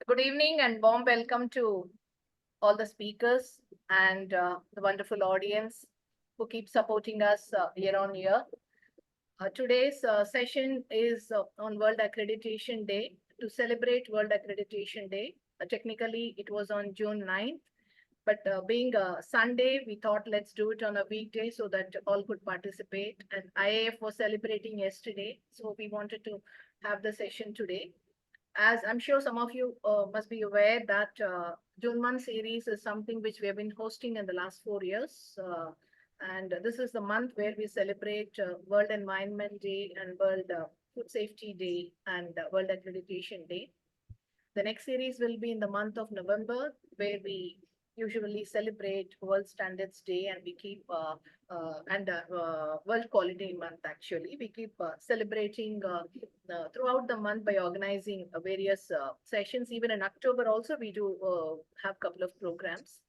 Good evening and warm welcome to all the speakers and the wonderful audience who keep supporting us year on year. Today's session is on World Accreditation Day to celebrate World Accreditation Day. Technically, it was on June 9th, but being a Sunday, we thought let's do it on a weekday so that all could participate. And IAF was celebrating yesterday, so we wanted to have the session today. As I'm sure some of you must be aware that June 1 series is something which we have been hosting in the last 4 years. And this is the month where we celebrate World Environment Day and World Food Safety Day and World Accreditation Day. The next series will be in the month of November, where we usually celebrate World Standards Day and we keep World Quality Month. Actually, we keep celebrating throughout the month by organizing various sessions. Even in October, also we do have a couple of programs.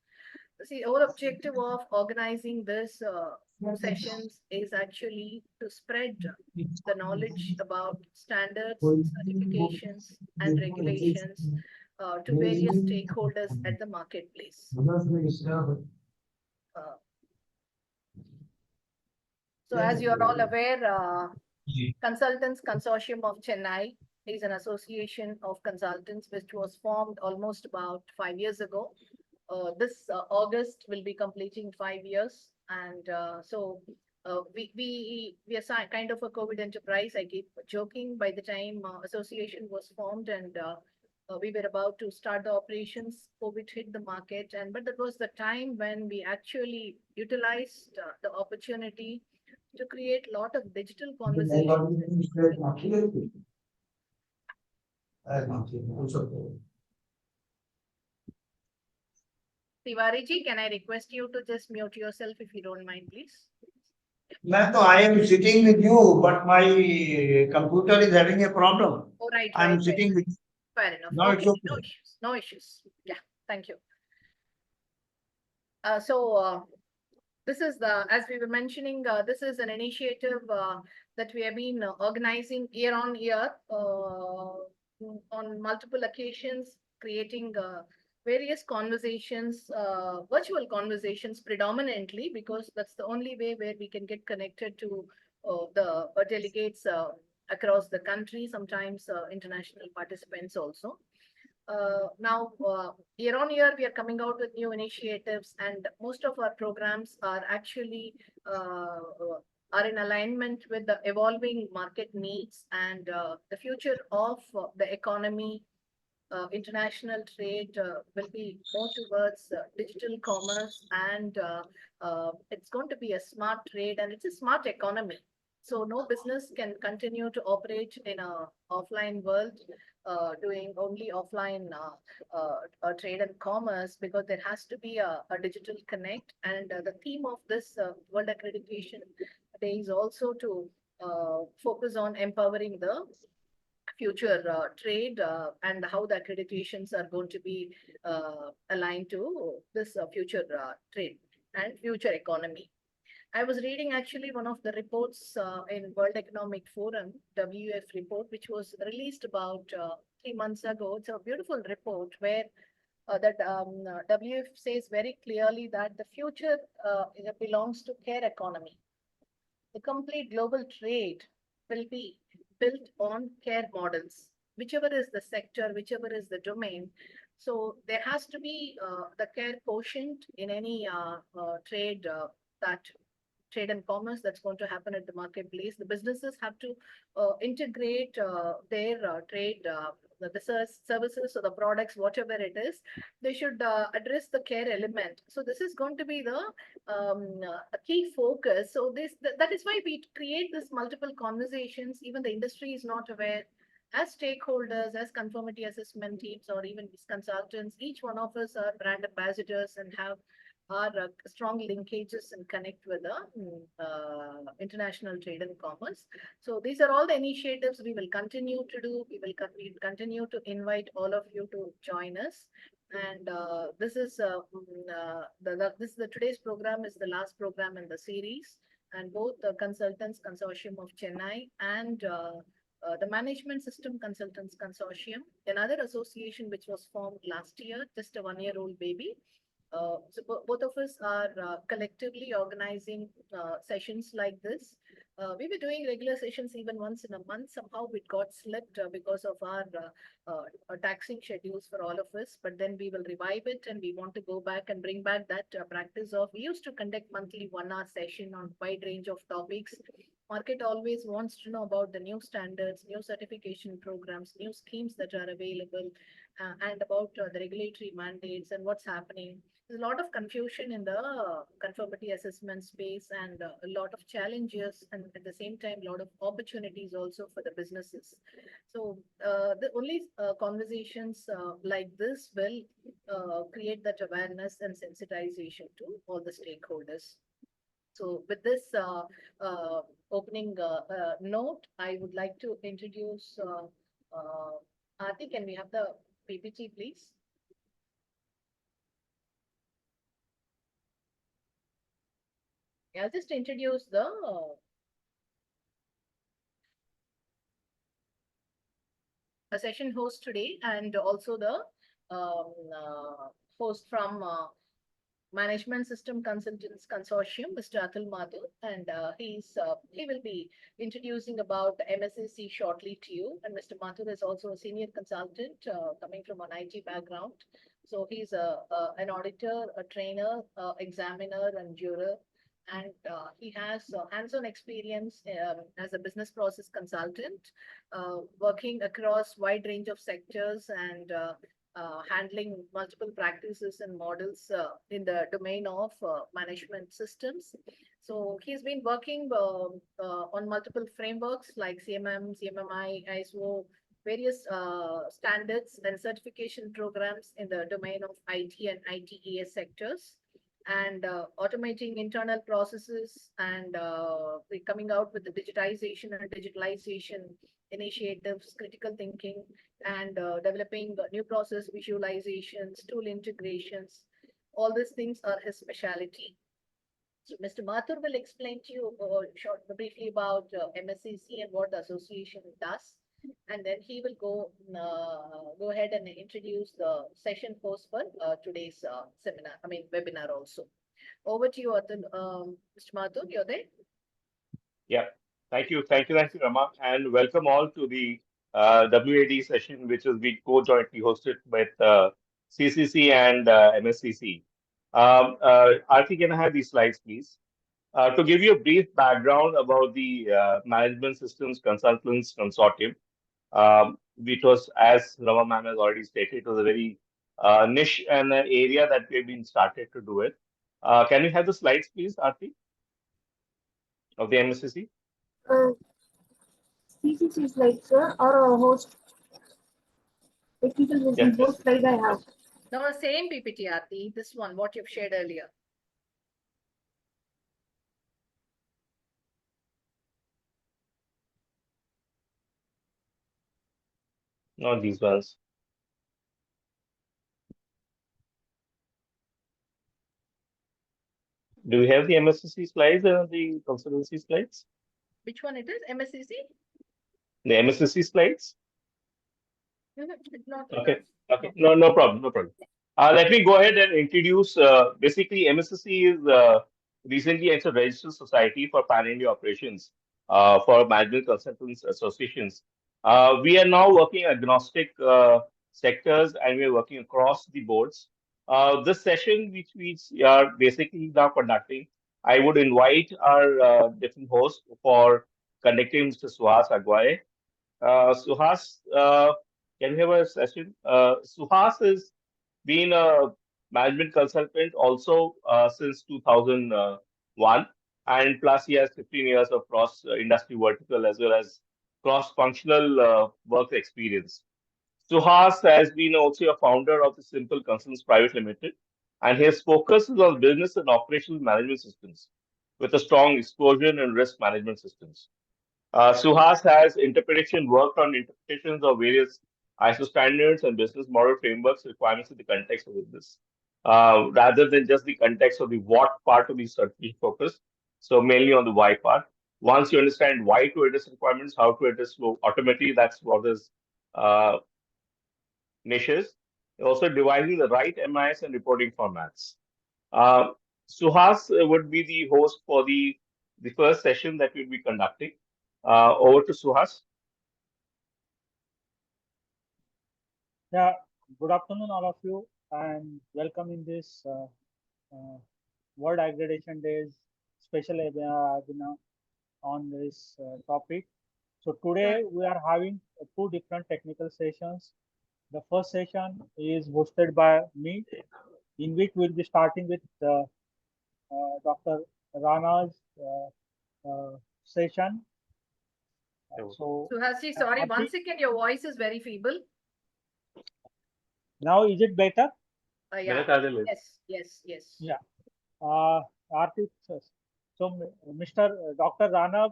See, our objective of organizing this sessions is actually to spread the knowledge about standards, certifications, and regulations to various stakeholders at the marketplace. So as you are all aware, Consultants Consortium of Chennai is an association of consultants which was formed almost about 5 years ago. This August will be completing 5 years, and we are kind of a COVID enterprise. I keep joking. By the time association was formed and we were about to start the operations, COVID hit the market, but that was the time when we actually utilized the opportunity to create a lot of digital conversations. Tiwari ji, can I request you to just mute yourself if you don't mind, please? Ma'am, I am sitting with you, but my computer is having a problem. Oh, right. I'm sitting with you. Fair enough. No, it's okay. No issues. No issues. Yeah, thank you. This is as we were mentioning, this is an initiative that we have been organizing year on year on multiple occasions, creating various conversations, virtual conversations predominantly, because that's the only way where we can get connected to the delegates across the country, sometimes international participants also. Now, year on year, we are coming out with new initiatives, and most of our programs are actually are in alignment with the evolving market needs and the future of the economy. International trade will be more towards digital commerce, and it's going to be a smart trade, and it's a smart economy. So no business can continue to operate in a offline world, doing only offline trade and commerce, because there has to be a digital connect. And the theme of this World Accreditation Day is also to focus on empowering the future trade and how the accreditations are going to be aligned to this future trade and future economy. I was reading actually one of the reports in World Economic Forum, WF report, which was released about 3 months ago. It's a beautiful report where WF says very clearly that the future belongs to care economy. The complete global trade will be built on care models, whichever is the sector, whichever is the domain. So there has to be the care quotient in any trade that trade and commerce that's going to happen at the marketplace. The businesses have to integrate their trade, the services or the products, whatever it is, they should address the care element. So this is going to be the a key focus. So that is why we create this multiple conversations. Even the industry is not aware. As stakeholders, as conformity assessment teams, or even as consultants, each one of us are brand ambassadors and have our strong linkages and connect with the international trade and commerce. So these are all the initiatives we will continue to do. We will continue to invite all of you to join us. And this is today's program is the last program in the series. And both the Consultants Consortium of Chennai and the Management System Consultants Consortium, another association which was formed last year, just a 1-year-old baby. So both of us are collectively organizing sessions like this. We were doing regular sessions even once in a month. Somehow it got slipped because of our taxing schedules for all of us. But then we will revive it, and we want to go back and bring back that practice of, we used to conduct monthly 1-hour session on wide range of topics. Market always wants to know about the new standards, new certification programs, new schemes that are available, and about the regulatory mandates and what's happening. There's a lot of confusion in the conformity assessment space, and a lot of challenges, and at the same time, a lot of opportunities also for the businesses. So the only conversations like this will create that awareness and sensitization to all the stakeholders. So with this opening note, I would like to introduce Aarti. Can we have the PPT, please? I'll just introduce the session host today, and also the host from Management System Consultants Consortium, Mr. Atul Mathur, and he will be introducing about MSCC shortly to you. And Mr. Mathur is also a senior consultant coming from an IT background. So he's an auditor, a trainer, examiner, and juror. And he has hands-on experience as a business process consultant, working across wide range of sectors, and handling multiple practices and models in the domain of management systems. So he's been working on multiple frameworks like CMM, CMMI, ISO, various standards and certification programs in the domain of IT and ITES sectors, and automating internal processes, and coming out with the digitization and digitalization initiatives, critical thinking, and developing new process visualizations, tool integrations. All these things are his specialty. So Mr. Mathur will explain to you briefly about MSCC and what the association does. And then he will go ahead and introduce the session host for today's webinar also. Over to you, Mr. Mathur, you're there? Yeah, thank you, Rama, and welcome all to the WAD session, which is being co-jointly hosted with CCC and MSCC. Aarti, can I have these slides, please? To give you a brief background about the Management Systems Consultants Consortium, which was, as Rama ma'am has already stated, it was a very niche and an area that we've been started to do it. Can we have the slides, please, Aarti, of the MSCC? CCC slide, sir, or a host? Technical version, both slide I have. No, same PPT, Aarti. This one, what you've shared earlier. Not these ones. Do we have the MSCC slides and the consultancy slides? Which one it is? MSCC? The MSCC slides? It's not Okay. Okay. No problem. No problem. Let me go ahead and introduce. Basically, MSCC is recently it's a registered society for pan-India operations for management consultants associations. We are now working agnostic sectors, and we are working across the boards. This session, which we are basically now conducting, I would invite our different hosts for conducting, Mr. Suhas Agwai. Suhas, can we have a session? Suhas has been a management consultant also since 2001, and plus he has 15 years of cross industry vertical as well as cross functional work experience. Suhas has been also a founder of the Simple Concerns Private Limited, and his focus is on business and operational management systems with a strong exposure in risk management systems. Suhas has worked on interpretations of various ISO standards and business model frameworks requirements in the context of business, rather than just the context of the what part of the strategy focus. So mainly on the why part. once you understand why to address requirements, how to address flow, automatically that's what is uh, niches. Also devising the right MIS and reporting formats. Uh, Suhas would be the host for the first session that we'll be conducting. Over to Suhas. Yeah, good afternoon, all of you, and welcome in this World Accreditation Days special webinar on this topic. So today we are having two different technical sessions. The first session is hosted by me, in which we'll be starting with Dr. Rana's session. So Suhasji, sorry, Aarti, one second, your voice is very feeble. now is it better? Yeah. Yes. Yeah. Aarti, so Mr. Dr. Rana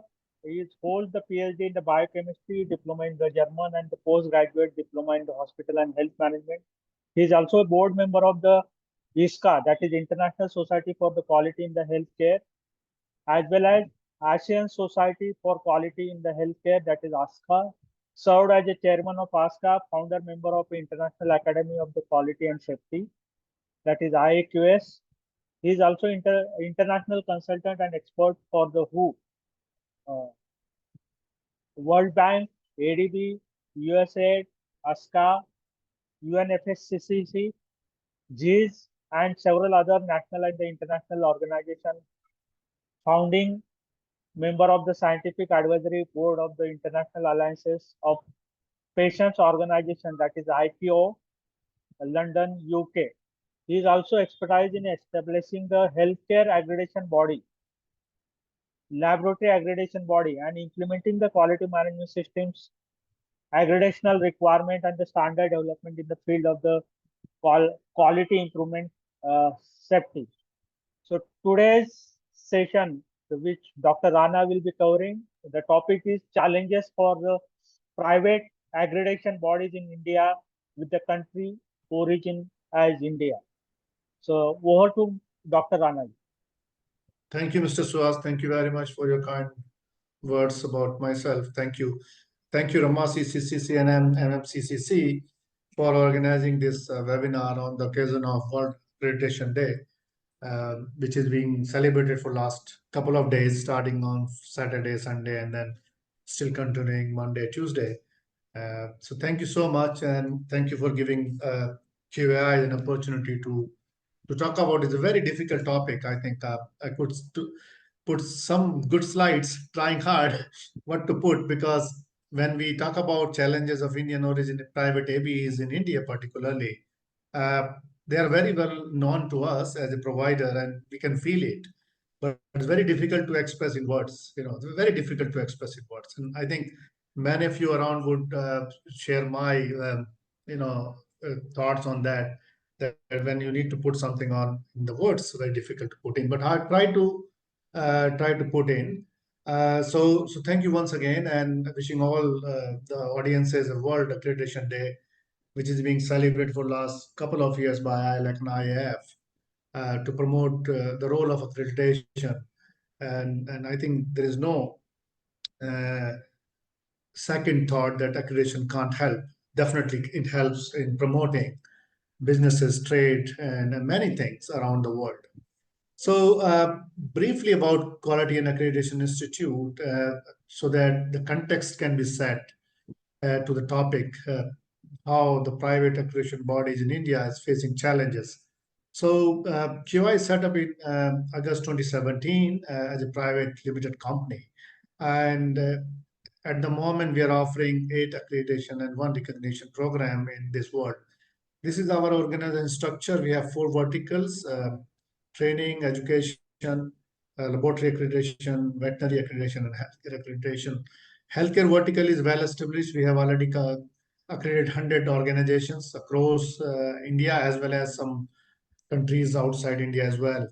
holds the PhD in the biochemistry, diploma in the German, and the postgraduate diploma in the hospital and health management. He is also a board member of the ISCA, that is International Society for the Quality in the Healthcare, as well as Asian Society for Quality in the Healthcare, that is ASCA. Served as a chairman of ASCA, founder member of International Academy of the Quality and Safety, that is IAQS. He is also international consultant and expert for the WHO, World Bank, ADB, USAID, ASCA, UNFSCCC, GIS, and several other national and the international organizations. Founding member of the Scientific Advisory Board of the International Alliances of Patients Organization, that is IPO, London, UK. He is also expertise in establishing the healthcare accreditation body, laboratory accreditation body, and implementing the quality management systems, accreditation requirement, and the standard development in the field of the quality improvement safety. So today's session, which Dr. Rana will be covering, the topic is challenges for the private accreditation bodies in India with the country origin as India. So over to Dr. Rana. Thank you, Mr. Suhas. Thank you very much for your kind words about myself. Thank you. Thank you, Ramasi CCC and MMCCC for organizing this webinar on the occasion of World Accreditation Day, which is being celebrated for last couple of days, starting on Saturday, Sunday, and then still continuing Monday, Tuesday. So thank you so much, and thank you for giving QAI an opportunity to talk about. It's a very difficult topic. I think I could put some good slides, trying hard what to put, because when we talk about challenges of Indian origin private ABs in India particularly, they are very well known to us as a provider, and we can feel it. But it's very difficult to express in words. It's very difficult to express in words. And I think many of you around would share my, thoughts on that. That when you need to put something on in the words, very difficult to put in. But I try to put in. So thank you once again, and wishing all the audiences a World Accreditation Day, which is being celebrated for last couple of years by ILAC and IAF to promote the role of accreditation. And I think there is no second thought that accreditation can't help. Definitely, it helps in promoting businesses, trade, and many things around the world. So briefly about Quality and Accreditation Institute, so that the context can be set to the topic, how the private accreditation bodies in India is facing challenges. So QI set up in August 2017 as a private limited company. And at the moment, we are offering 8 accreditation and 1 recognition program in this world. This is our organization structure. We have 4 verticals: training, education, laboratory accreditation, veterinary accreditation, and healthcare accreditation. Healthcare vertical is well established. We have already accredited 100 organizations across India, as well as some countries outside India as well.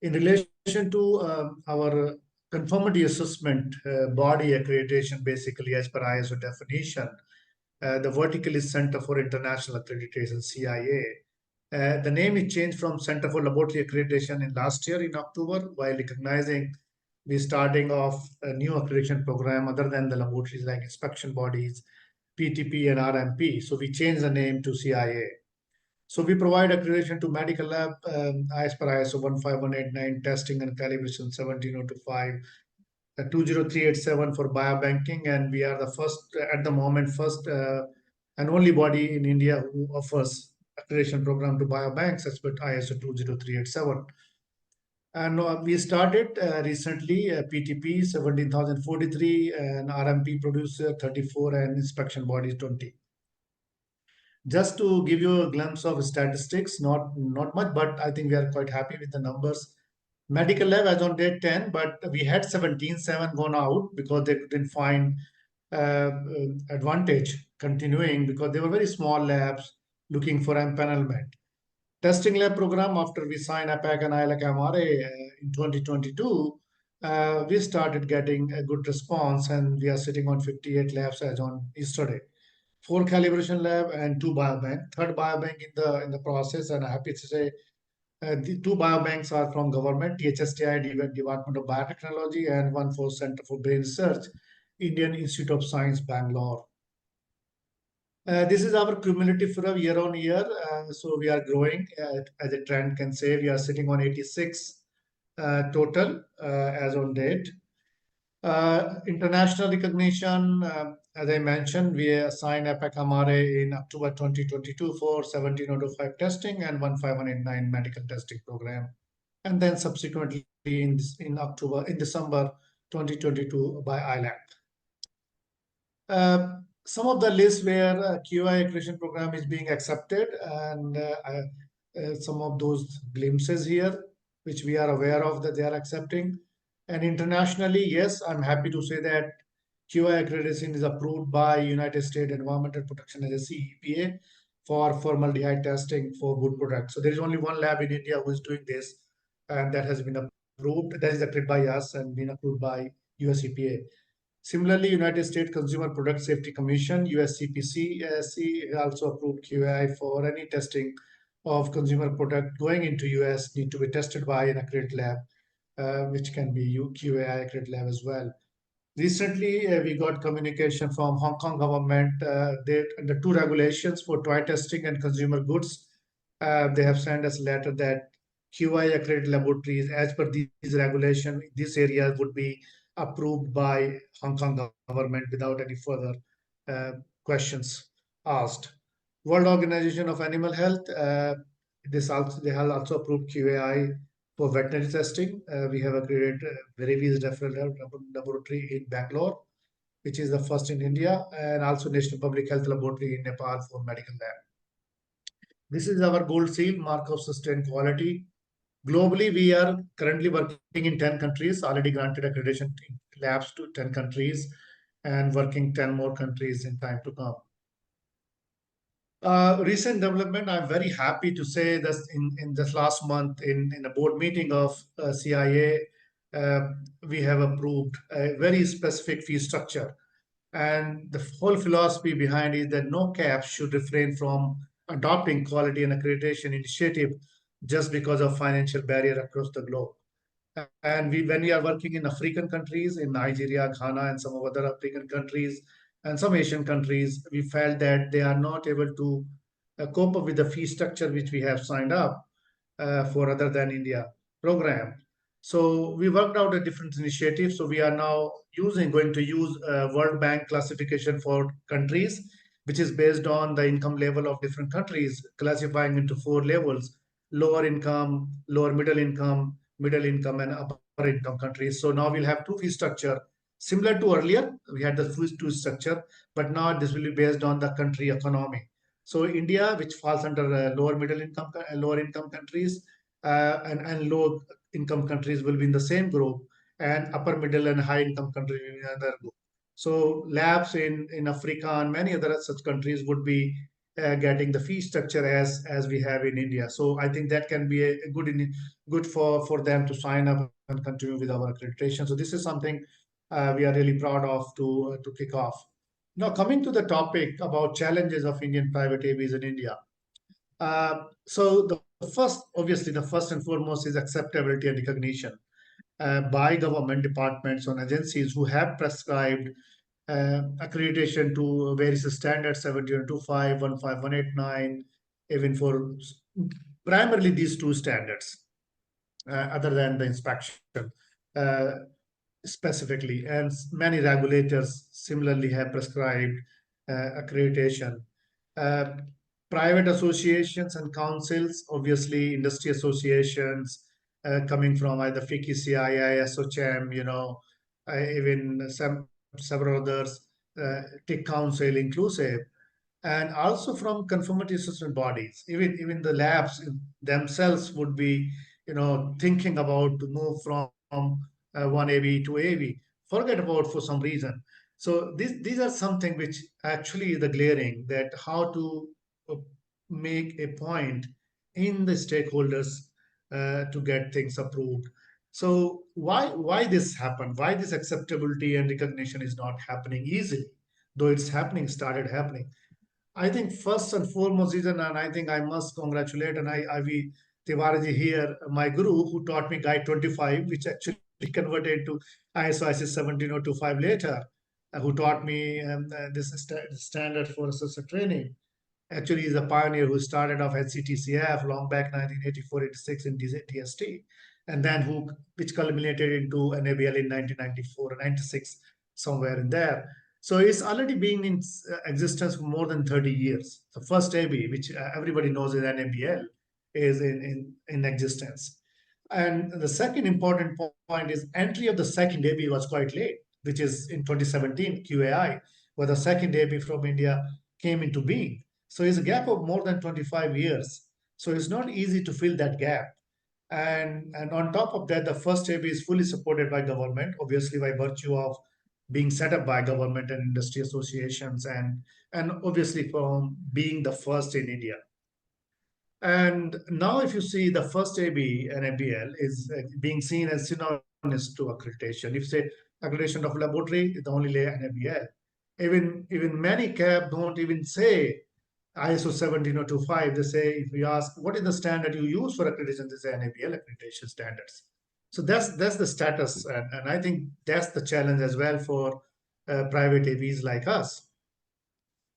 In relation to our conformity assessment body accreditation, basically as per ISO definition, the vertical is Center for International Accreditation, CIA. The name is changed from Center for Laboratory Accreditation in last year in October, while recognizing we're starting off a new accreditation program other than the laboratories like inspection bodies, PTP and RMP. So we changed the name to CIA. So we provide accreditation to medical lab as per ISO 15189 testing and calibration 17025, 20387 for biobanking, and we are the first at the moment, first and only body in India who offers accreditation program to biobanks as per ISO 20387. And we started recently PTP 17043 and RMP producer 34 and inspection bodies 20. Just to give you a glimpse of statistics, not much, but I think we are quite happy with the numbers. Medical lab as on date 10, but we had 17, 7 gone out because they didn't find advantage continuing because they were very small labs looking for empanelment. Testing lab program, after we signed APAC and ILAC MRA in 2022, we started getting a good response, and we are sitting on 58 labs as on yesterday. 4 calibration lab and 2 biobank. Third biobank in the process, and I'm happy to say the 2 biobanks are from government, THSTI, Department of Biotechnology, and one for Center for Brain Research, Indian Institute of Science, Bangalore. This is our cumulative year on year. So we are growing as a trend can say. We are sitting on 86 total as on date. International recognition, as I mentioned, we assigned APAC MRA in October 2022 for 17005 testing and 15189 medical testing program. And then subsequently in December 2022 by ILAC. Some of the lists where QI accreditation program is being accepted, and some of those glimpses here, which we are aware of that they are accepting. And internationally, yes, I'm happy to say that QI accreditation is approved by United States Environmental Protection Agency, EPA, for formaldehyde testing for wood products. So there is only one lab in India who is doing this, and that has been approved. That is approved by us and been approved by US EPA. Similarly, United States Consumer Product Safety Commission, USCPC, also approved QI for any testing of consumer product going into US need to be tested by an accredited lab, which can be QAI accredited lab as well. Recently, we got communication from Hong Kong government. The 2 regulations for toy testing and consumer goods, they have sent us a letter that QI accredited laboratories, as per these regulations, this area would be approved by Hong Kong government without any further questions asked. World Organization of Animal Health, they have also approved QAI for veterinary testing. We have accredited Verivis referral laboratory in Bangalore, which is the first in India, and also National Public Health Laboratory in Nepal for medical lab. This is our gold seal, mark of sustained quality. Globally, we are currently working in 10 countries, already granted accreditation labs to 10 countries, and working 10 more countries in time to come. Recent development, I'm very happy to say that in this last month, in a board meeting of CIA, we have approved a very specific fee structure. And the whole philosophy behind is that no CAP should refrain from adopting quality and accreditation initiative just because of financial barrier across the globe. And when we are working in African countries, in Nigeria, Ghana, and some of other African countries, and some Asian countries, we felt that they are not able to cope up with the fee structure which we have signed up for other than India program. So we worked out a different initiative. So we are now going to use World Bank classification for countries, which is based on the income level of different countries, classifying into 4 levels: lower income, lower middle income, and upper income countries. So now we'll have 2 fee structure. Similar to earlier, we had the fee 2 structure, but now this will be based on the country economy. So India, which falls under lower income countries, and low income countries will be in the same group, and upper middle and high income countries will be in another group. So labs in Africa and many other such countries would be getting the fee structure as we have in India. So I think that can be a good for them to sign up and continue with our accreditation. So this is something we are really proud of to kick off. Now coming to the topic about challenges of Indian private ABs in India. So the first and foremost is acceptability and recognition. by government departments and agencies who have prescribed accreditation to various standards 17025, 15189, even for primarily these two standards, other than the inspection uh, specifically. And many regulators similarly have prescribed accreditation. Uh, Private associations and councils, obviously industry associations coming from either FICCI, CII, SOCHAM, even several others, TIC Council inclusive, and also from conformity assessment bodies. Even the labs themselves would be, thinking about to move from one AV to AV. Forget about for some reason. So these are something which actually the glaring that how to uh, make a point in the stakeholders to get things approved. So why this happened? Why this acceptability and recognition is not happening easily, though it's happening, started happening? I think first and foremost reason, and I think I must congratulate and I Tiwari here, my guru who taught me Guide 25, which actually converted to ISO IC 17025 later, who taught me this standard for assessor training. Actually, he's a pioneer who started off at CTCF long back 1984-86 in DST, and then which culminated into NABL in 1994 or 96, somewhere in there. So it's already been in existence for more than 30 years. The first AB, which everybody knows is NABL, is in existence. And the second important point is entry of the second AB was quite late, which is in 2017 QAI, where the second AB from India came into being. So it's a gap of more than 25 years. So it's not easy to fill that gap. And on top of that, the first AB is fully supported by government, obviously by virtue of being set up by government and industry associations, and obviously from being the first in India. And now if you see the first AB and ABL is being seen as synonymous to accreditation. If you say accreditation of laboratory, it's only NABL. Even many CAB don't even say ISO 17025. They say, if we ask, what is the standard you use for accreditation? They say NABL accreditation standards. So that's the status. And I think that's the challenge as well for private AVs like us.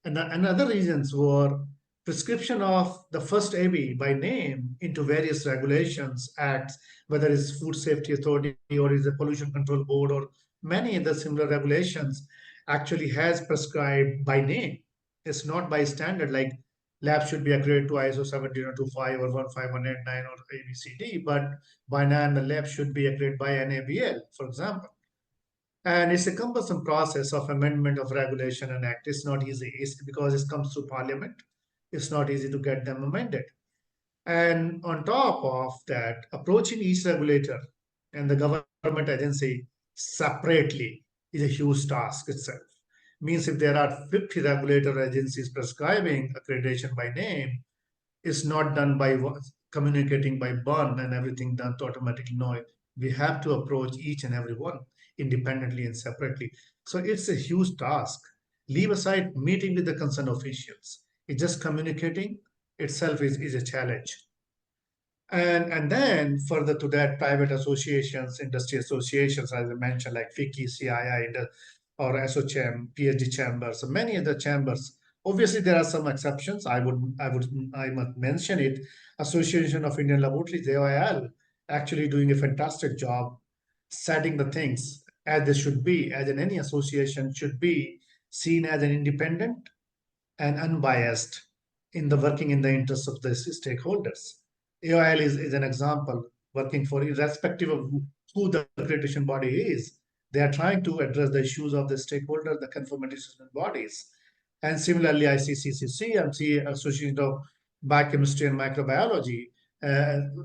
And other reasons were prescription of the first AB by name into various regulations, acts, whether it's Food Safety Authority or is the Pollution Control Board or many other similar regulations actually has prescribed by name. It's not by standard, like labs should be accredited to ISO 17025 or 15189 or ABCD, but by name the lab should be accredited by NABL, for example. And it's a cumbersome process of amendment of regulation and act. It's not easy. It's because it comes through parliament. It's not easy to get them amended. And on top of that, approaching each regulator and the government agency separately is a huge task itself. Means if there are 50 regulator agencies prescribing accreditation by name, it's not done by communicating by one and everything done to automatically know it. We have to approach each and every one independently and separately. So it's a huge task. Leave aside meeting with the concerned officials. It's just communicating itself is a challenge. And then further to that, private associations, industry associations, as I mentioned, like FICCI, CII, or SOCHAM, PhD chambers, so many other chambers. Obviously, there are some exceptions. I must mention it. Association of Indian Laboratories, AIL, actually doing a fantastic job setting the things as they should be, as in any association should be seen as an independent and unbiased in the working in the interests of the stakeholders. AIL is an example, working for irrespective of who the accreditation body is. They are trying to address the issues of the stakeholders, the conformity assessment bodies. And similarly, ICCCC, MC Association of Biochemistry and Microbiology,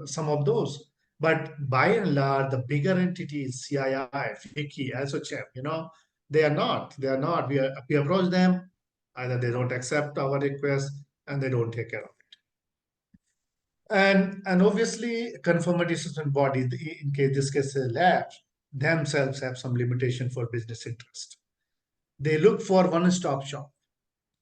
some of those. But by and large, the bigger entities, CII, FICCI, ASOCHAM, they are not. They are not. We approach them, either they don't accept our request and they don't take care of it. And obviously, conformity assessment bodies, in case this case labs, themselves have some limitation for business interest. They look for one-stop shop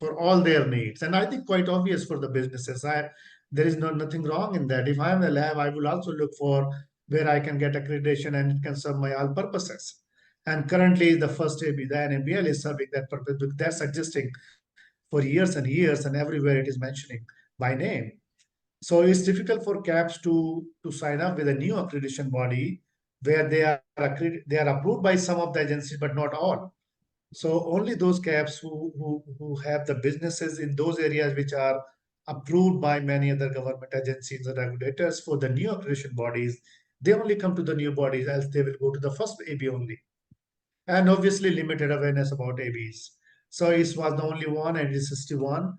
for all their needs. And I think quite obvious for the businesses. There is nothing wrong in that. If I am a lab, I will also look for where I can get accreditation and it can serve my all purposes. And currently, the first AB, the NABL, is serving that purpose because that's existing for years and years, and everywhere it is mentioning by name. So it's difficult for CAPS to sign up with a new accreditation body where they are approved by some of the agencies, but not all. So only those CAPS who have the businesses in those areas which are approved by many other government agencies and regulators for the new accreditation bodies, they only come to the new bodies, else they will go to the first AB only. And obviously limited awareness about ABs. So it was the only one, and it's 61.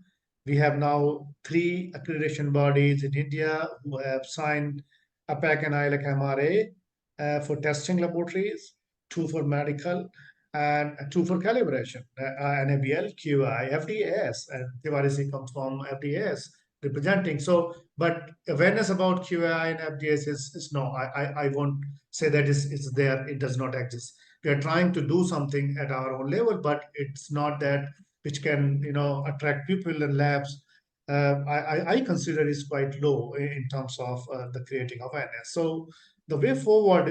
We have now 3 accreditation bodies in India who have signed APAC and ILAC MRA for testing laboratories, 2 for medical, and 2 for calibration, NABL, QI, FDAS, and Tiwarisi comes from FDAS representing. So, but awareness about QI and FDAS is no, I won't say that it's there, it does not exist. We are trying to do something at our own level, but it's not that which can attract people in labs. I consider is quite low in terms of the creating awareness. So the way forward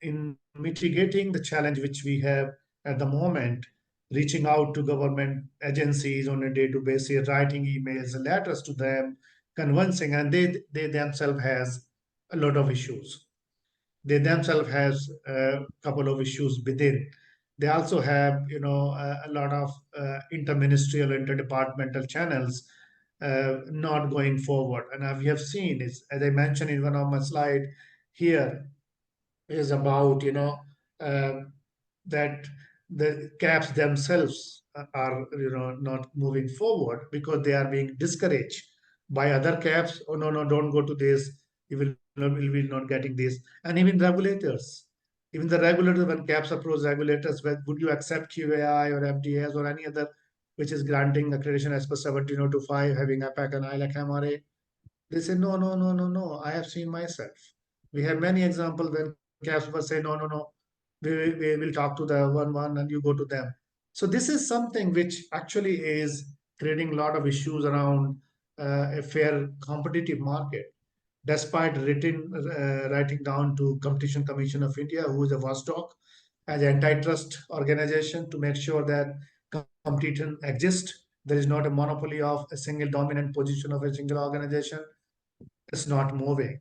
in mitigating the challenge which we have at the moment, reaching out to government agencies on a day-to-day basis, writing emails, letters to them, convincing, and they themselves has a lot of issues. They themselves has a couple of issues within. They also have a lot of interministerial, interdepartmental channels not going forward. And we have seen is, as I mentioned in one of my slide here, is about that the CAPS themselves are not moving forward because they are being discouraged by other CAPS. Oh no, don't go to this. You will not getting this. And even regulators, even the regulators, when CAPS approach regulators, would you accept QAI or FDAs or any other which is granting accreditation as per 17025, having APAC and ILAC MRA? They say no. I have seen myself. We have many examples when CAPS will say no. We will talk to the one and you go to them. So this is something which actually is creating a lot of issues around a fair competitive market. Despite writing down to Competition Commission of India, who is a watchdog as an antitrust organization to make sure that competition exists. There is not a monopoly of a single dominant position of a single organization. It's not moving,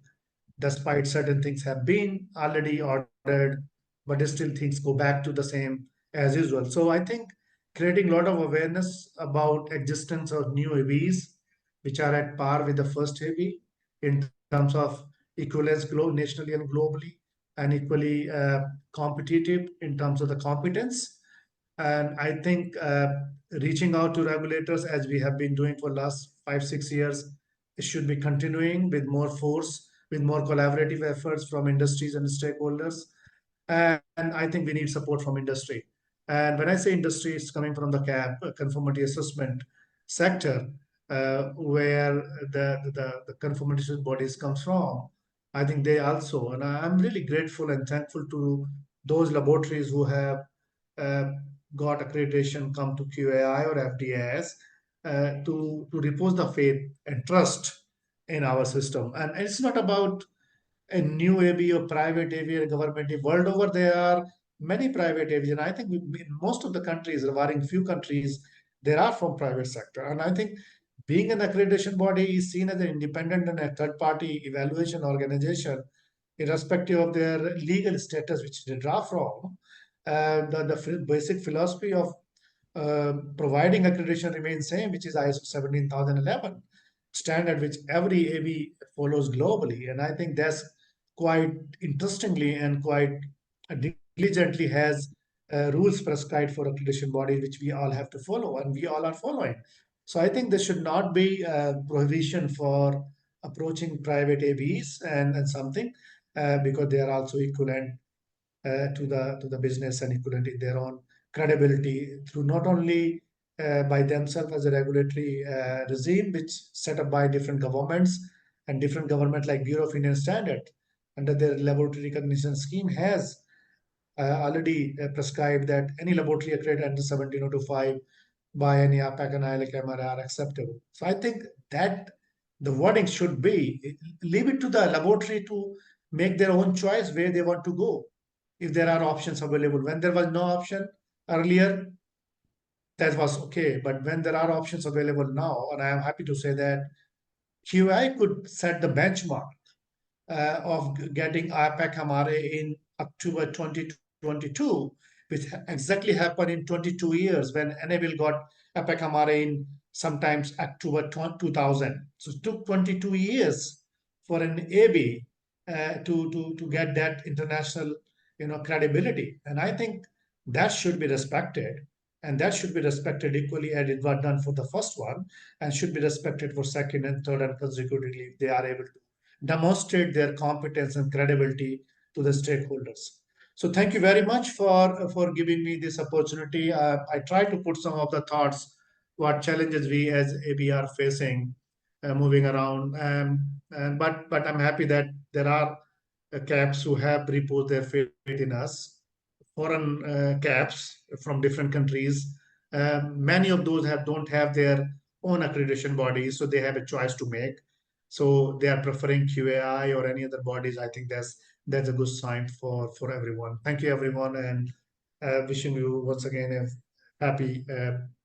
despite certain things have been already ordered, but still things go back to the same as usual. So I think creating a lot of awareness about existence of new ABs, which are at par with the first AB in terms of equivalence nationally and globally, and equally competitive in terms of the competence. And I think reaching out to regulators as we have been doing for last 5-6 years, it should be continuing with more force, with more collaborative efforts from industries and stakeholders. And I think we need support from industry. And when I say industry, it's coming from the CAP, conformity assessment sector, where the conformity bodies comes from. I think they also, and I'm really grateful and thankful to those laboratories who have uh, got accreditation, come to QAI or FDAS to repose the faith and trust in our system. And it's not about a new AB or private AB or government AB. World over, there are many private ABs, and I think in most of the countries, barring few countries, there are from private sector. And I think being an accreditation body is seen as an independent and a third-party evaluation organization, irrespective of their legal status, which they draw from. The basic philosophy of providing accreditation remains same, which is ISO 17011 standard, which every AB follows globally. And I think that's quite interestingly and quite diligently has rules prescribed for accreditation body, which we all have to follow, and we all are following. So I think there should not be a prohibition for approaching private ABs and something because they are also equivalent to the business and equivalent in their own credibility through not only by themselves as a regulatory regime which set up by different governments, and different government like Bureau of Indian Standard under their laboratory recognition scheme has already prescribed that any laboratory accredited under 17025 by any APAC and ILAC MRA are acceptable. So I think that the wording should be leave it to the laboratory to make their own choice where they want to go, if there are options available. When there was no option earlier, that was okay. But when there are options available now, and I am happy to say that QI could set the benchmark of getting IPAC Hamare in October 2022, which exactly happened in 22 years when Enable got IPAC Hamare in sometimes October 2000. So it took 22 years for an AB to get that international credibility. And I think that should be respected. And that should be respected equally as it was done for the first one, and should be respected for second and third and consecutively if they are able to demonstrate their competence and credibility to the stakeholders. So thank you very much for giving me this opportunity. I try to put some of the thoughts, what challenges we as AB are facing, moving around. But I'm happy that there are CAPs who have reposed their faith in us, foreign CAPs from different countries. Many of those don't have their own accreditation bodies, so they have a choice to make. So they are preferring QAI or any other bodies. I think that's a good sign for everyone. Thank you, everyone, and wishing you once again a happy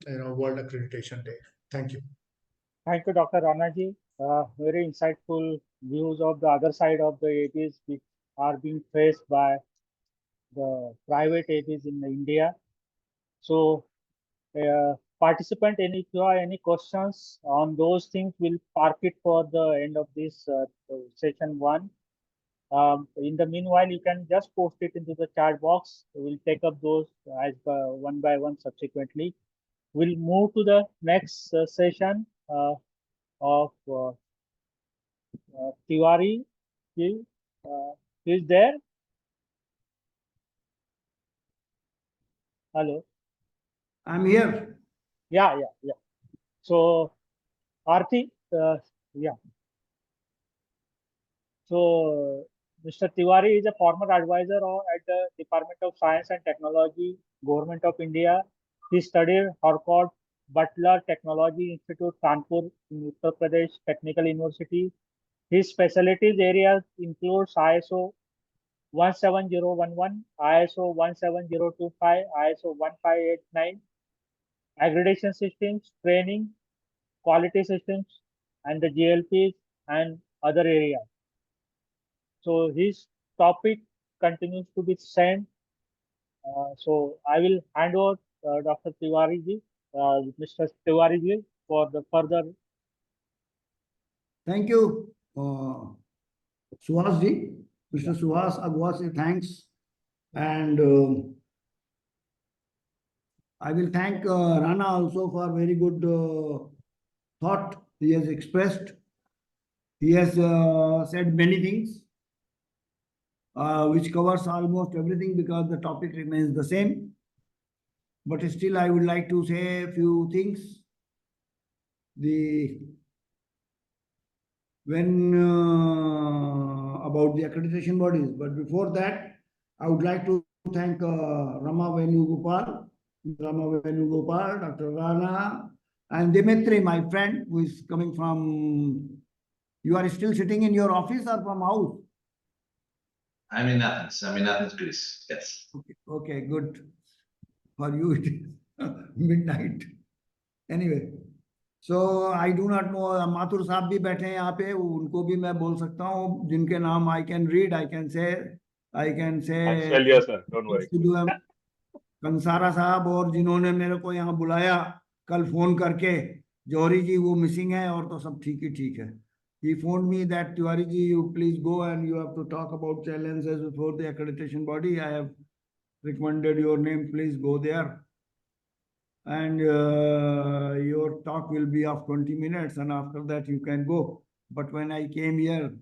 World Accreditation Day. Thank you. Thank you, Dr. Ranaji. Very insightful views of the other side of the ABs which are being faced by the private ABs in India. So, participant, if you have any questions on those things, we'll park it for the end of this session 1. In the meanwhile, you can just post it into the chat box. We'll take up those as one by one subsequently. We'll move to the next session of Tiwari. He is there. Hello. I'm here. Yeah. So, Aarti, yeah. So, Mr. Tiwari is a former advisor at the Department of Science and Technology, Government of India. He studied Harcourt Butler Technology Institute, Kanpur, in Uttar Pradesh Technical University. His specialties areas include ISO 17011, ISO 17025, ISO 1589, accreditation systems, training, quality systems, and the GLPs and other areas. So his topic continues to be same. So I will hand over Dr. Tiwari ji, Mr. Tiwari ji, for the further. Thank you, Suhas ji. Mr. Suhas Agwasi, thanks. And I will thank Rana also for very good thought he has expressed. He has said many things, which covers almost everything because the topic remains the same. But still, I would like to say a few things. About the accreditation bodies. But before that, I would like to thank Rama Venugopal, Dr. Rana, and Dimitri, my friend, who is coming from. You are still sitting in your office or from house? I'm in Athens, Greece. Yes. Okay, good. For you, it is midnight. Anyway. So I do not know. Mathur साहब भी बैठे हैं यहाँ पे, उनको भी मैं बोल सकता हूँ, जिनके नाम I can read, I can say. Yes, sir. Don't worry. Kansara साहब और जिन्होंने मेरे को यहाँ बुलाया कल फोन करके, जौहरी जी वो मिसिंग है और तो सब ठीक है. He phoned me that Tiwari ji, you please go and you have to talk about challenges before the accreditation body. I have recommended your name. Please go there. And your talk will be of 20 minutes and after that you can go. But when I came here,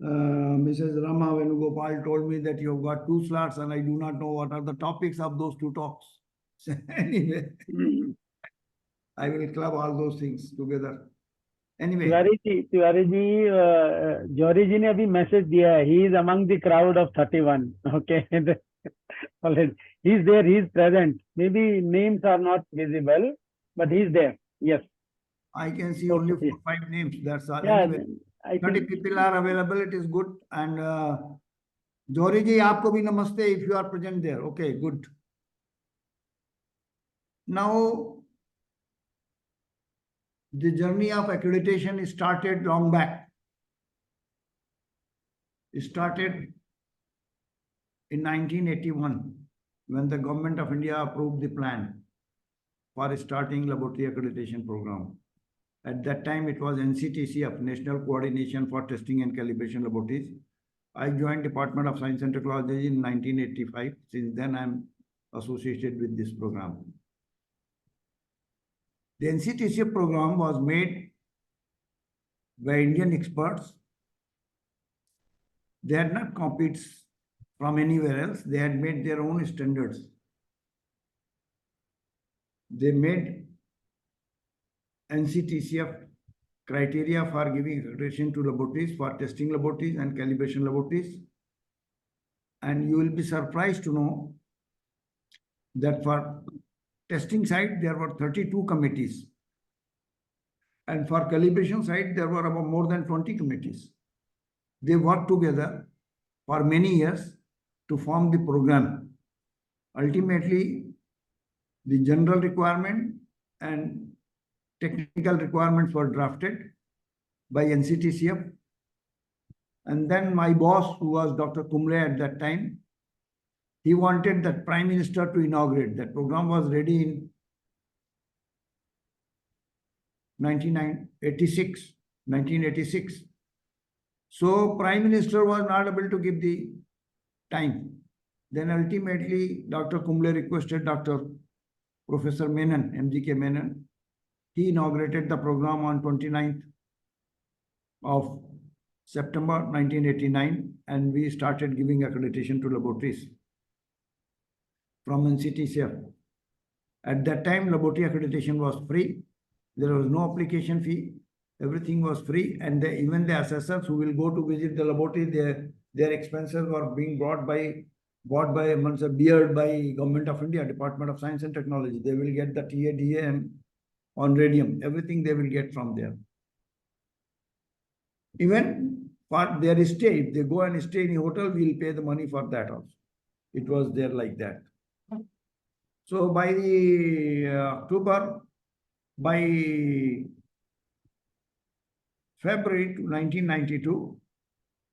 Mrs. Rama Venugopal told me that you have got 2 slots and I do not know what are the topics of those 2 talks. So anyway, I will club all those things together. Anyway. Tiwari ji, जौहरी जी ने अभी message दिया है. He is among the crowd of 31. Okay. Already. He's there, he's present. Maybe names are not visible, but he's there. Yes. I can see only 4 or 5 names. That's all. Yeah, Anyway. I 30 think people are available. It is good. And Johri ji, aapko bhi namaste if you are present there. Okay, good. Now, the journey of accreditation started long back. It started in 1981 when the government of India approved the plan for starting laboratory accreditation program. At that time, it was NCTCF, National Coordination for Testing and Calibration Laboratories. I joined Department of Science and Technology in 1985. Since then, I'm associated with this program. The NCTCF program was made by Indian experts. They had not copied from anywhere else. They had made their own standards. They made NCTCF criteria for giving accreditation to laboratories, for testing laboratories and calibration laboratories. And you will be surprised to know that for testing side, there were 32 committees. And for calibration side, there were about more than 20 committees. They worked together for many years to form the program. Ultimately, the general requirement and technical requirements were drafted by NCTCF. And then my boss, who was Dr. Kumble at that time, he wanted the Prime Minister to inaugurate. That program was ready in 1986. So Prime Minister was not able to give the time. Then ultimately, Dr. Kumble requested Dr. Professor Menon, MGK Menon. He inaugurated the program on 29th of September 1989, and we started giving accreditation to laboratories from NCTCF. At that time, laboratory accreditation was free. There was no application fee. Everything was free, and even the assessors who will go to visit the laboratory, their expenses were being bought by beard by Government of India, Department of Science and Technology. They will get the TA, DA, and on radium, everything they will get from there. Even for their stay, if they go and stay in a hotel, we will pay the money for that also. It was there like that. So by the October, by February 1992,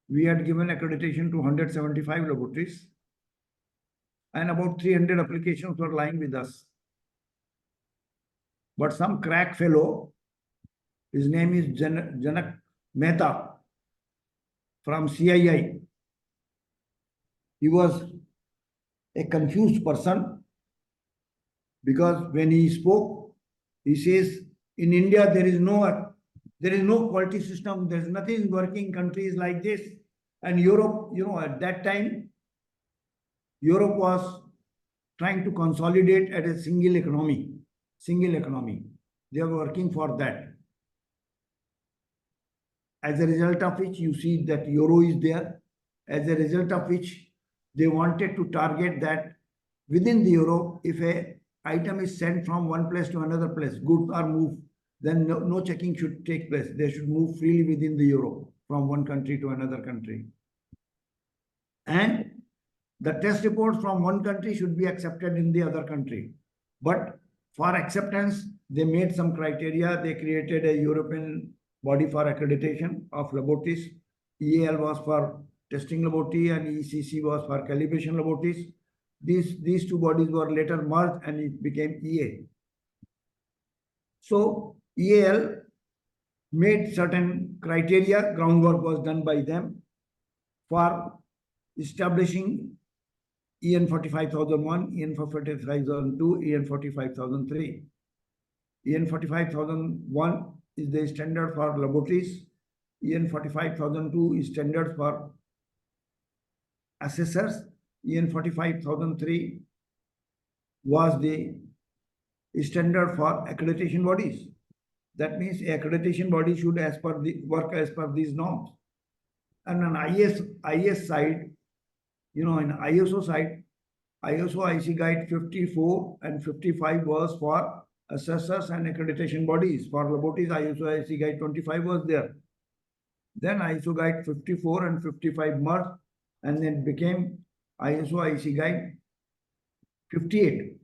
we had given accreditation to 175 laboratories, and about 300 applications were lying with us. But some crack fellow, his name is Janak Mehta from CII. He was a confused person because when he spoke, he says, in India, there is no quality system. There's nothing working in countries like this. And Europe, at that time, Europe was trying to consolidate at a single economy. They were working for that. As a result of which, you see that Euro is there. As a result of which, they wanted to target that within the Euro, if a item is sent from one place to another place, goods are moved, then no checking should take place. They should move freely within the Euro from one country to another country. And the test reports from one country should be accepted in the other country. But for acceptance, they made some criteria. They created a European body for accreditation of laboratories. EAL was for testing laboratory and ECC was for calibration laboratories. These two bodies were later merged and it became EA. So EAL made certain criteria, groundwork was done by them for establishing EN 45001, EN 45002, EN 45003. EN 45001 is the standard for laboratories. EN 45002 is standard for assessors. EN 45003 was the standard for accreditation bodies. That means accreditation body should work as per these norms. And on IS side, in ISO side, ISO IC Guide 54 and 55 was for assessors and accreditation bodies. For laboratories, ISO IC Guide 25 was there. Then ISO guide 54 and 55 merged, and then became ISO IC guide 58.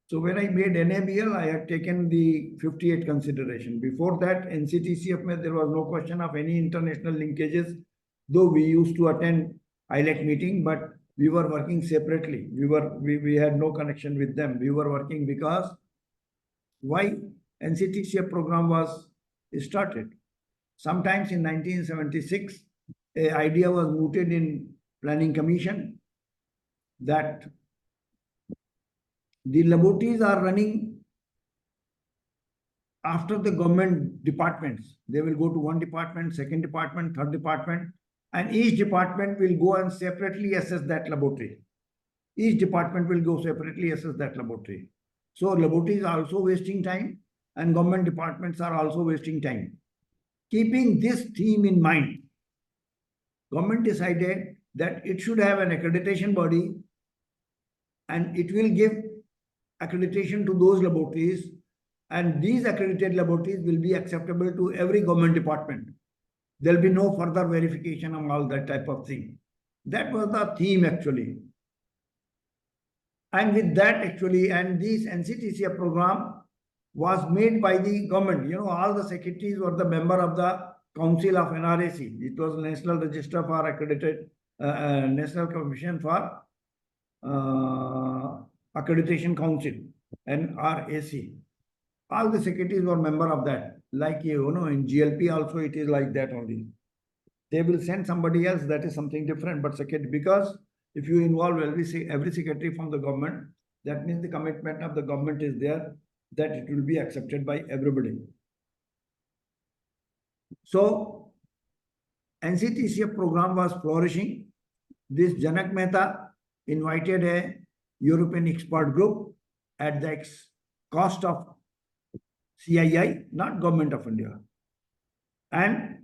So when I made NABL, I had taken the 58 consideration. Before that, NCTCF, there was no question of any international linkages, though we used to attend ILAC meeting, but we were working separately. We had no connection with them. We were working because why NCTCF program was started. Sometimes in 1976, an idea was mooted in Planning Commission that the laboratories are running after the government departments. They will go to one department, second department, third department, and each department will go and separately assess that laboratory. Each department will go separately assess that laboratory. So laboratories are also wasting time, and government departments are also wasting time. Keeping this theme in mind, government decided that it should have an accreditation body, and it will give accreditation to those laboratories, and these accredited laboratories will be acceptable to every government department. There'll be no further verification and all that type of thing. That was the theme actually. And with that actually, and this NCTCF program was made by the government. You know, all the secretaries were the member of the Council of NRAC. It was National Register for Accredited, National Commission for Accreditation Council, NRAC. All the secretaries were member of that. Like, you know, in GLP also it is like that only. They will send somebody else, that is something different, but secretary, because if you involve every secretary from the government, that means the commitment of the government is there, that it will be accepted by everybody. So, NCTCF program was flourishing. This Janak Mehta invited a European expert group at the cost of CII, not Government of India. And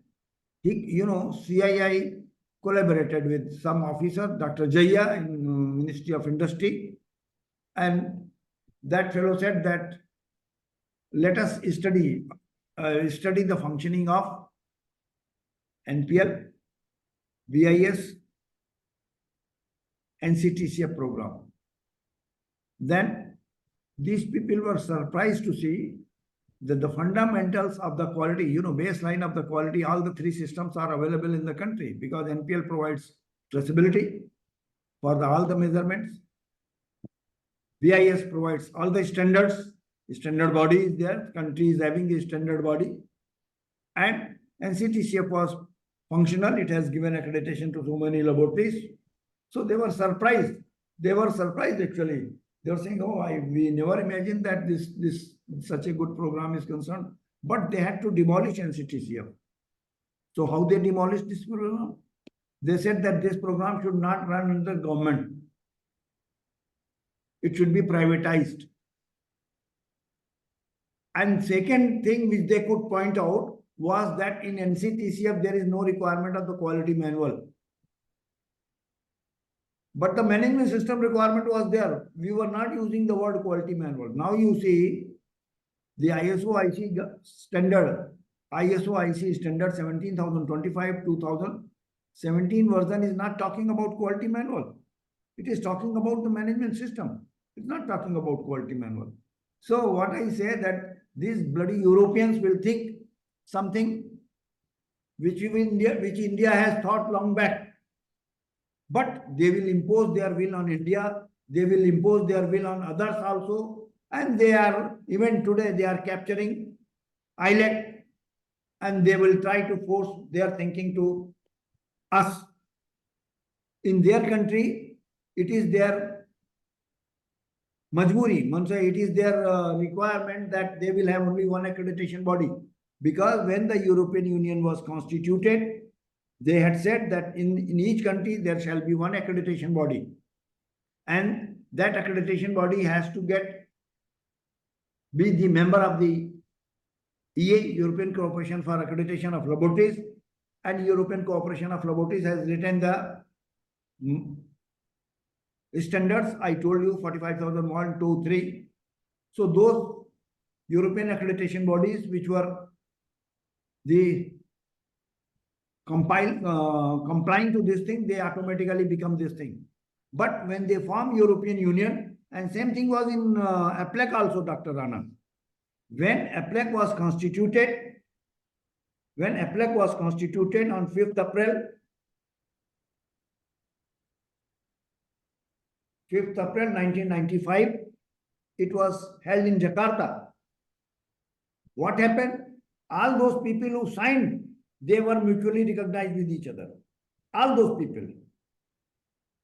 he, you know, CII collaborated with some officer, Dr. Jaya in Ministry of Industry. And that fellow said that let us study the functioning of NPL, BIS, NCTCF program. Then these people were surprised to see that the fundamentals of the quality, you know, baseline of the quality, all the three systems are available in the country because NPL provides traceability for all the measurements. BIS provides all the standards. Standard body is there. Country is having a standard body. And NCTCF was functional. It has given accreditation to so many laboratories. So they were surprised. They were surprised actually. They were saying, oh, we never imagined that this such a good program is concerned. But they had to demolish NCTCF. So how they demolished this program? They said that this program should not run under government. It should be privatized. And second thing which they could point out was that in NCTCF there is no requirement of the quality manual. But the management system requirement was there. We were not using the word quality manual. Now you see the ISO IC standard, ISO IC standard 17025 2017 version is not talking about quality manual. It is talking about the management system. It's not talking about quality manual. So what I say that these bloody Europeans will think something which India has thought long back. But they will impose their will on India. They will impose their will on others also. And they are, even today, they are capturing ILAC. And they will try to force their thinking to us. In their country, it is their majburi. It is their requirement that they will have only one accreditation body. Because when the European Union was constituted, they had said that in each country there shall be one accreditation body. And that accreditation body has to be the member of the EA, European Cooperation for Accreditation of Laboratories, and European Cooperation of Laboratories has written the standards. I told you 45,001, 2, 3. So those European accreditation bodies which were the complying to this thing, they automatically become this thing. But when they form European Union, and same thing was in APLAC also, Dr. Rana. When APLAC was constituted, on 5th April 1995, it was held in Jakarta. What happened? All those people who signed, they were mutually recognized with each other. All those people.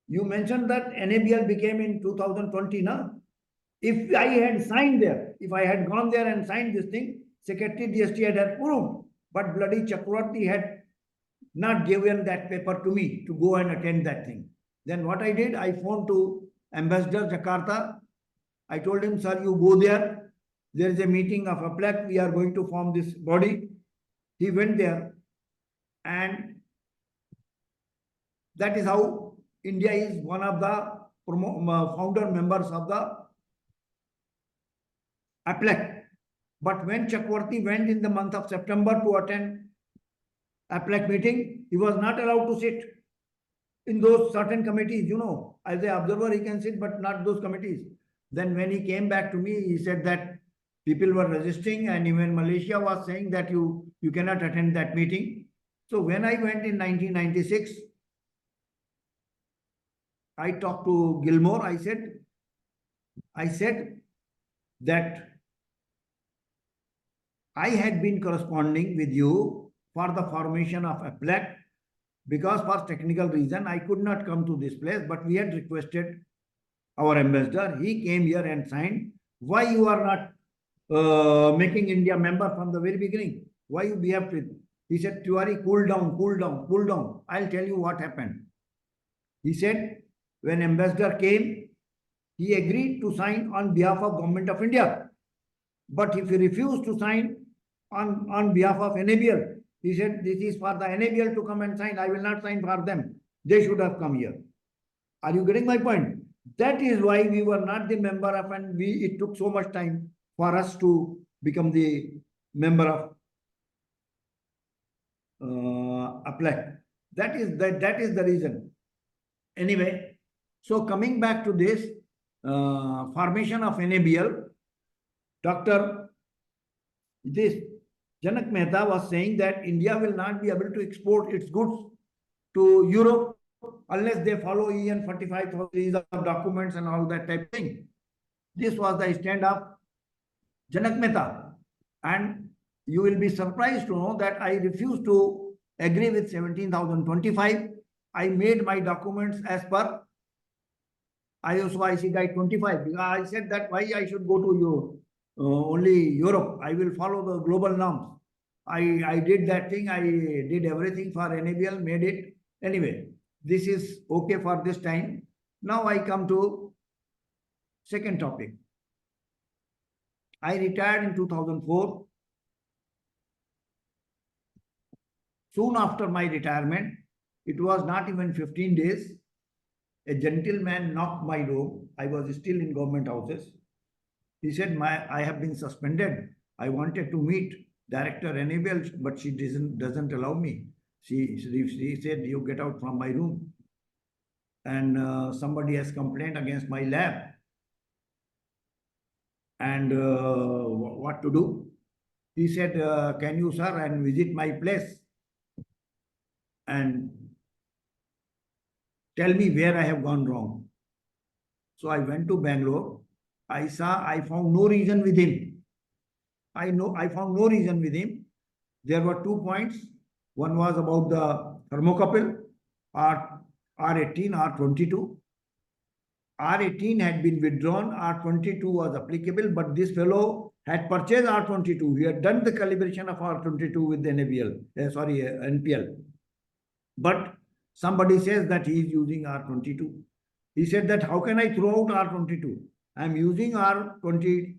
You mentioned that NABL became in 2020, no? If I had signed there, if I had gone there and signed this thing, Secretary DST had approved, but bloody Chakravarti had not given that paper to me to go and attend that thing. Then what I did, I phoned to Ambassador Jakarta. I told him, sir, you go there. There is a meeting of APLAC. We are going to form this body. He went there, and that is how India is one of the founder members of the APLAC. But when Chakravarti went in the month of September to attend APLAC meeting, he was not allowed to sit in those certain committees, you know. As an observer, he can sit, but not those committees. Then when he came back to me, he said that people were resisting, and even Malaysia was saying that you cannot attend that meeting. So when I went in 1996, I talked to Gilmore. I said that I had been corresponding with you for the formation of APLAC, because for technical reason I could not come to this place, but we had requested our ambassador. He came here and signed. Why you are not making India member from the very beginning? Why you behave with? He said, Tiwari, cool down, cool down, cool down. I'll tell you what happened. He said, when ambassador came, he agreed to sign on behalf of Government of India. But if he refused to sign on behalf of NABL, he said, this is for the NABL to come and sign. I will not sign for them. They should have come here. Are you getting my point? That is why we were not the member of, and it took so much time for us to become the member of APLAC. That is the reason. Anyway, so coming back to this formation of NABL, Janak Mehta was saying that India will not be able to export its goods to Europe unless they follow EN 45,000 of documents and all that type of thing. This was the stand of Janak Mehta. And you will be surprised to know that I refused to agree with 17,025. I made my documents as per ISO IC Guide 25, because I said that why I should go to only Europe. I will follow the global norms. I did that thing. I did everything for NABL, made it. Anyway, this is okay for this time. Now I come to second topic. I retired in 2004. Soon after my retirement, it was not even 15 days, a gentleman knocked my door. I was still in government houses. He said, I have been suspended. I wanted to meet Director NABL, but she doesn't allow me. She said, you get out from my room. And somebody has complained against my lab. And what to do? He said, can you, sir, and visit my place and tell me where I have gone wrong. So I went to Bangalore. I found no reason with him. I found no reason with him. There were 2 points. One was about the thermocouple, R18, R22. R18 had been withdrawn, R22 was applicable, but this fellow had purchased R22. He had done the calibration of R22 with the NPL. But somebody says that he is using R22. He said that, how can I throw out R22? I am using R18.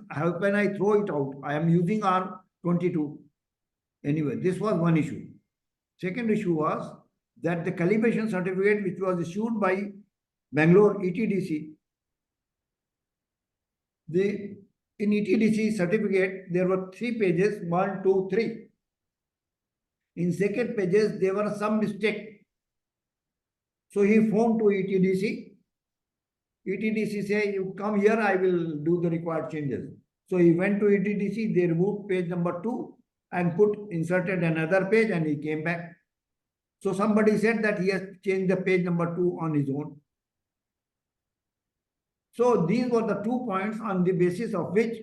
How can I throw it out? I am using R22. Anyway, this was one issue. Second issue was that the calibration certificate which was issued by Bangalore ETDC, in ETDC certificate, there were 3 pages, 1, 2, 3. In second pages, there were some mistake. So he phoned to ETDC. ETDC say, you come here, I will do the required changes. So he went to ETDC, they removed page number 2 and inserted another page, and he came back. So somebody said that he has changed the page number 2 on his own. So these were the 2 points on the basis of which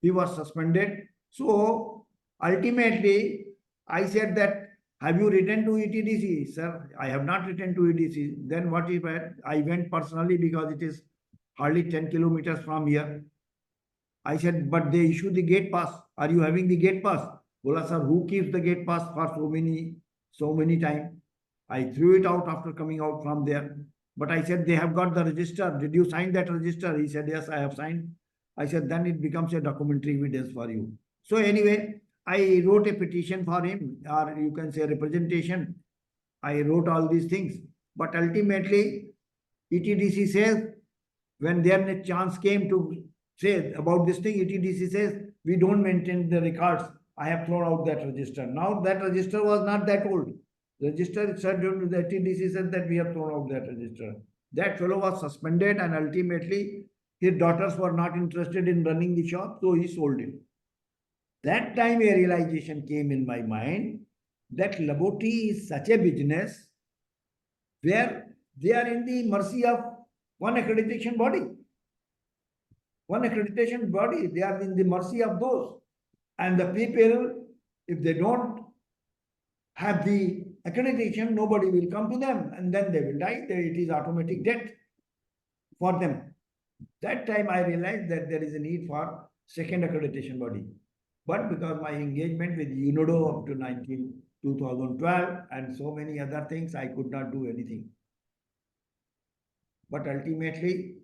he was suspended. So ultimately, I said that, have you written to ETDC? Sir, I have not written to ETDC. Then what if I went personally, because it is hardly 10 kilometers from here. I said, but they issue the gate pass. Are you having the gate pass? Bola, sir, who keeps the gate pass for so many times? I threw it out after coming out from there. But I said, they have got the register. Did you sign that register? He said, yes, I have signed. I said, then it becomes a documentary evidence for you. So anyway, I wrote a petition for him, or you can say representation. I wrote all these things. But ultimately, ETDC says, when their chance came to say about this thing, ETDC says, we don't maintain the records. I have thrown out that register. Now that register was not that old. Register said, the ETDC said that we have thrown out that register. That fellow was suspended, and ultimately his daughters were not interested in running the shop, so he sold it. That time a realization came in my mind that laboratory is such a business where they are in the mercy of one accreditation body. One accreditation body, they are in the mercy of those. And the people, if they don't have the accreditation, nobody will come to them, and then they will die. It is automatic death for them. That time I realized that there is a need for second accreditation body. But because my engagement with UNODO up to 2012 and so many other things, I could not do anything. But ultimately,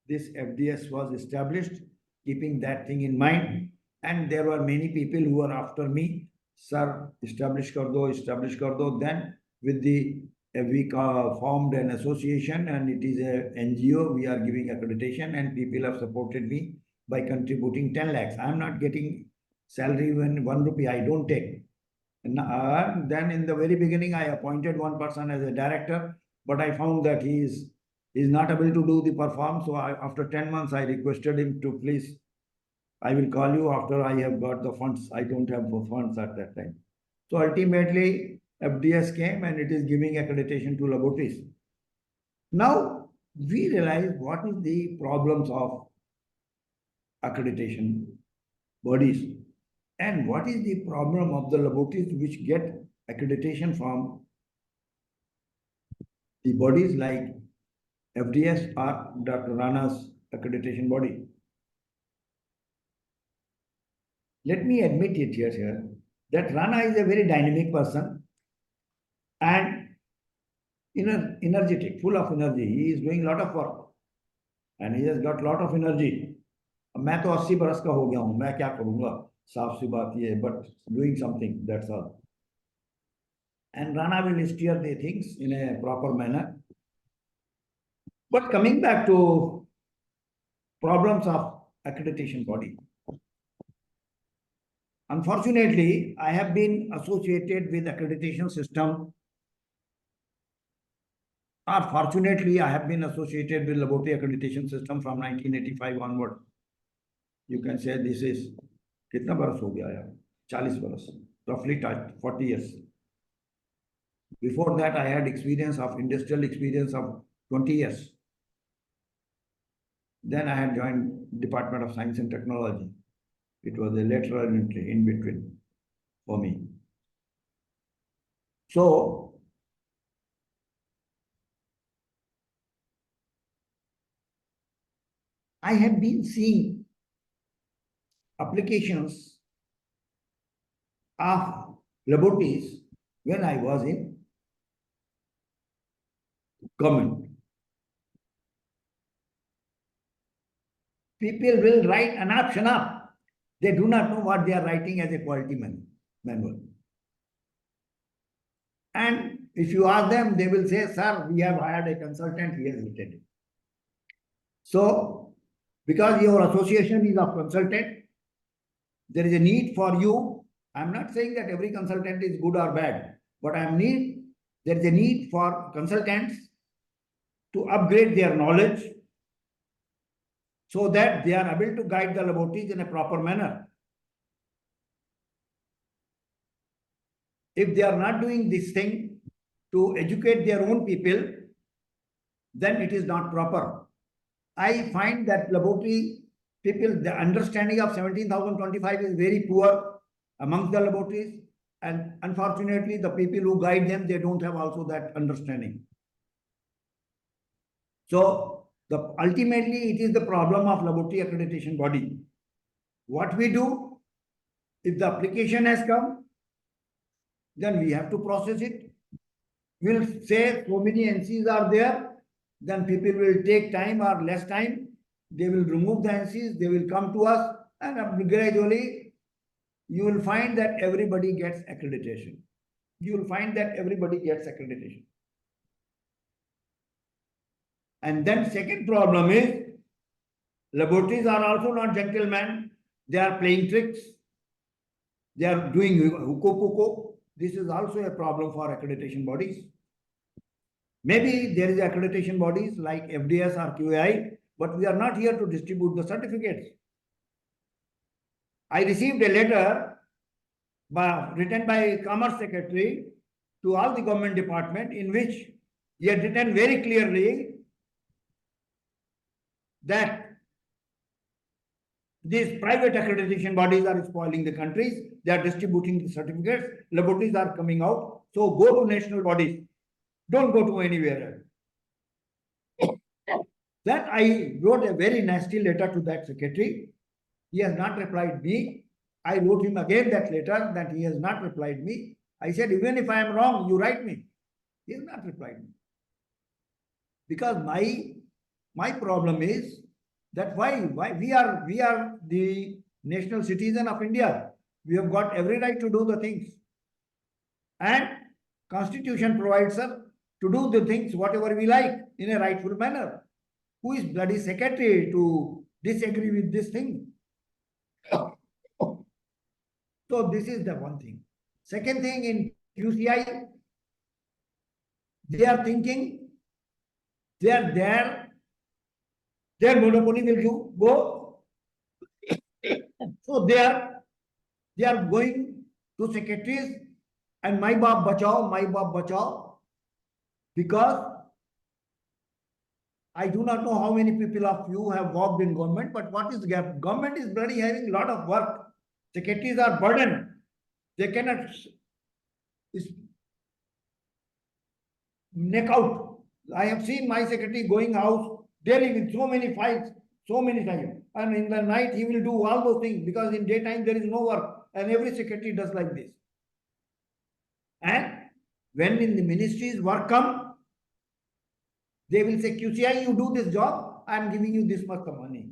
this FDS was established, keeping that thing in mind. And there were many people who were after me, sir, establish kar do. Then with we formed an association, and it is a NGO. We are giving accreditation, and people have supported me by contributing 10 lakhs. I am not getting salary when 1 rupee, I don't take. And then in the very beginning, I appointed one person as a director, but I found that he is not able to do the perform. So after 10 months, I requested him to please, I will call you after I have got the funds. I don't have funds at that time. So ultimately, FDS came, and it is giving accreditation to laboratories. Now, we realize what is the problems of accreditation bodies, and what is the problem of the laboratories which get accreditation from the bodies like FDS or Dr. Rana's accreditation body. Let me admit it here that Rana is a very dynamic person and energetic, full of energy. He is doing a lot of work and he has got a lot of energy. मैं तो 80 बरस का हो गया हूँ, मैं क्या करूँगा, साफ सी बात ये, but doing something, that's all. And Rana will steer the things in a proper manner. But coming back to problems of accreditation body. Unfortunately, I have been associated with accreditation system, or fortunately, I have been associated with laboratory accreditation system from 1985 onward. You can say this is, कितना बरस हो गया यार, 40 बरस, roughly 40 years. Before that, I had industrial experience of 20 years. Then I had joined Department of Science and Technology. It was a lateral entry in between for me. So, I had been seeing applications of laboratories when I was in government. People will write an option up. They do not know what they are writing as a quality manual. And if you ask them, they will say, sir, we have hired a consultant, he has written it. So, because your association is of consultant, there is a need for you I'm not saying that every consultant is good or bad, but there is a need for consultants to upgrade their knowledge so that they are able to guide the laboratories in a proper manner. If they are not doing this thing to educate their own people, then it is not proper. I find that laboratory people, the understanding of 17,025 is very poor amongst the laboratories. And unfortunately, the people who guide them, they don't have also that understanding. So ultimately, it is the problem of laboratory accreditation body. What we do, if the application has come, then we have to process it. We'll say so many NCs are there, then people will take time or less time. They will remove the NCs, they will come to us, and gradually you will find that everybody gets accreditation. You will find that everybody gets accreditation. And then second problem is, laboratories are also not gentlemen. They are playing tricks. They are doing huko-puko. This is also a problem for accreditation bodies. Maybe there is accreditation bodies like FDS or QAI, but we are not here to distribute the certificates. I received a letter written by Commerce Secretary to all the government department, in which he had written very clearly that these private accreditation bodies are spoiling the countries. They are distributing the certificates. Laboratories are coming out. So go to national bodies. Don't go to anywhere else. Then I wrote a very nasty letter to that secretary. He has not replied me. I wrote him again that letter, that he has not replied me. I said, even if I am wrong, you write me. He has not replied me. Because my problem is that why we are the national citizen of India. We have got every right to do the things. And Constitution provides us to do the things whatever we like in a rightful manner. Who is bloody secretary to disagree with this thing? So this is the one thing. Second thing, in QCI, they are thinking their monopoly will go. So they are going to secretaries and my baap bachao, because I do not know how many people of you have worked in government, but what is government is bloody having a lot of work. Secretaries are burdened. They cannot neck out. I have seen my secretary going house daily with so many files, so many times. And in the night, he will do all those things, because in daytime there is no work. And every secretary does like this. And when in the ministries work come, they will say, QCI, you do this job, I am giving you this much of money.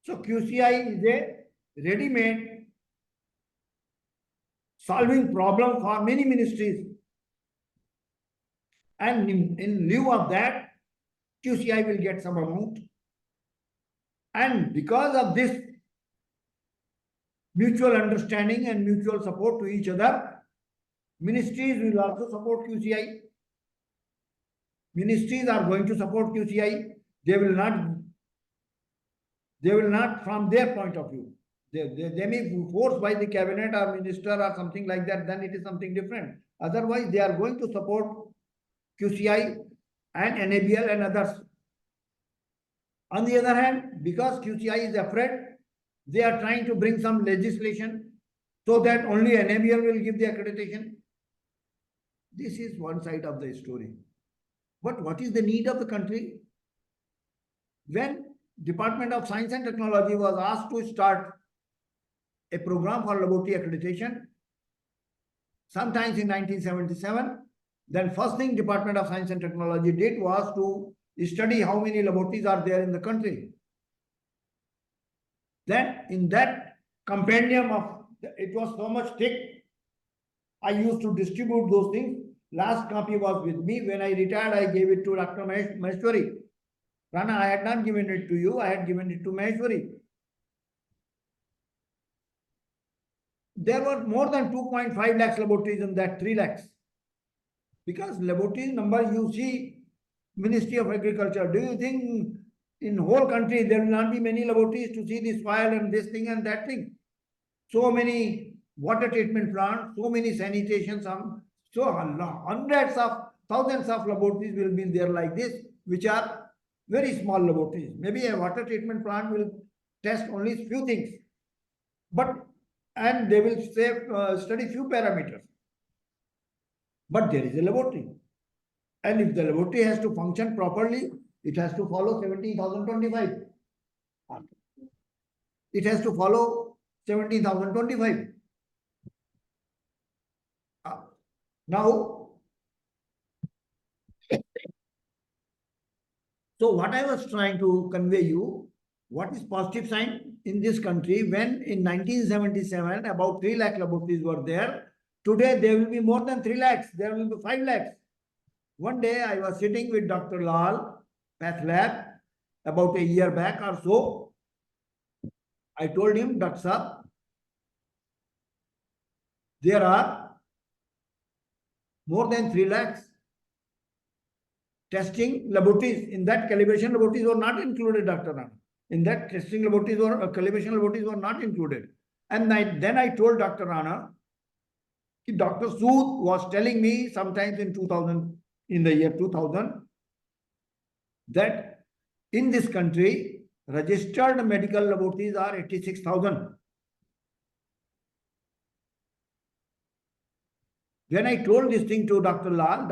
So QCI is a ready-made solving problem for many ministries. And in lieu of that, QCI will get some amount. And because of this mutual understanding and mutual support to each other, ministries will also support QCI. Ministries are going to support QCI. They will not from their point of view. They may be forced by the cabinet or minister or something like that, then it is something different. Otherwise, they are going to support QCI and NABL and others. On the other hand, because QCI is afraid, they are trying to bring some legislation so that only NABL will give the accreditation. This is one side of the story. But what is the need of the country? When Department of Science and Technology was asked to start a program for laboratory accreditation, sometimes in 1977, then first thing Department of Science and Technology did was to study how many laboratories are there in the country. Then in that compendium of, it was so much thick, I used to distribute those things. Last copy was with me. When I retired, I gave it to Dr. Maheshwari. Rana, I had not given it to you, I had given it to Maheshwari. there were more than 2.5 lakhs laboratories in that 3 lakhs. Because laboratories number you see, Ministry of Agriculture, do you think in whole country there will not be many laboratories to see the soil and this thing and that thing? So many water treatment plants, so many sanitation, so hundreds of thousands of laboratories will be there like this, which are very small laboratories. Maybe a water treatment plant will test only few things, and they will study few parameters. But there is a laboratory. And if the laboratory has to function properly, it has to follow 17,025. It has to follow 17,025. Now, so what I was trying to convey you, what is positive sign in this country when in 1977 about 3 lakh laboratories were there. Today there will be more than 3 lakhs, there will be 5 lakhs. One day I was sitting with Dr. Lal, Path Lab, about a year back or so. I told him, Dr. Saab, there are more than 3 lakhs testing laboratories. In that, calibration laboratories were not included, Dr. Rana. In that, testing laboratories or calibration laboratories were not included. And then I told Dr. Rana, Dr. Sood was telling me sometimes in the year 2000, that in this country, registered medical laboratories are 86,000. When I told this thing to Dr. Lal,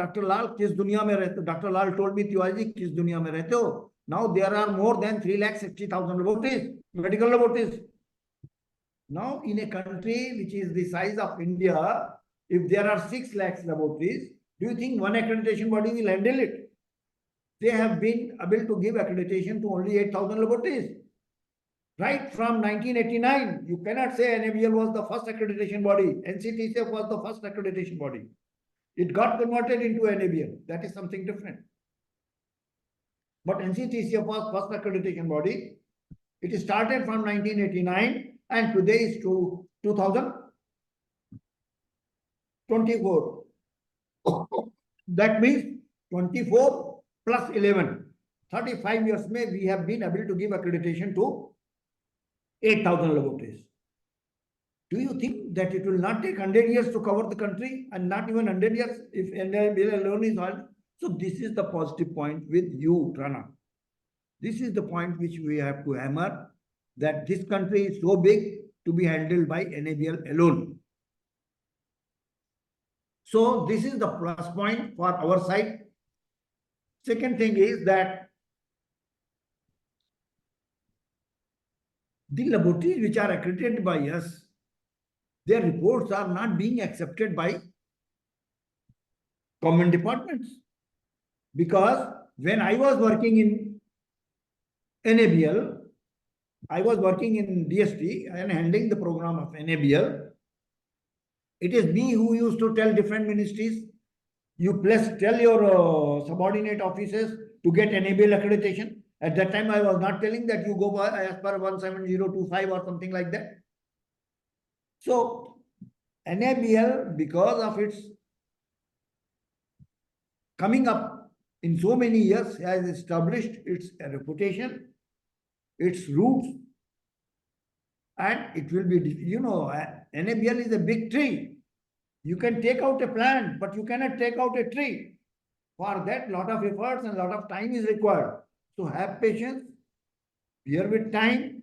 kis dunya mein rehte? Dr. Lal told me, Tiwari ji, kis dunya mein rehte ho? Now there are more than 3,60,000 laboratories, medical laboratories. Now in a country which is the size of India, if there are 6 lakhs laboratories, do you think one accreditation body will handle it? They have been able to give accreditation to only 8,000 laboratories. Right from 1989, you cannot say NABL was the first accreditation body. NCTCF was the first accreditation body. It got converted into NABL. That is something different. But NCTCF was first accreditation body. It started from 1989 and today is to 2024. That means 24 plus 11. 35 years may we have been able to give accreditation to 8,000 laboratories. Do you think that it will not take 100 years to cover the country and not even 100 years if NABL alone is hard? So this is the positive point with you, Rana. This is the point which we have to hammer, that this country is so big to be handled by NABL alone. So this is the plus point for our side. Second thing is that the laboratories which are accredited by us, their reports are not being accepted by government departments. Because when I was working in NABL, I was working in DST and handling the program of NABL. It is me who used to tell different ministries, you tell your subordinate officers to get NABL accreditation. At that time, I was not telling that you go by as per 17025 or something like that. So, NABL, because of its coming up in so many years, has established its reputation, its roots, and it will be, NABL is a big tree. You can take out a plant, but you cannot take out a tree. For that, lot of efforts and lot of time is required. So have patience, bear with time,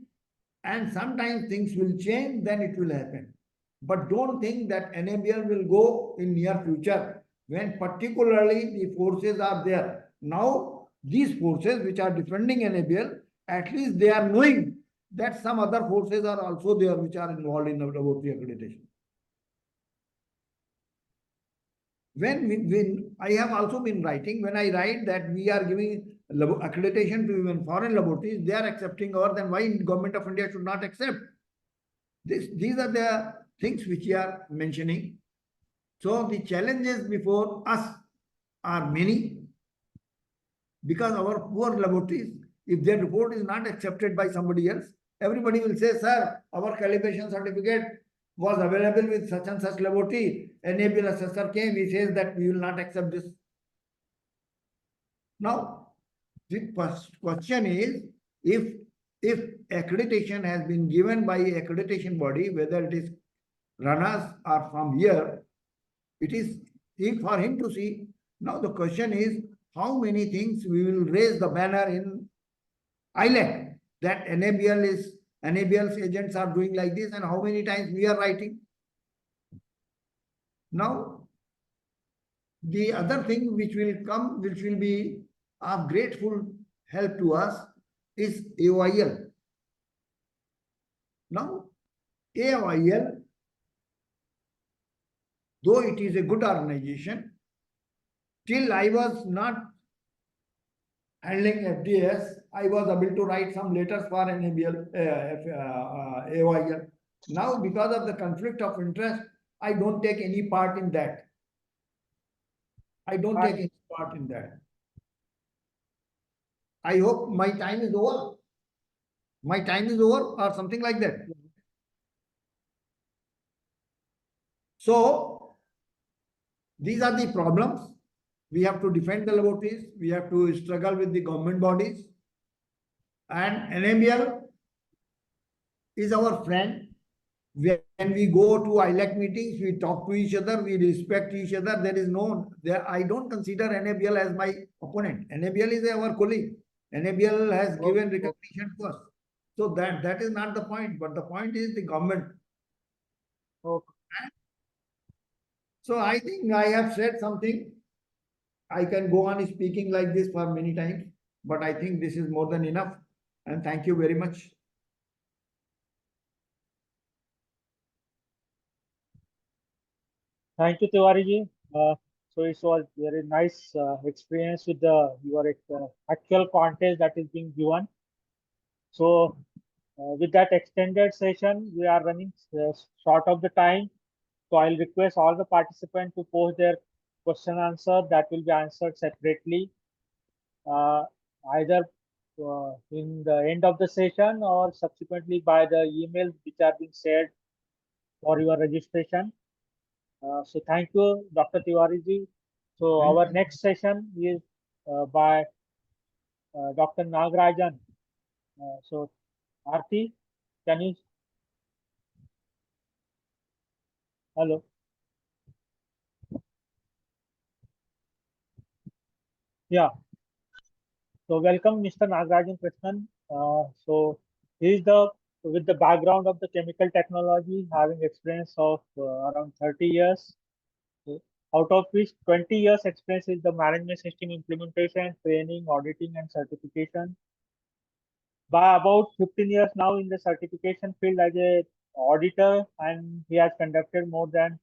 and sometimes things will change, then it will happen. But don't think that NABL will go in near future, when particularly the forces are there. Now, these forces which are defending NABL, at least they are knowing that some other forces are also there which are involved in laboratory accreditation. When I have also been writing, when I write that we are giving accreditation to even foreign laboratories, they are accepting our, then why government of India should not accept? These are the things which we are mentioning. So the challenges before us are many, because our poor laboratories, if their report is not accepted by somebody else, everybody will say, sir, our calibration certificate was available with such and such laboratory. Enable assessor came, he says that we will not accept this. Now, the first question is, if accreditation has been given by accreditation body, whether it is runners or from here, it is for him to see. Now the question is, how many things we will raise the banner in ILAC that NABL's agents are doing like this, and how many times we are writing. Now, the other thing which will come, which will be of grateful help to us, is AOIL. Now, AOIL, though it is a good organization, till I was not handling FDS, I was able to write some letters for NABL, AOIL. Now, because of the conflict of interest, I don't take any part in that. I don't take any part in that. I hope my time is over. My time is over or something like that. So, these are the problems. We have to defend the laboratories. We have to struggle with the government bodies. And NABL is our friend. When we go to ILAC meetings, we talk to each other, we respect each other. I don't consider NABL as my opponent. NABL is our colleague. NABL has given recognition to us. So that is not the point, but the point is the government. Okay. So I think I have said something. I can go on speaking like this for many times, but I think this is more than enough. And thank you very much. Thank you, Tiwari. So it was very nice experience with your actual contest that is being given. So with that extended session, we are running short of the time. So I'll request all the participants to post their question answer that will be answered separately, either in the end of the session or subsequently by the emails which are being shared for your registration. So thank you, Dr. Tiwari ji. So our next session is by Dr. Nagarajan. So Aarti, can you? Hello. Yeah. So welcome, Mr. Nagarajan Krishnan. So he is with the background of the chemical technology, having experience of around 30 years, out of which 20 years experience is the management system implementation, training, auditing, and certification. By about 15 years now in the certification field as a auditor, and he has conducted more than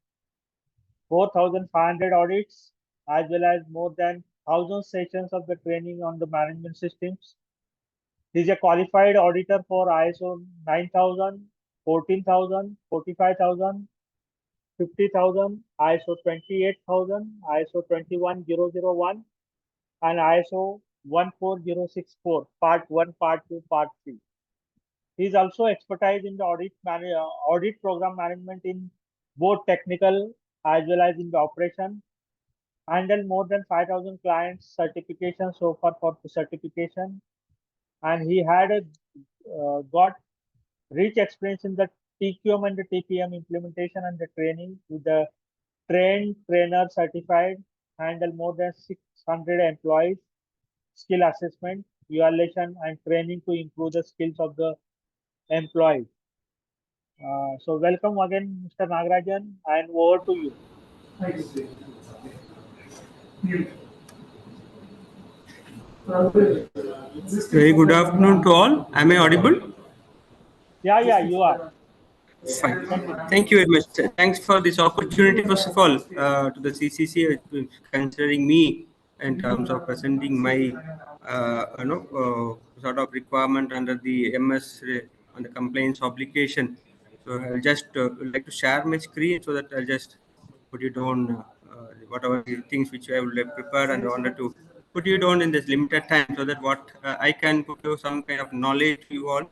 4,500 audits, as well as more than 1,000 sessions of the training on the management systems. He is a qualified auditor for ISO 9000, 14,000, 45,000, 50,000, ISO 28,000, ISO 21001, and ISO 14064, Part 1, Part 2, Part 3. He is also expertise in the audit program management in both technical as well as in the operation. Handled more than 5,000 clients certification so far for the certification, and he had got rich experience in the TQM and the TPM implementation and the training with the trained trainer certified, handle more than 600 employees, skill assessment, evaluation, and training to improve the skills of the employees. So welcome again, Mr. Nagarajan, and over to you. Very good afternoon to all. Am I audible? Yeah, you are. Fine. Thank you very much. Thanks for this opportunity, first of all, to the CCC considering me in terms of presenting my, sort of requirement under the MS on the complaints obligation. So I'll just like to share my screen so that I'll just put it on whatever the things which I would have prepared and wanted to put you down in this limited time so that what I can put you some kind of knowledge to you all,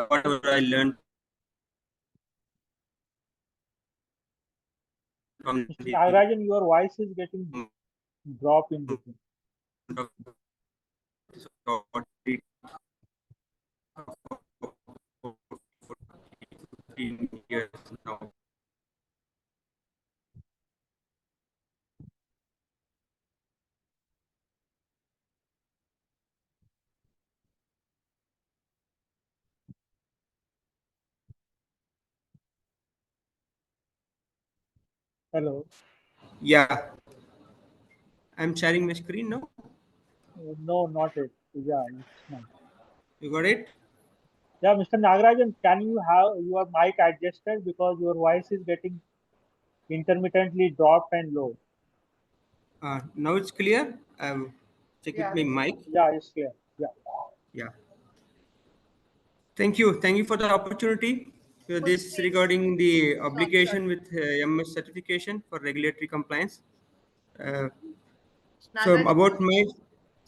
whatever I learned. from Mr. the Nagarajan, your voice is getting drop in between. years now. Hello. Yeah, I'm sharing my screen now. No, not it. Yeah, it's not. You got it? Yeah, Mr. Nagarajan, can you have your mic adjusted because your voice is getting intermittently dropped and low. Now it's clear. I've checked Yeah. with my mic. Yeah, it's clear. Yeah. Yeah. Thank you. Thank you for the opportunity. So Full this screen. regarding the Sorry, obligation with MS certification for regulatory compliance. So Nagarajan, about my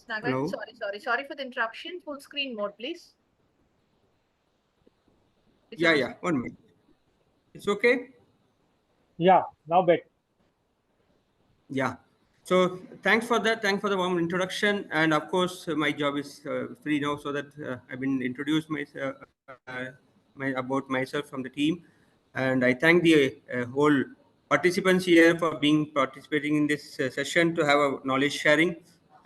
Nagarajan, hello. sorry for the interruption. Full screen mode, please. It's Yeah, on. yeah. 1 minute. It's okay. Yeah, now better. Yeah. So thanks for that. Thanks for the warm introduction. And of course, my job is free now, so that I've been introduced about myself from the team, and I thank the whole participants here for participating in this session to have a knowledge sharing.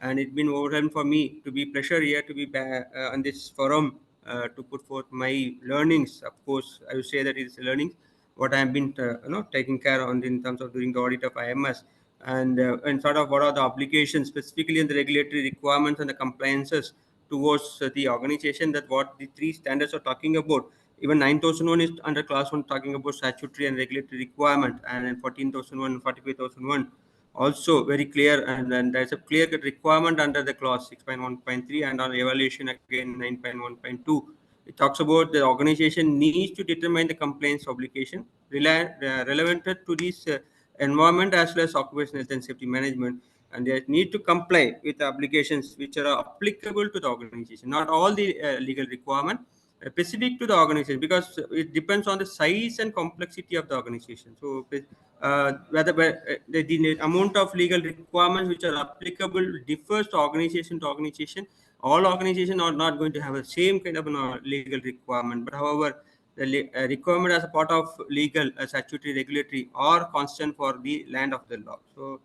And it's been overwhelming for me to be pleasure here to be on this forum to put forth my learnings. Of course, I would say that it's learning what I have been taking care on in terms of doing the audit of IMS and sort of what are the obligations specifically in the regulatory requirements and the compliances towards the organization, that what the three standards are talking about. Even 9001 is under class 1 talking about statutory and regulatory requirement, and then 14,001 and 45,001 also very clear, and then there's a clear requirement under the clause 6.1.3, and on evaluation again 9.1.2. It talks about the organization needs to determine the compliance obligation relevant to this environment as well as occupational health and safety management, and they need to comply with the obligations which are applicable to the organization, not all the legal requirement specific to the organization, because it depends on the size and complexity of the organization. So whether the amount of legal requirements which are applicable differs to organization to organization. All organizations are not going to have the same kind of legal requirement, but however the requirement as a part of legal statutory regulatory are constant for the land of the law. So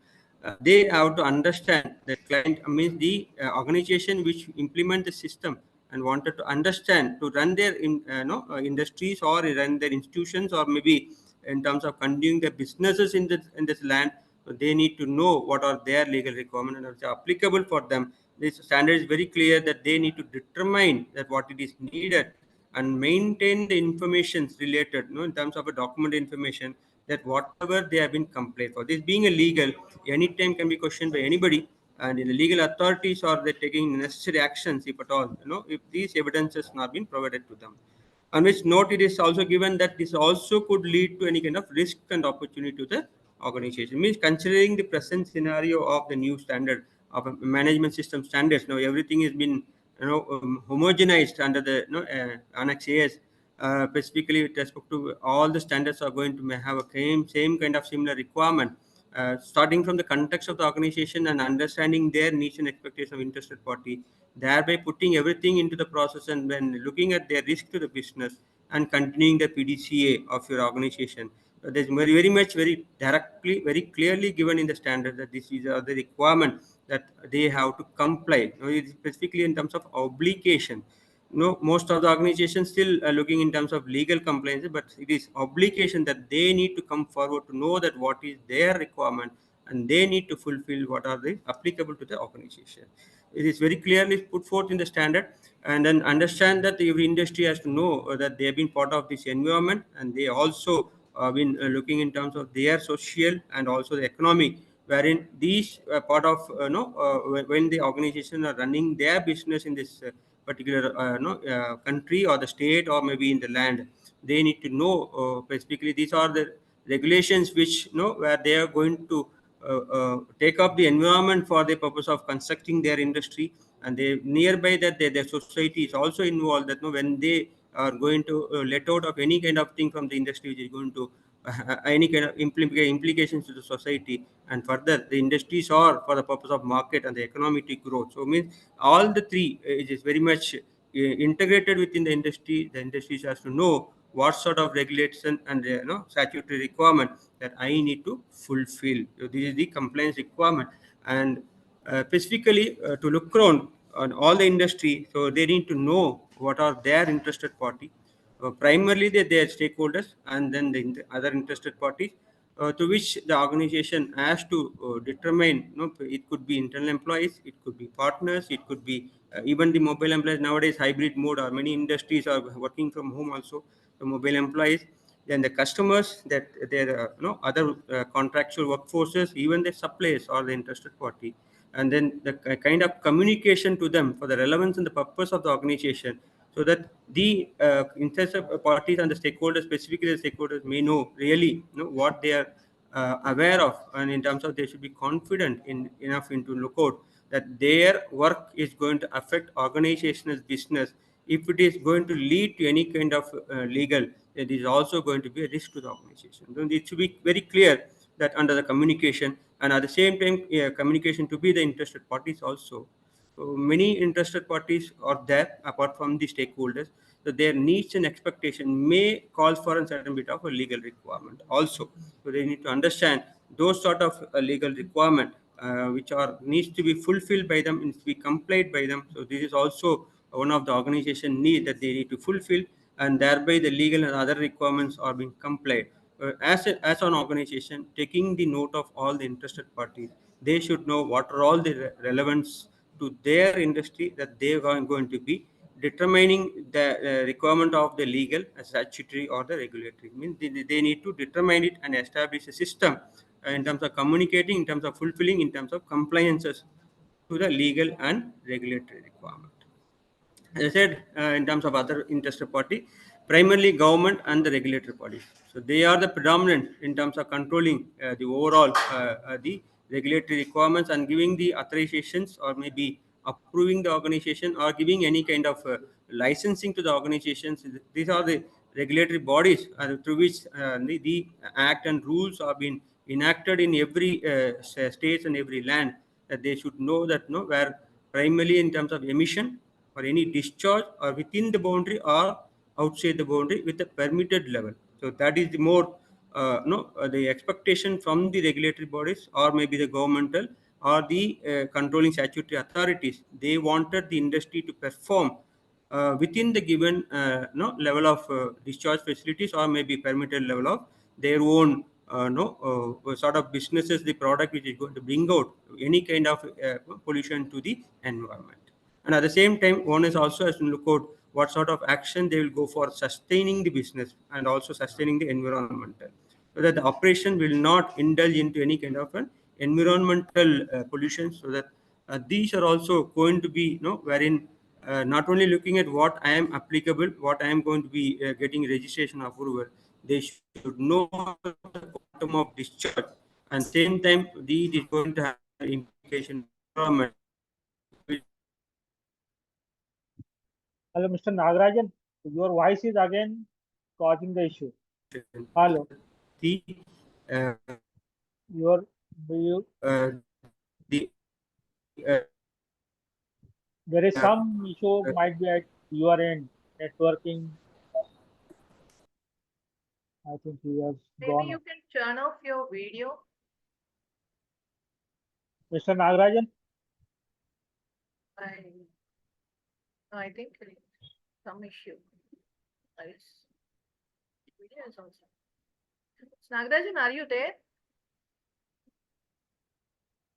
they have to understand the client means the organization which implement the system and wanted to understand to run their industries or run their institutions, or maybe in terms of conducting their businesses in this land. So they need to know what are their legal requirements and which are applicable for them. This standard is very clear that they need to determine that what it is needed and maintain the information related, in terms of a document information, that whatever they have been complained for. This being a legal, anytime can be questioned by anybody, and the legal authorities are they taking necessary actions if at all, if these evidences not been provided to them. On which note, it is also given that this also could lead to any kind of risk and opportunity to the organization. Means considering the present scenario of the new standard of management system standards, now everything has been homogenized under the Annex AS. Specifically with respect to all the standards are going to have a same kind of similar requirement, starting from the context of the organization and understanding their needs and expectations of interested party, thereby putting everything into the process and when looking at their risk to the business and continuing the PDCA of your organization. There's very much, very directly, very clearly given in the standard that this is the requirement that they have to comply. Specifically in terms of obligation. Most of the organizations still are looking in terms of legal compliance, but it is obligation that they need to come forward to know that what is their requirement, and they need to fulfill what are the applicable to the organization. It is very clearly put forth in the standard, and then understand that every industry has to know that they have been part of this environment, and they also been looking in terms of their social and also the economy, wherein these part of when the organization are running their business in this particular country or the state or maybe in the land, they need to know specifically these are the regulations which where they are going to take up the environment for the purpose of constructing their industry, and they nearby that their society is also involved, that when they are going to let out of any kind of thing from the industry which is going to any kind of implications to the society, and further the industries are for the purpose of market and the economic growth. So means all the three it is very much integrated within the industry. The industries has to know what sort of regulation and statutory requirement that I need to fulfill. So this is the compliance requirement, and specifically to look around on all the industry, so they need to know what are their interested party. Primarily their stakeholders, and then the other interested parties, to which the organization has to determine. It could be internal employees, it could be partners, it could be even the mobile employees. Nowadays hybrid mode, or many industries are working from home also. The mobile employees, then the customers, that their other contractual workforces, even the suppliers or the interested party, and then the kind of communication to them for the relevance and the purpose of the organization, so that the interested parties and the stakeholders, specifically the stakeholders, may know really what they are aware of, and in terms of they should be confident enough into look out that their work is going to affect organizational business. If it is going to lead to any kind of legal, it is also going to be a risk to the organization. Then it should be very clear that under the communication, and at the same time communication to be the interested parties also. So many interested parties are there apart from the stakeholders. So their needs and expectation may call for a certain bit of a legal requirement also. So they need to understand those sort of legal requirement which are needs to be fulfilled by them, needs to be complied by them. So this is also one of the organization need that they need to fulfill, and thereby the legal and other requirements are being complied. As an organization, taking the note of all the interested parties, they should know what are all the relevance to their industry that they are going to be determining the requirement of the legal, statutory, or the regulatory. Means they need to determine it and establish a system in terms of communicating, in terms of fulfilling, in terms of compliances to the legal and regulatory requirement. As I said, in terms of other interested party, primarily government and the regulatory bodies. So they are the predominant in terms of controlling the overall the regulatory requirements and giving the authorizations, or maybe approving the organization, or giving any kind of licensing to the organizations. These are the regulatory bodies through which the act and rules are being enacted in every states and every land. That they should know that where primarily in terms of emission or any discharge, or within the boundary or outside the boundary with a permitted level. So that is the more the expectation from the regulatory bodies, or maybe the governmental or the controlling statutory authorities. They wanted the industry to perform within the given level of discharge facilities, or maybe permitted level of their own sort of businesses, the product which is going to bring out any kind of pollution to the environment. And at the same time, one is also has to look out what sort of action they will go for sustaining the business and also sustaining the environmental, so that the operation will not indulge into any kind of an environmental pollution. So that these are also going to be wherein not only looking at what I am applicable, what I am going to be getting registration approval, they should know the quantum of discharge, and same time it is going to have implication environment. Hello, Mr. Nagarajan. Your voice is again causing the issue. Hello. The you there is some issue might be at your end, networking. I think he has Maybe gone. You can turn off your video. Mr. Nagarajan? I think some issue. Video is also. Nagarajan, are you there?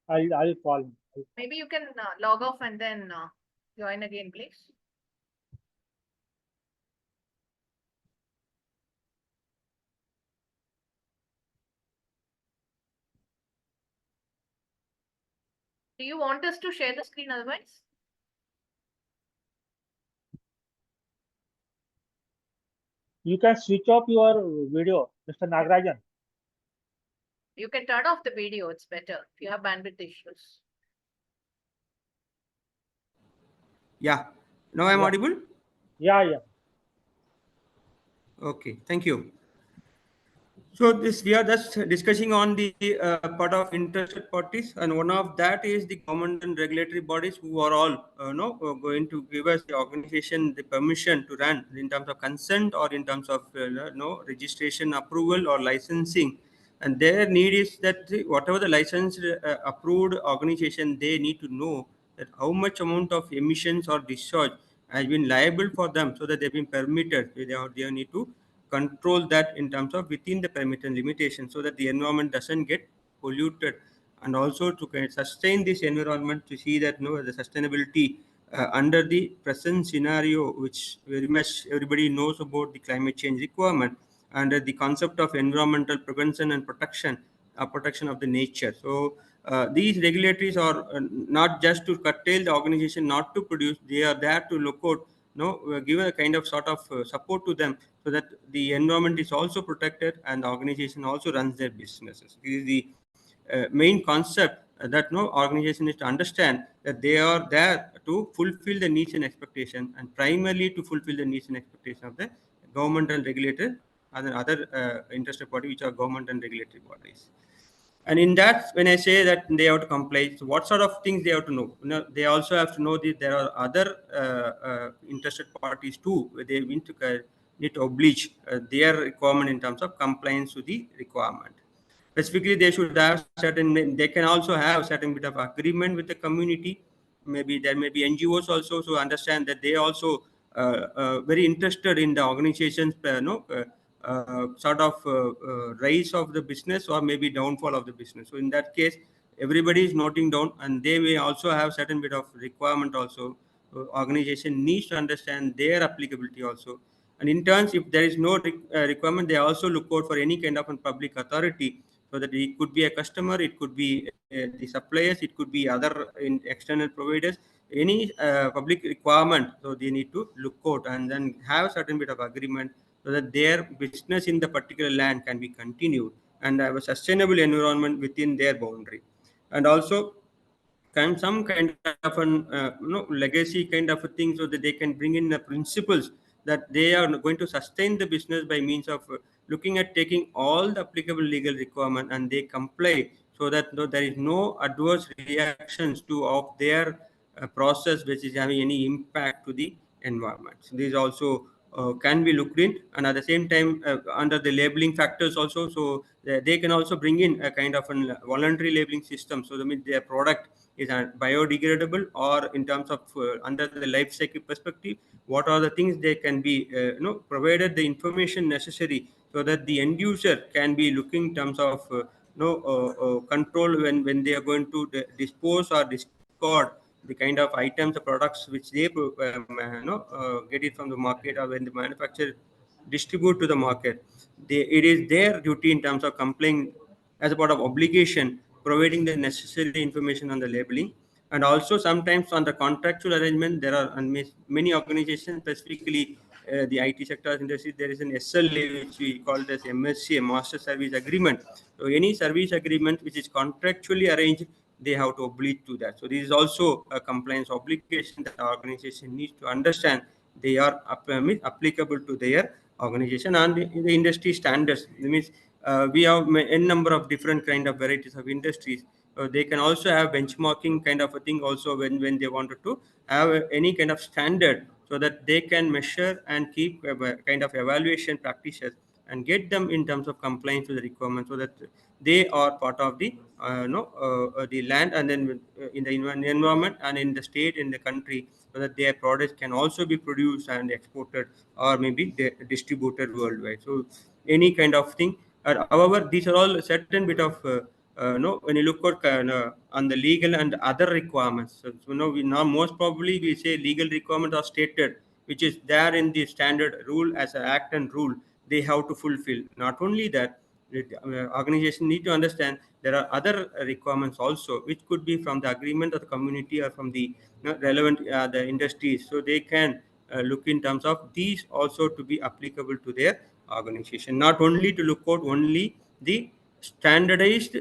I'll call him. Maybe you can log off and then join again, please. Do you want us to share the screen otherwise? You can switch off your video, Mr. Nagarajan. You can turn off the video. It's better if you have bandwidth issues. Yeah. Now I'm audible? Yeah. Okay. Thank you. So this we are just discussing on the part of interested parties, and one of that is the government and regulatory bodies who are all going to give us the organization the permission to run in terms of consent or in terms of registration, approval, or licensing. And their need is that whatever the licensed approved organization, they need to know that how much amount of emissions or discharge has been liable for them, so that they've been permitted. They need to control that in terms of within the permitted limitation, so that the environment doesn't get polluted, and also to sustain this environment, to see that the sustainability under the present scenario, which very much everybody knows about the climate change requirement, under the concept of environmental prevention and protection of the nature. So these regulatories are not just to curtail the organization not to produce, they are there to look out, give a kind of sort of support to them, so that the environment is also protected and the organization also runs their businesses. This is the main concept that no organization is to understand, that they are there to fulfill the needs and expectation, and primarily to fulfill the needs and expectation of the government and regulator and other interested party, which are government and regulatory bodies. And in that, when I say that they have to comply, so what sort of things they have to know? They also have to know that there are other interested parties too, where they need to oblige their requirement in terms of compliance to the requirement. Specifically, they should have certain. They can also have certain bit of agreement with the community. Maybe there may be NGOs also, so understand that they also very interested in the organization's sort of rise of the business or maybe downfall of the business. So in that case, everybody is noting down, and they may also have certain bit of requirement also. Organization needs to understand their applicability also. And in turns, if there is no requirement, they also look out for any kind of a public authority, so that it could be a customer, it could be the suppliers, it could be other external providers, any public requirement. So they need to look out and then have certain bit of agreement, so that their business in the particular land can be continued and have a sustainable environment within their boundary. And also some kind of an legacy kind of a thing, so that they can bring in the principles that they are going to sustain the business by means of looking at taking all the applicable legal requirement, and they comply, so that there is no adverse reactions to of their process which is having any impact to the environment. So these also can be looked in, and at the same time under the labeling factors also, so they can also bring in a kind of a voluntary labeling system, so that their product is biodegradable, or in terms of under the life cycle perspective, what are the things they can be provided the information necessary, so that the end user can be looking in terms of control when they are going to dispose or discard the kind of items or products which they get it from the market, or when the manufacturer distribute to the market. It is their duty in terms of complying as a part of obligation, providing the necessary information on the labeling. And also sometimes on the contractual arrangement, there are many organizations, specifically the IT sector industry, there is an SLA, which we call it as MSC, Master Service Agreement. So any service agreement which is contractually arranged, they have to oblige to that. So this is also a compliance obligation that the organization needs to understand. They are applicable to their organization and the industry standards. That means we have n number of different kind of varieties of industries. They can also have benchmarking kind of a thing also when they wanted to have any kind of standard, so that they can measure and keep kind of evaluation practices and get them in terms of compliance with the requirements, so that they are part of the the land, and then in the environment and in the state, in the country, so that their products can also be produced and exported, or maybe distributed worldwide. So any kind of thing. However, these are all certain bit of when you look at on the legal and other requirements. So we now most probably we say legal requirements are stated, which is there in the standard rule as an act and rule. They have to fulfill. Not only that, the organization need to understand there are other requirements also, which could be from the agreement of the community or from the relevant the industries. So they can look in terms of these also to be applicable to their organization, not only to look out only the standardized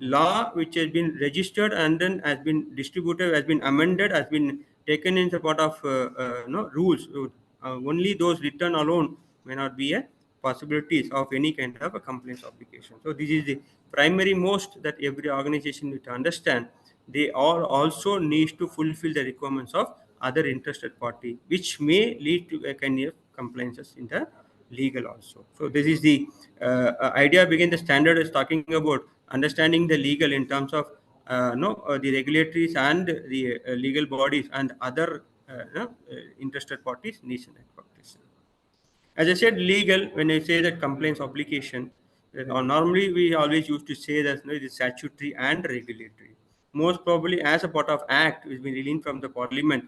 law which has been registered and then has been distributed, has been amended, has been taken in the part of rules. Only those written alone may not be a possibilities of any kind of a compliance obligation. So this is the primary most that every organization need to understand. They all also need to fulfill the requirements of other interested party, which may lead to a kind of compliances in the legal also. So this is the idea behind the standard is talking about understanding the legal in terms of the regulatories and the legal bodies and other interested parties needs and expectations. As I said, legal, when I say that compliance obligation, normally we always used to say that it is statutory and regulatory. Most probably, as a part of act, which been released from the parliament,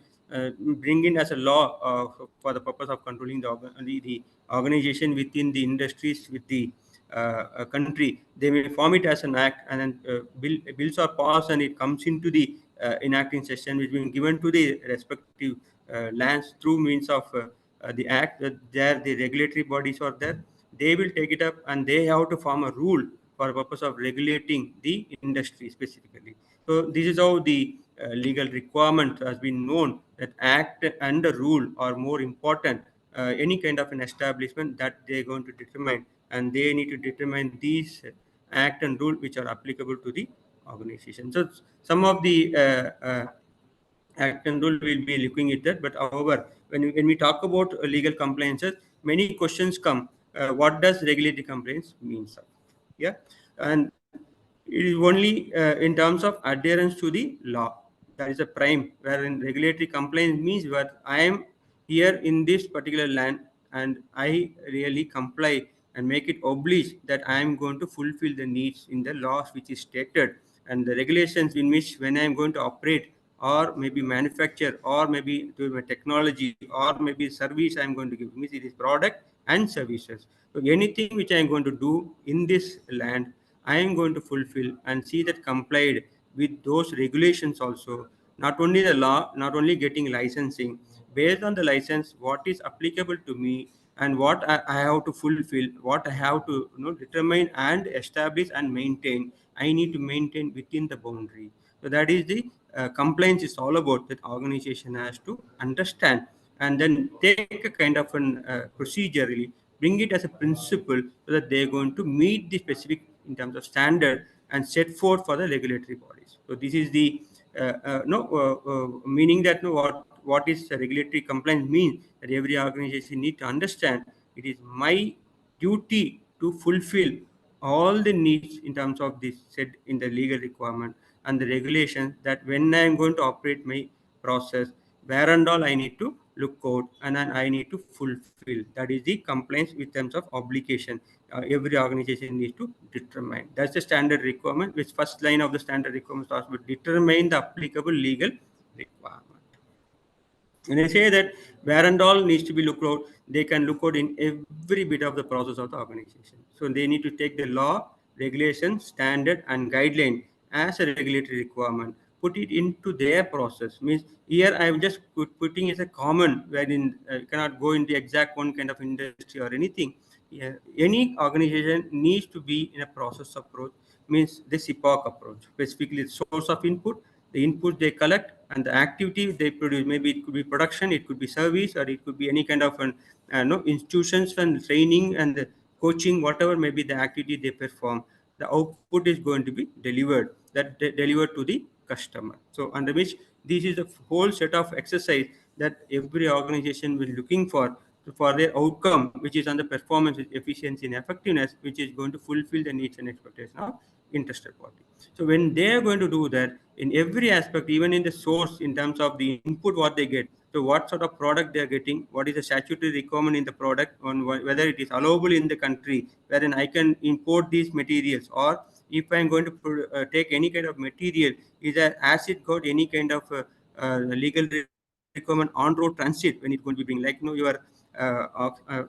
bring in as a law for the purpose of controlling the organization within the industries with the country. They may form it as an act, and then bills are passed, and it comes into the enacting session, which been given to the respective lands through means of the act. There the regulatory bodies are there. They will take it up, and they have to form a rule for the purpose of regulating the industry specifically. So this is how the legal requirement has been known, that act and the rule are more important. Any kind of an establishment that they're going to determine, and they need to determine these act and rule which are applicable to the organization. So some of the act and rule will be looking at that. But however, when we talk about legal compliances, many questions come. What does regulatory compliance means? Yeah, and it is only in terms of adherence to the law. That is a prime, wherein regulatory compliance means that I am here in this particular land and I really comply and make it oblige that I am going to fulfill the needs in the laws which is stated, and the regulations in which when I am going to operate or maybe manufacture or maybe do my technology or maybe service I am going to give, means it is product and services. So anything which I am going to do in this land, I am going to fulfill and see that complied with those regulations also. Not only the law, not only getting licensing, based on the license, what is applicable to me and what I have to fulfill, what I have to determine and establish and maintain. I need to maintain within the boundary. So that is the compliance is all about, that organization has to understand and then take a kind of an procedurally, bring it as a principle so that they're going to meet the specific in terms of standard and set forth for the regulatory bodies. So this is the meaning that what is regulatory compliance means, that every organization need to understand it is my duty to fulfill all the needs in terms of this set in the legal requirement and the regulations, that when I am going to operate my process, where and all I need to look out and then I need to fulfill. That is the compliance in terms of obligation. Every organization needs to determine. That's the standard requirement, which first line of the standard requirement starts with determine the applicable legal requirement. When I say that where and all needs to be looked out, they can look out in every bit of the process of the organization. So they need to take the law, regulation, standard, and guideline as a regulatory requirement, put it into their process. Means here I am just putting as a common, wherein cannot go into exact one kind of industry or anything. Yeah, any organization needs to be in a process approach, means the CIPOC approach, specifically the source of input, the input they collect, and the activity they produce. Maybe it could be production, it could be service, or it could be any kind of an institutions and training and the coaching, whatever may be the activity they perform. The output is going to be delivered, delivered to the customer. So under which this is a whole set of exercise that every organization will looking for their outcome, which is on the performance, efficiency, and effectiveness, which is going to fulfill the needs and expectations of interested party. So when they are going to do that in every aspect, even in the source, in terms of the input what they get, so what sort of product they are getting, what is the statutory requirement in the product, on whether it is allowable in the country, wherein I can import these materials, or if I am going to take any kind of material, is that as it got any kind of legal requirement on road transit when it's going to be being, like your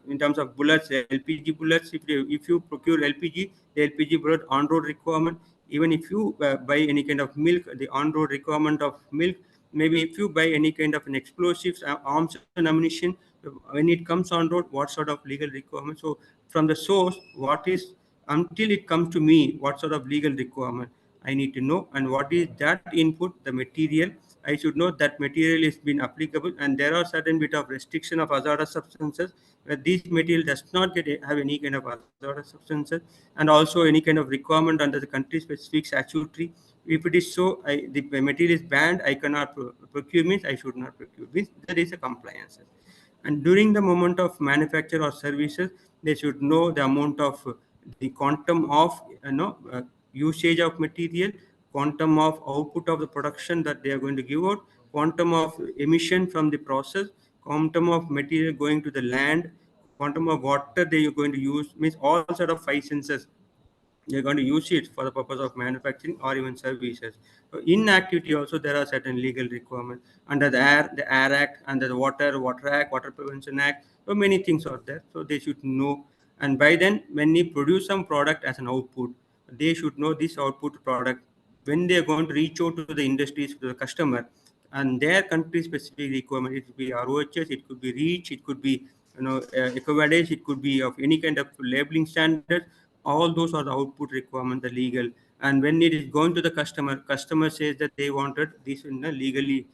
in terms of bullets, LPG bullets, if you procure LPG, the LPG bullet on road requirement. Even if you buy any kind of milk, the on road requirement of milk. Maybe if you buy any kind of an explosives, arms and ammunition, when it comes on road, what sort of legal requirement? So from the source, what is, until it comes to me, what sort of legal requirement I need to know, and what is that input, the material, I should know that material is been applicable, and there are certain bit of restriction of hazardous substances where this material does not have any kind of hazardous substances, and also any kind of requirement under the country specific statutory. If it is so, the material is banned, I cannot procure, means I should not procure, means there is a compliance. And during the moment of manufacture or services, they should know the amount of the quantum of usage of material, quantum of output of the production that they are going to give out, quantum of emission from the process, quantum of material going to the land, quantum of water they are going to use, means all sort of 5 senses you're going to use it for the purpose of manufacturing or even services. So in activity also there are certain legal requirements under the Air Act, under the Water Act, Water Prevention Act. So many things are there. So they should know. And by then, when they produce some product as an output, they should know this output product when they are going to reach out to the industries, to the customer, and their country specific requirement. It could be ROHS, it could be REACH, it could be EcoVadis, it could be of any kind of labeling standard. All those are the output requirement, the legal. And when it is going to the customer says that they wanted this in the legally,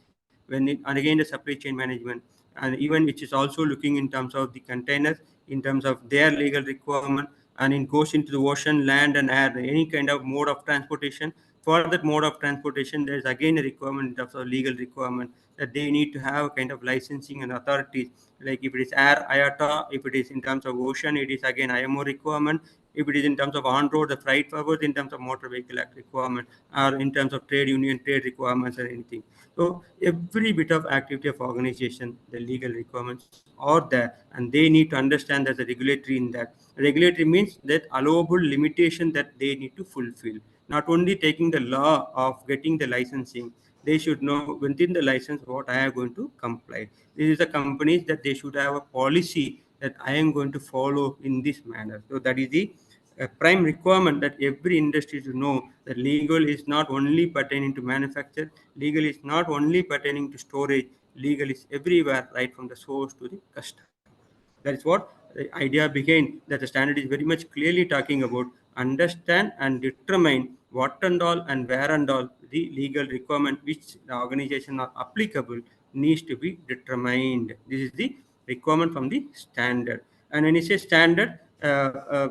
and again the supply chain management, and even which is also looking in terms of the containers, in terms of their legal requirement, and it goes into the ocean, land and air, any kind of mode of transportation. For that mode of transportation, there is again a requirement in terms of legal requirement that they need to have kind of licensing and authorities. Like if it is air, IATA; if it is in terms of ocean, it is again IMO requirement. If it is in terms of on-road, the freight forward, in terms of Motor Vehicle Act requirement, or in terms of trade union trade requirements or anything. So every bit of activity of organization, the legal requirements are there, and they need to understand there's a regulatory in that. Regulatory means that allowable limitation that they need to fulfill. Not only taking the law of getting the licensing, they should know within the license what I am going to comply. This is the companies that they should have a policy that I am going to follow in this manner. So that is the prime requirement that every industry should know, that legal is not only pertaining to manufacture, legal is not only pertaining to storage, legal is everywhere, right from the source to the customer. That is what the idea began, that the standard is very much clearly talking about understand and determine what and all and where and all the legal requirement which the organization are applicable needs to be determined. This is the requirement from the standard. And when you say standard,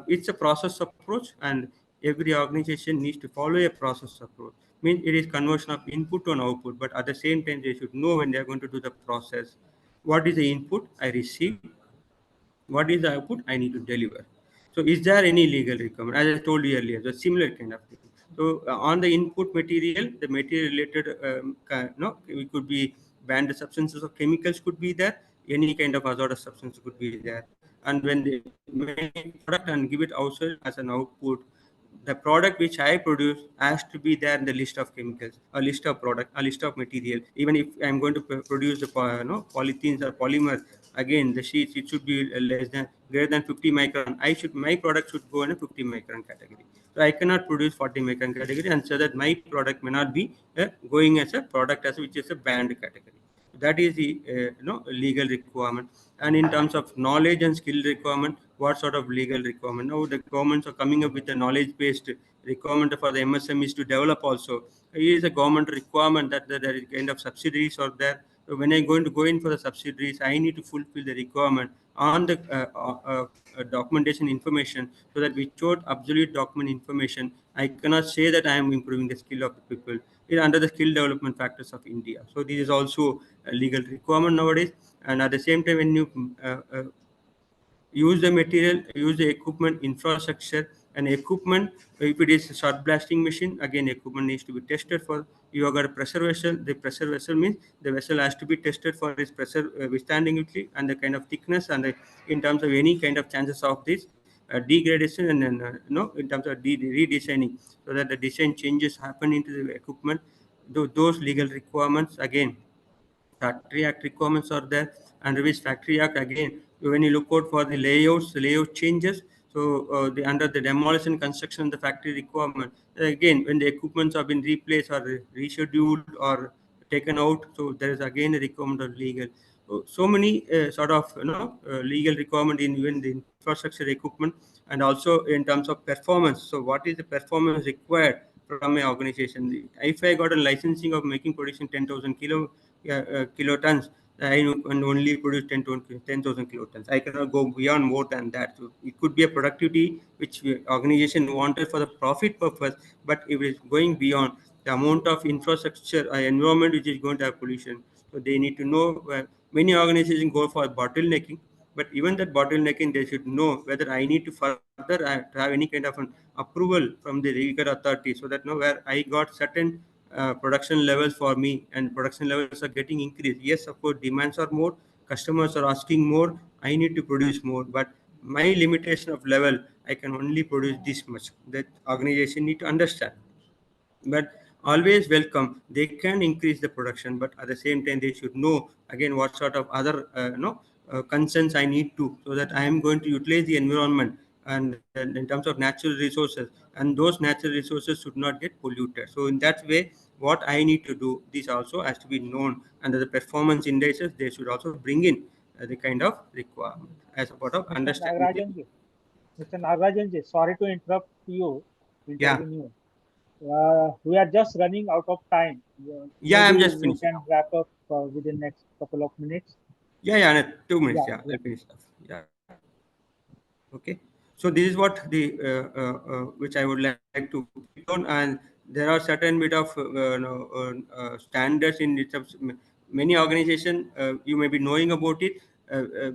it's a process approach, and every organization needs to follow a process approach. Means it is conversion of input on output, but at the same time they should know when they are going to do the process. What is the input I receive? What is the output I need to deliver? So is there any legal requirement? As I told you earlier, the similar kind of thing. So on the input material, the material related, it could be banned substances or chemicals could be there. Any kind of hazardous substance could be there. And when they make product and give it outside as an output, the product which I produce has to be there in the list of chemicals, a list of product, a list of material. Even if I'm going to produce the polythenes or polymers, again the sheets, it should be less than greater than 50 micron. My product should go in a 50 micron category. So I cannot produce 40 micron category, and so that my product may not be going as a product as which is a banned category. That is the legal requirement. And in terms of knowledge and skill requirement, what sort of legal requirement? Now the governments are coming up with a knowledge based requirement for the MSMEs to develop also. It is a government requirement that there is kind of subsidies are there. So when I'm going to go in for the subsidiaries, I need to fulfill the requirement on the documentation information, so that without absolute document information, I cannot say that I am improving the skill of the people. It under the skill development factors of India. So this is also a legal requirement nowadays. And at the same time, when you use the material, use the equipment, infrastructure, and equipment. If it is a shot blasting machine, again equipment needs to be tested for. You have got a pressure vessel. The pressure vessel means the vessel has to be tested for its pressure withstandability and the kind of thickness, and in terms of any kind of chances of this degradation, and then in terms of redesigning, so that the design changes happen into the equipment. Those legal requirements, again Factory Act requirements are there. And with Factory Act, again, when you look out for the layouts, the layout changes. So under the demolition construction, the factory requirement, again, when the equipments have been replaced or rescheduled or taken out, so there is again a requirement of legal. So many sort of legal requirement in even the infrastructure equipment, and also in terms of performance. So what is the performance required from an organization. If I got a licensing of making production 10,000 kilotons, I can only produce 10,000 kilotons. I cannot go beyond more than that. So it could be a productivity which organization wanted for the profit purpose, but if it is going beyond the amount of infrastructure environment which is going to have pollution, so they need to know. Many organizations go for bottlenecking, but even that bottlenecking, they should know whether I need to further have any kind of an approval from the rigor authority, so that where I got certain production levels for me, and production levels are getting increased. Yes, of course, demands are more, customers are asking more, I need to produce more, but my limitation of level, I can only produce this much. That organization need to understand. But always welcome, they can increase the production, but at the same time they should know again what sort of other concerns I need to, so that I am going to utilize the environment and in terms of natural resources, and those natural resources should not get polluted. So in that way, what I need to do, this also has to be known under the performance indices. They should also bring in the kind of requirement as a part of understanding. Mr. Nagarajan, sorry to interrupt you, Yeah. intervene you. We are just running out of time. Yeah, I'm Maybe just we finished. can wrap up within next couple of minutes. Yeah, 2 minutes. Yeah, I'll finish off. Yeah. Okay. So this is what the which I would like to put on, and there are certain bit of standards in terms. Many organizations you may be knowing about it. Uh, uh,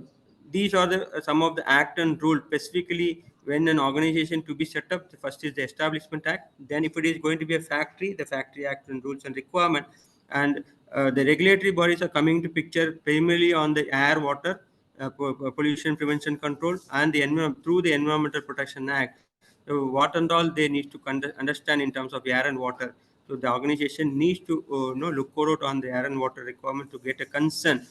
these are the some of the act and rule specifically when an organization to be set up. The first is the Establishment Act. Then, if it is going to be a factory, the Factory Act and rules and requirement, and the regulatory bodies are coming to picture primarily on the air, water, pollution prevention control, and the through the Environmental Protection Act. So what and all they need to understand in terms of air and water. So the organization needs to look out on the air and water requirement to get a consent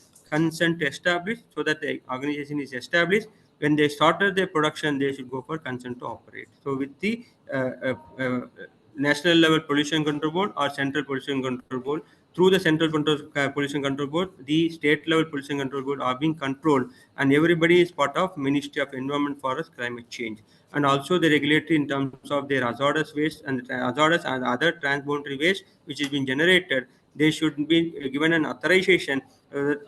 established, so that the organization is established. When they started their production, they should go for consent to operate. So with the national level pollution control board or central pollution control board, through the central pollution control board, the state level pollution control board are being controlled, and everybody is part of Ministry of Environment, Forest, Climate Change, and also the regulatory in terms of their hazardous waste and hazardous and other transboundary waste which has been generated. They should be given an authorization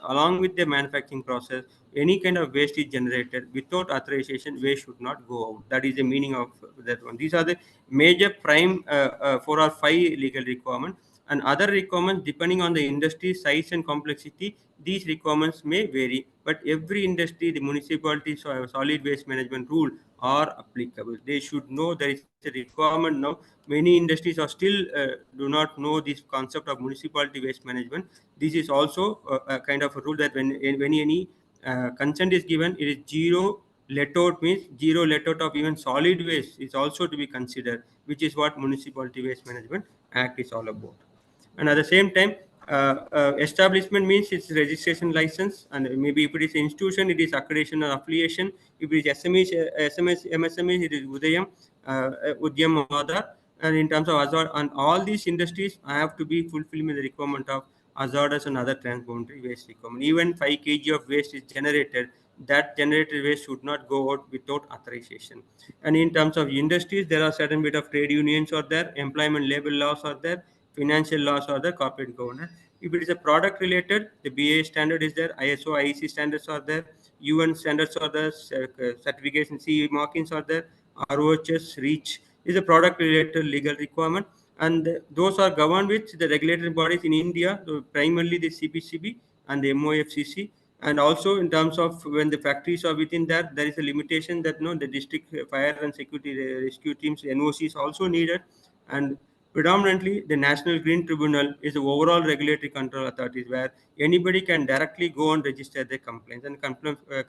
along with the manufacturing process. Any kind of waste is generated without authorization, waste should not go out. That is the meaning of that one. These are the major prime 4 or 5 legal requirements, and other requirements depending on the industry size and complexity. These requirements may vary, but every industry, the municipality solid waste management rule are applicable. They should know there is a requirement now. Many industries are still do not know this concept of municipality waste management. This is also a kind of a rule that when any consent is given, it is zero let out, means zero let out of even solid waste is also to be considered, which is what Municipality Waste Management Act is all about. And at the same time, establishment means it's registration license, and maybe if it is institution, it is accreditation or affiliation. If it is MSME, it is Udayam, Udyam Aadhar. And in terms of hazard, and all these industries have to be fulfilling the requirement of hazardous and other transboundary waste requirement. Even 5 kg of waste is generated, that generated waste should not go out without authorization. And in terms of industries, there are certain bit of trade unions are there, employment labor laws are there, financial laws are there, corporate governance. If it is a product related, the BA standard is there, ISO, IEC standards are there, UN standards are there, certification CE markings are there, ROHS, REACH is a product related legal requirement, and those are governed with the regulatory bodies in India, so primarily the CPCB and the MOFCC. And also in terms of when the factories are within that, there is a limitation that the district fire and security rescue teams, NOC is also needed. And predominantly, the National Green Tribunal is the overall regulatory control authorities where anybody can directly go and register their complaints. And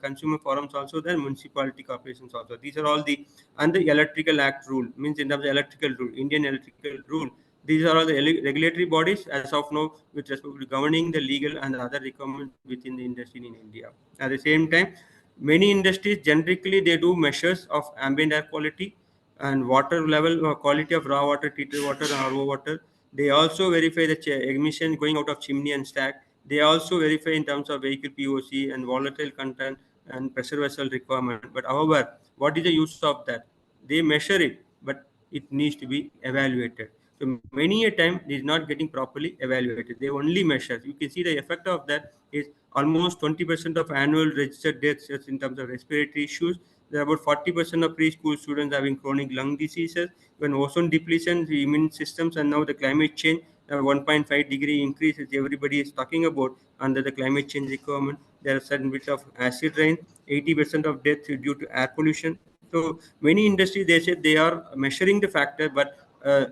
consumer forums also there, municipality corporations also. These are all the, and the Electrical Act rule, means in terms of electrical rule, Indian electrical rule. These are all the regulatory bodies as of now with respect to governing the legal and other requirements within the industry in India. At the same time, many industries generically they do measures of ambient air quality and water level or quality of raw water, treated water, and RO water. They also verify the emission going out of chimney and stack. They also verify in terms of vehicle POC and volatile content and pressure vessel requirement. But however, what is the use of that? They measure it, but it needs to be evaluated. So So many a time it is not getting properly evaluated. They only measure. You can see the effect of that is almost 20% of annual registered deaths just in terms of respiratory issues. There are about 40% of preschool students having chronic lung diseases. When ozone depletion, the immune systems, and now the climate change, 1.5-degree increase, as everybody is talking about under the climate change requirement. There are certain bit of acid rain. 80% of deaths due to air pollution. So many industries, they say they are measuring the factor, but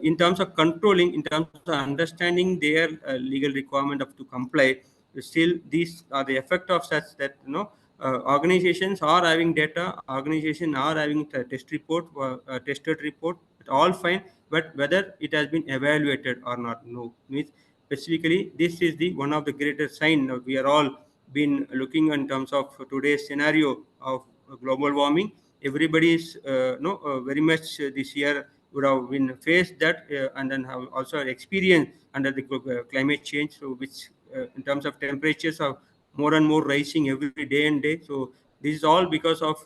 in terms of controlling, in terms of understanding their legal requirement of to comply, still these are the effect of such that organizations are having data, organizations are having test report, tested report, all fine, but whether it has been evaluated or not, no. Means specifically, this is the one of the greatest sign we are all been looking in terms of today's scenario of global warming. Everybody is very much this year would have been faced that and then have also experienced under the climate change. So which in terms of temperatures are more and more rising every day and day. So this is all because of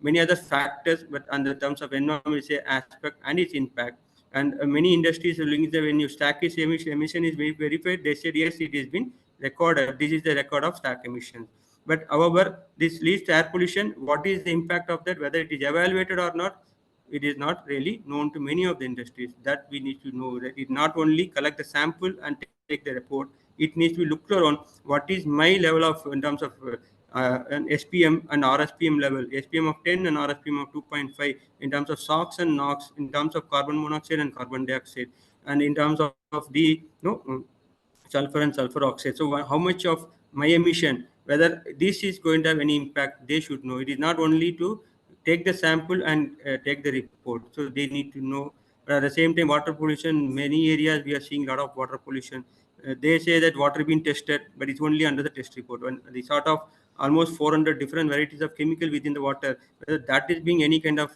many other factors, but under terms of environment aspect and its impact. And many industries are looking at when you stack this emission is verified, they said yes, it has been recorded. This is the record of stack emissions. But however, this leads to air pollution. What is the impact of that? Whether it is evaluated or not, it is not really known to many of the industries. That we need to know that it not only collect the sample and take the report, it needs to be looked around what is my level of in terms of an SPM and RSPM level, SPM of 10 and RSPM of 2.5 in terms of SOx and NOx, in terms of carbon monoxide and carbon dioxide, and in terms of the sulfur and sulfur oxide. So how much of my emission, whether this is going to have any impact, they should know. It is not only to take the sample and take the report. So they need to know. But at the same time, water pollution, many areas we are seeing a lot of water pollution. They say that water being tested, but it's only under the test report. When the sort of almost 400 different varieties of chemical within the water, whether that is being any kind of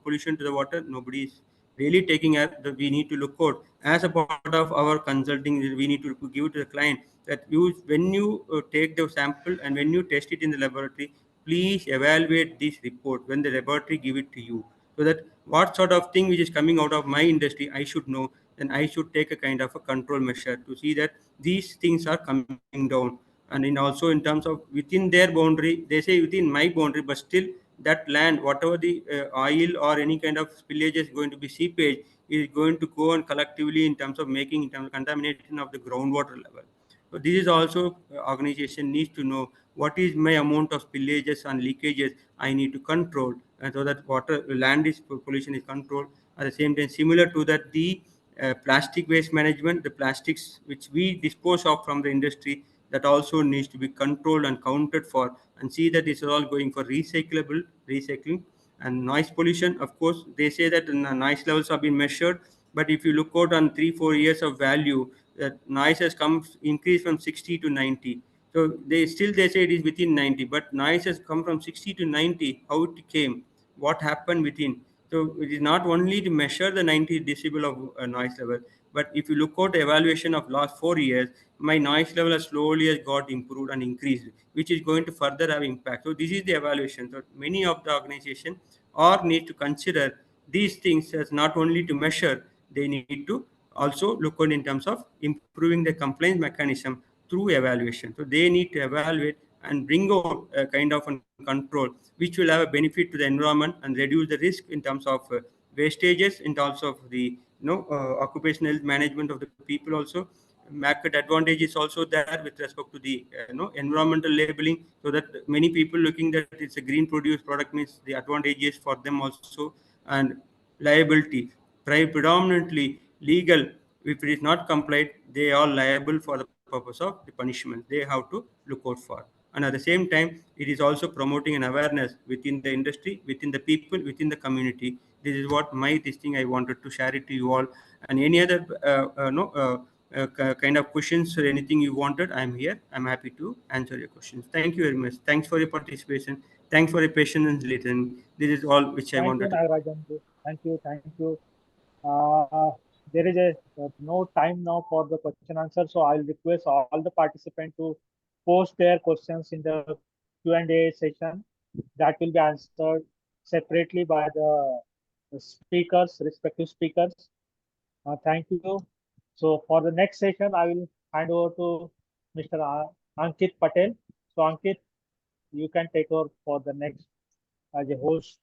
pollution to the water, nobody is really taking at that. We need to look out as a part of our consulting. We need to give to the client that you, when you take the sample and when you test it in the laboratory, please evaluate this report when the laboratory give it to you, so that what sort of thing which is coming out of my industry I should know, then I should take a kind of a control measure to see that these things are coming down. And in also in terms of within their boundary, they say within my boundary, but still that land, whatever the oil or any kind of spillage is going to be seepage, is going to go and collectively in terms of making in terms of contamination of the groundwater level. So this is also organization needs to know what is my amount of spillages and leakages I need to control, and so that water land is pollution is controlled. At the same time, similar to that, the plastic waste management, the plastics which we dispose of from the industry, that also needs to be controlled and counted for, and see that this is all going for recycling. And noise pollution, of course, they say that the noise levels have been measured, but if you look out on 3-4 years of value, that noise has come increased from 60 to 90. So they say it is within 90, but noise has come from 60 to 90. How it came, what happened within. So it is not only to measure the 90 decibel of noise level, but if you look at the evaluation of last 4 years, my noise level has slowly has got improved and increased, which is going to further have impact. So this is the evaluation. So many of the organization are need to consider these things as not only to measure, they need to also look on in terms of improving the compliance mechanism through evaluation. So they need to evaluate and bring out a kind of control which will have a benefit to the environment and reduce the risk in terms of wastages, in terms of the occupational health management of the people also. Market advantage is also there with respect to the environmental labeling, so that many people looking that it's a green produce product means the advantages for them also. And liability, predominantly legal, if it is not complied, they are liable for the purpose of the punishment they have to look out for. And at the same time, it is also promoting an awareness within the industry, within the people, within the community. This is what my this thing I wanted to share it to you all. And any other kind of questions or anything you wanted, I'm here. I'm happy to answer your questions. Thank you very much. Thanks for your participation. Thanks for your patience and listening. This is all which I Thank you, wanted to. Nagarajan. Thank you. Thank you. There is no time now for the question answer, so I'll request all the participants to post their questions in the Q&A session. That will be answered separately by the speakers, respective speakers. Thank you. So for the next session, I will hand over to Mr. Ankit Patel. So Ankit, you can take over for the next as a host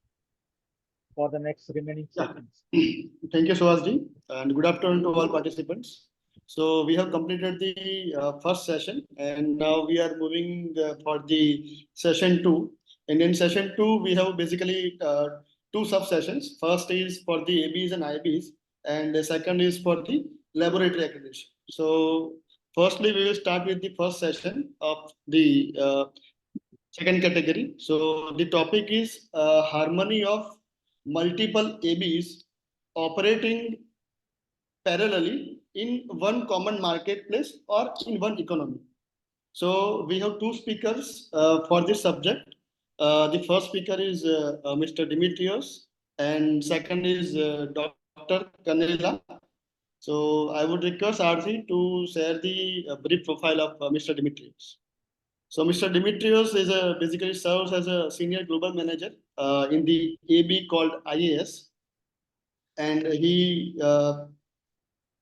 for the next remaining sessions. Thank you, Suhasji, and good afternoon to all participants. So we have completed the first session, and now we are moving for the session 2. And in session 2, we have basically two sub-sessions. First is for the ABs and IBs, and the second is for the laboratory accreditation. So firstly, we will start with the first session of the second category. So the topic is harmony of multiple ABs operating parallelly in one common marketplace or in one economy. So we have two speakers for this subject. The first speaker is Mr. Dimitrios, and second is Dr. Kanela. So I would request Arthi to share the brief profile of Mr. Dimitrios. So Mr. Dimitrios is basically serves as a senior global manager in the AB called IAS, and he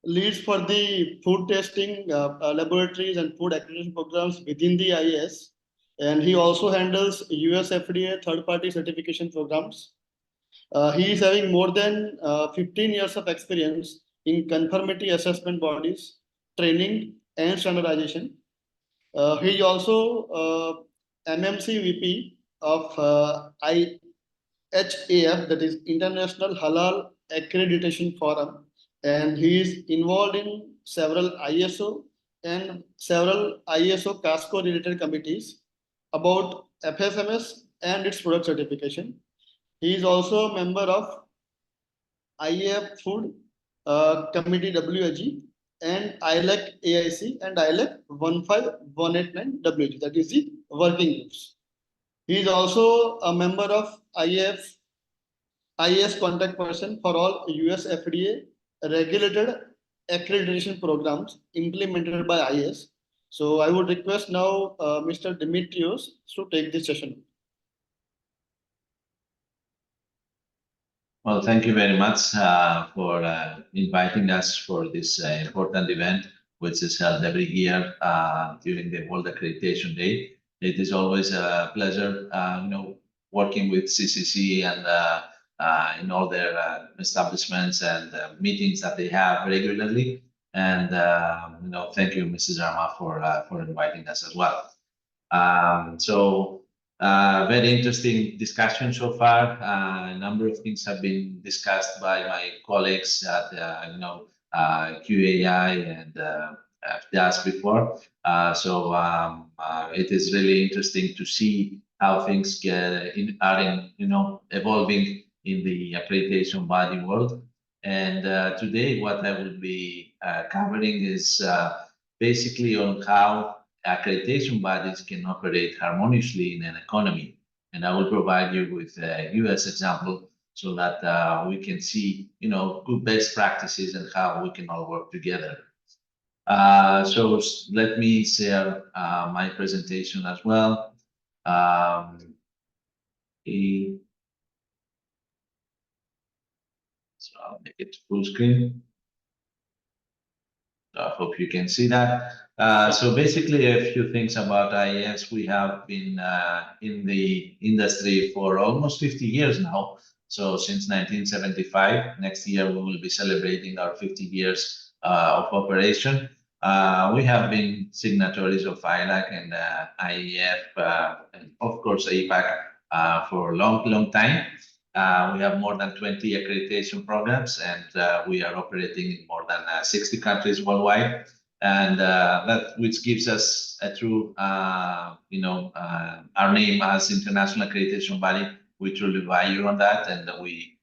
leads for the food testing laboratories and food accreditation programs within the IAS, and he also handles US FDA third-party certification programs. He is having more than 15 years of experience in conformity assessment bodies, training, and standardization. He is also MMC VP of IHAF, that is International Halal Accreditation Forum, and he is involved in several ISO and several ISO CASCO related committees about FSMS and its product certification. He is also a member of IAF Food Committee WAG and ILAC AIC and ILAC 15189 WG, that is the working groups. He is also a member of IAS contact person for all US FDA regulated accreditation programs implemented by IAS. So I would request now Mr. Dimitrios to take this session. Well, thank you very much for inviting us for this important event, which is held every year during the World Accreditation Day. It is always a pleasure, working with CCC and in all their establishments and meetings that they have regularly. And thank you, Mrs. Arma, for inviting us as well. Very interesting discussion so far. A number of things have been discussed by my colleagues at QAI and FDAS before. It is really interesting to see how things are evolving in the accreditation body world. And today, what I will be covering is basically on how accreditation bodies can operate harmoniously in an economy. And I will provide you with a US example so that we can see, good best practices and how we can all work together. So let me share my presentation as well. So I'll make it full screen. I hope you can see that. So basically, a few things about IAS. We have been in the industry for almost 50 years now. So since 1975, next year we will be celebrating our 50 years of operation. We have been signatories of ILAC and IEF, and of course APAC for a long time. We have more than 20 accreditation programs, and we are operating in more than 60 countries worldwide. And that which gives us a true, our name as International Accreditation Body. We truly value on that, and we,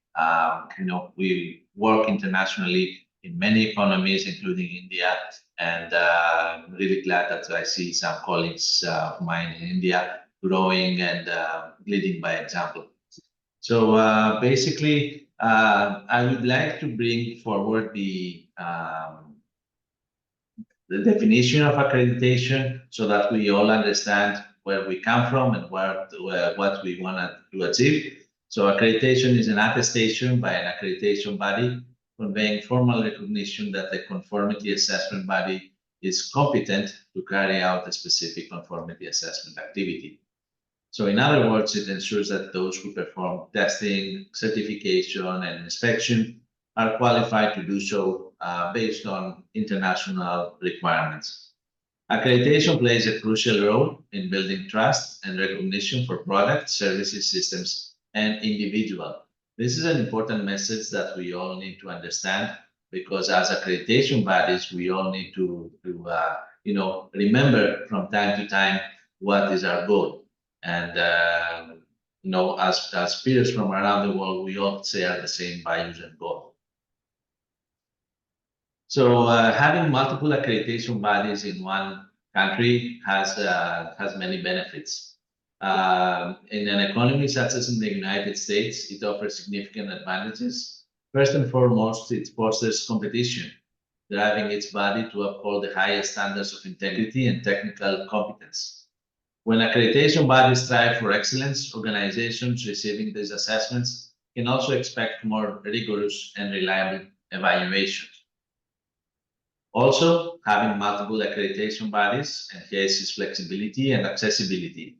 we work internationally in many economies, including India. And I'm really glad that I see some colleagues of mine in India growing and leading by example. So basically, I would like to bring forward the definition of accreditation so that we all understand where we come from and what we want to achieve. So accreditation is an attestation by an accreditation body conveying formal recognition that the conformity assessment body is competent to carry out a specific conformity assessment activity. So in other words, it ensures that those who perform testing, certification, and inspection are qualified to do so based on international requirements. Accreditation plays a crucial role in building trust and recognition for products, services, systems, and individuals. This is an important message that we all need to understand, because as accreditation bodies, we all need to remember from time to time what is our goal. And as peers from around the world, we all share the same values and goal. So having multiple accreditation bodies in one country has many benefits. In an economy such as in the United States, it offers significant advantages. First and foremost, it fosters competition, driving its body to uphold the highest standards of integrity and technical competence. When accreditation bodies strive for excellence, organizations receiving these assessments can also expect more rigorous and reliable evaluations. Also, having multiple accreditation bodies enhances flexibility and accessibility.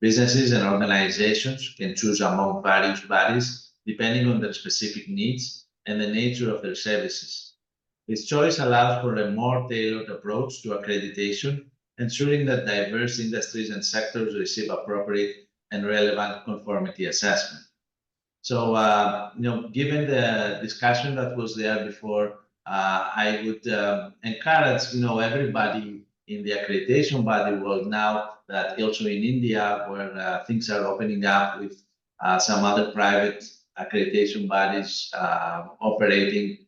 Businesses and organizations can choose among various bodies depending on their specific needs and the nature of their services. This choice allows for a more tailored approach to accreditation, ensuring that diverse industries and sectors receive appropriate and relevant conformity assessment. So, given the discussion that was there before, I would encourage, everybody in the accreditation body world now, that also in India, where things are opening up with some other private accreditation bodies operating,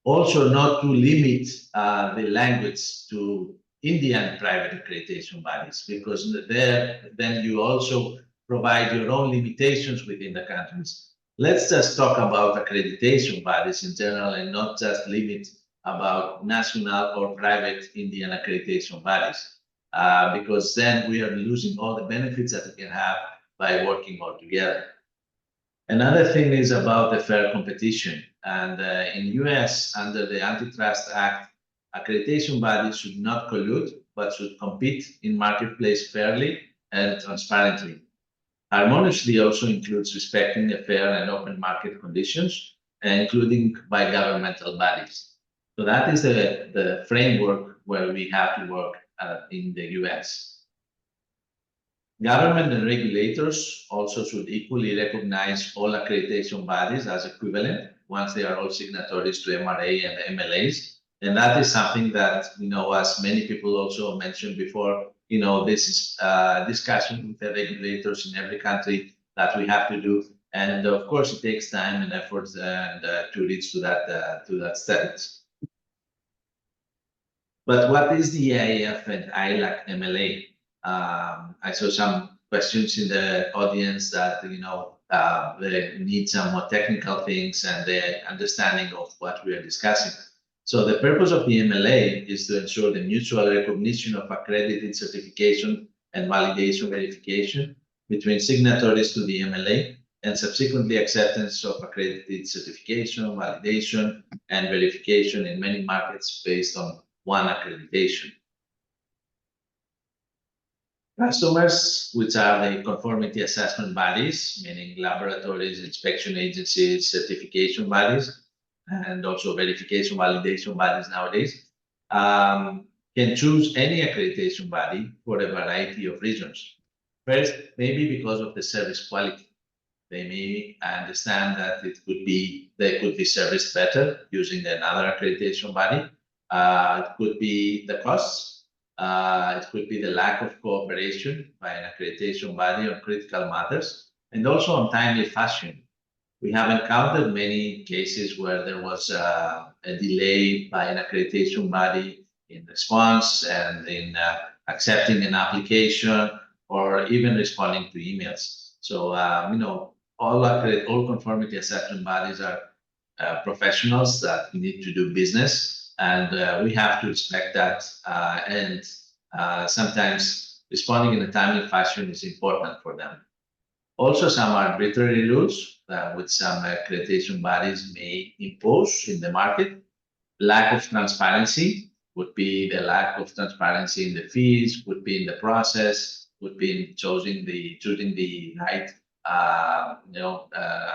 also not to limit the language to Indian private accreditation bodies, because there, then you also provide your own limitations within the countries. Let's just talk about accreditation bodies in general and not just limit about national or private Indian accreditation bodies, because then we are losing all the benefits that we can have by working all together. Another thing is about the fair competition. And in US, under the Antitrust Act, accreditation bodies should not collude, but should compete in marketplace fairly and transparently. Harmoniously also includes respecting the fair and open market conditions, including by governmental bodies. So that is the framework where we have to work in the US. Government and regulators also should equally recognize all accreditation bodies as equivalent once they are all signatories to MRA and MLAs. And that is something that, as many people also mentioned before, this is discussion with the regulators in every country that we have to do. And of course, it takes time and effort and to reach to that status. But what is the EIF and ILAC MLA? I saw some questions in the audience that, they need some more technical things and the understanding of what we are discussing. So the purpose of the MLA is to ensure the mutual recognition of accredited certification and validation verification between signatories to the MLA, and subsequently acceptance of accredited certification, validation, and verification in many markets based on one accreditation. Customers, which are the conformity assessment bodies, meaning laboratories, inspection agencies, certification bodies, and also verification validation bodies nowadays, can choose any accreditation body for a variety of reasons. First, maybe because of the service quality. They may understand that they could be serviced better using another accreditation body. It could be the costs. It could be the lack of cooperation by an accreditation body on critical matters, and also on timely fashion. We have encountered many cases where there was a delay by an accreditation body in response and in accepting an application or even responding to emails. So, all conformity assessment bodies are professionals that need to do business, and we have to respect that. And sometimes responding in a timely fashion is important for them. Also, some arbitrary rules which some accreditation bodies may impose in the market. Lack of transparency would be the lack of transparency in the fees, would be in the process, would be in choosing the right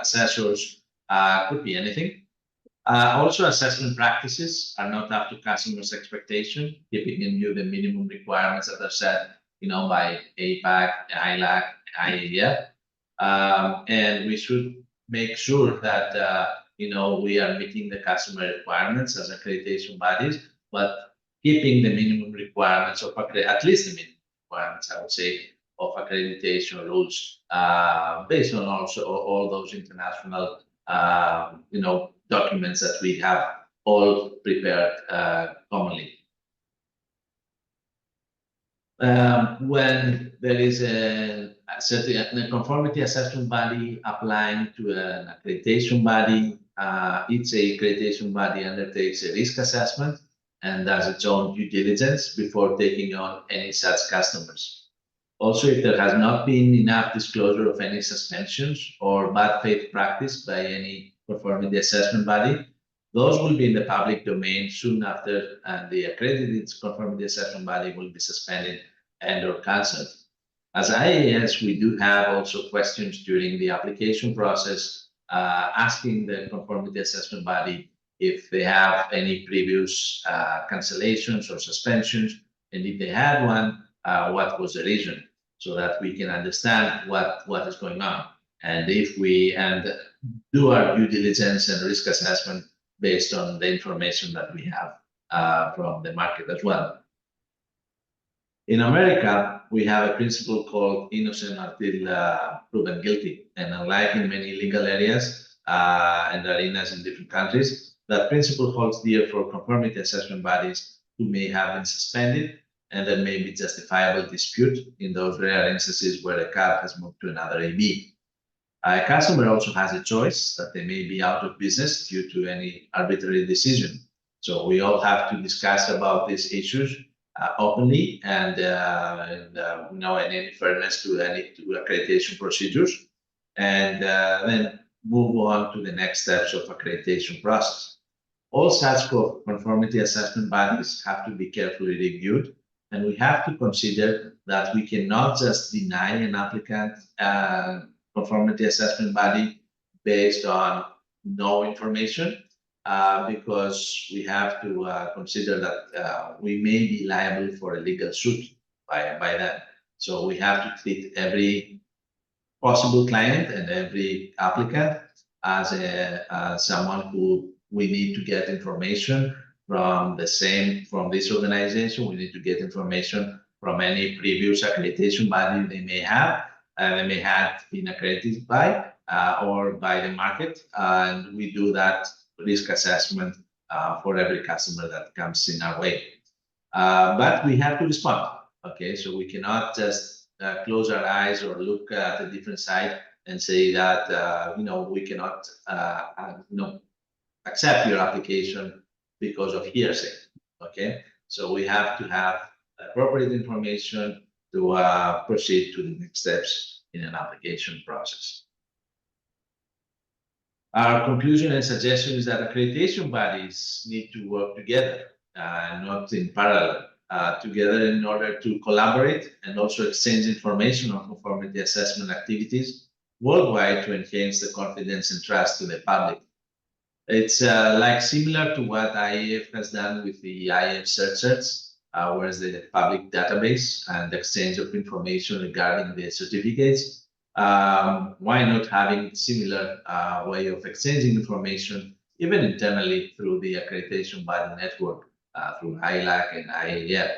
assessors, could be anything. Also, assessment practices are not up to customers' expectation, keeping in view the minimum requirements that are set, by APAC, ILAC, IAF. And we should make sure that, we are meeting the customer requirements as accreditation bodies, but keeping the minimum requirements of at least the minimum requirements, I would say, of accreditation rules, based on also all those international, documents that we have all prepared commonly. When there is a conformity assessment body applying to an accreditation body, each accreditation body undertakes a risk assessment and does its own due diligence before taking on any such customers. Also, if there has not been enough disclosure of any suspensions or bad faith practice by any conformity assessment body, those will be in the public domain soon after, and the accredited conformity assessment body will be suspended and or cancelled. As IAS, we do have also questions during the application process, asking the conformity assessment body if they have any previous cancellations or suspensions, and if they had one, what was the reason, so that we can understand what is going on, and if we do our due diligence and risk assessment based on the information that we have from the market as well. In America, we have a principle called innocent until proven guilty, and unlike in many legal areas and arenas in different countries, that principle holds dear for conformity assessment bodies who may have been suspended, and there may be justifiable dispute in those rare instances where a card has moved to another AB. A customer also has a choice that they may be out of business due to any arbitrary decision. So we all have to discuss about these issues openly and in any fairness to accreditation procedures, and then move on to the next steps of accreditation process. All such conformity assessment bodies have to be carefully reviewed, and we have to consider that we cannot just deny an applicant conformity assessment body based on no information, because we have to consider that we may be liable for a legal suit by them. So we have to treat every possible client and every applicant as someone who we need to get information from this organization. We need to get information from any previous accreditation body they may have, they may have been accredited by or by the market, and we do that risk assessment for every customer that comes in our way. But we have to respond. Okay, so we cannot just close our eyes or look at a different side and say that we cannot accept your application because of hearsay. Okay, so we have to have appropriate information to proceed to the next steps in an application process. Our conclusion and suggestion is that accreditation bodies need to work together, not in parallel, together in order to collaborate and also exchange information on conformity assessment activities worldwide to enhance the confidence and trust to the public. It's like similar to what IAF has done with the IAF search, whereas the public database and exchange of information regarding the certificates. Why not having similar way of exchanging information, even internally through the accreditation body network, through ILAC and IAF?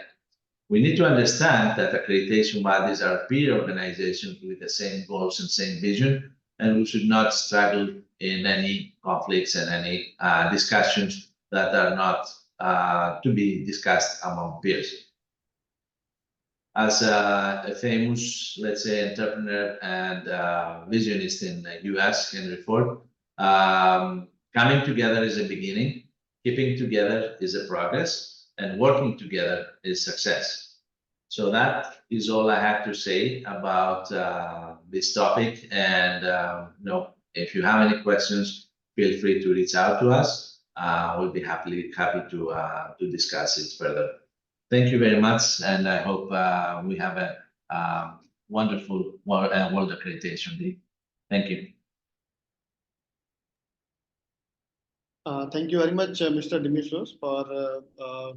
We need to understand that accreditation bodies are peer organizations with the same goals and same vision, and we should not struggle in any conflicts and any discussions that are not to be discussed among peers. As a famous, let's say, entrepreneur and visionist in the US, Henry Ford, coming together is a beginning, keeping together is a progress, and working together is success. So that is all I have to say about this topic. And if you have any questions, feel free to reach out to us. We'll be happy to discuss it further. Thank you very much, and I hope we have a wonderful World Accreditation Day. Thank you. Thank you very much, Mr. Dimitrios, for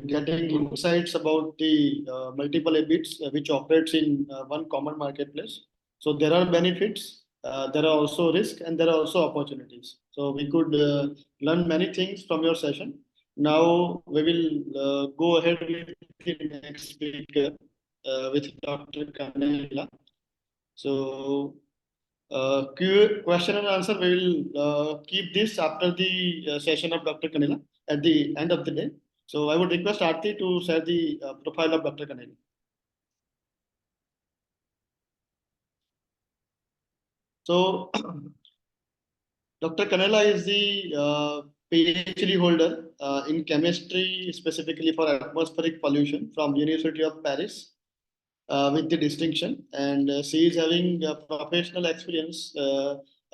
getting insights about the multiple EBITs which operates in one common marketplace. So there are benefits, there are also risks, and there are also opportunities. So we could learn many things from your session. Now we will go ahead with the next speaker with Dr. Kanela. So question and answer, we will keep this after the session of Dr. Kanela at the end of the day. So I would request Aarti to share the profile of Dr. Kanela. So Dr. Kanela is the PhD holder in chemistry, specifically for atmospheric pollution from University of Paris with the distinction. And she is having professional experience,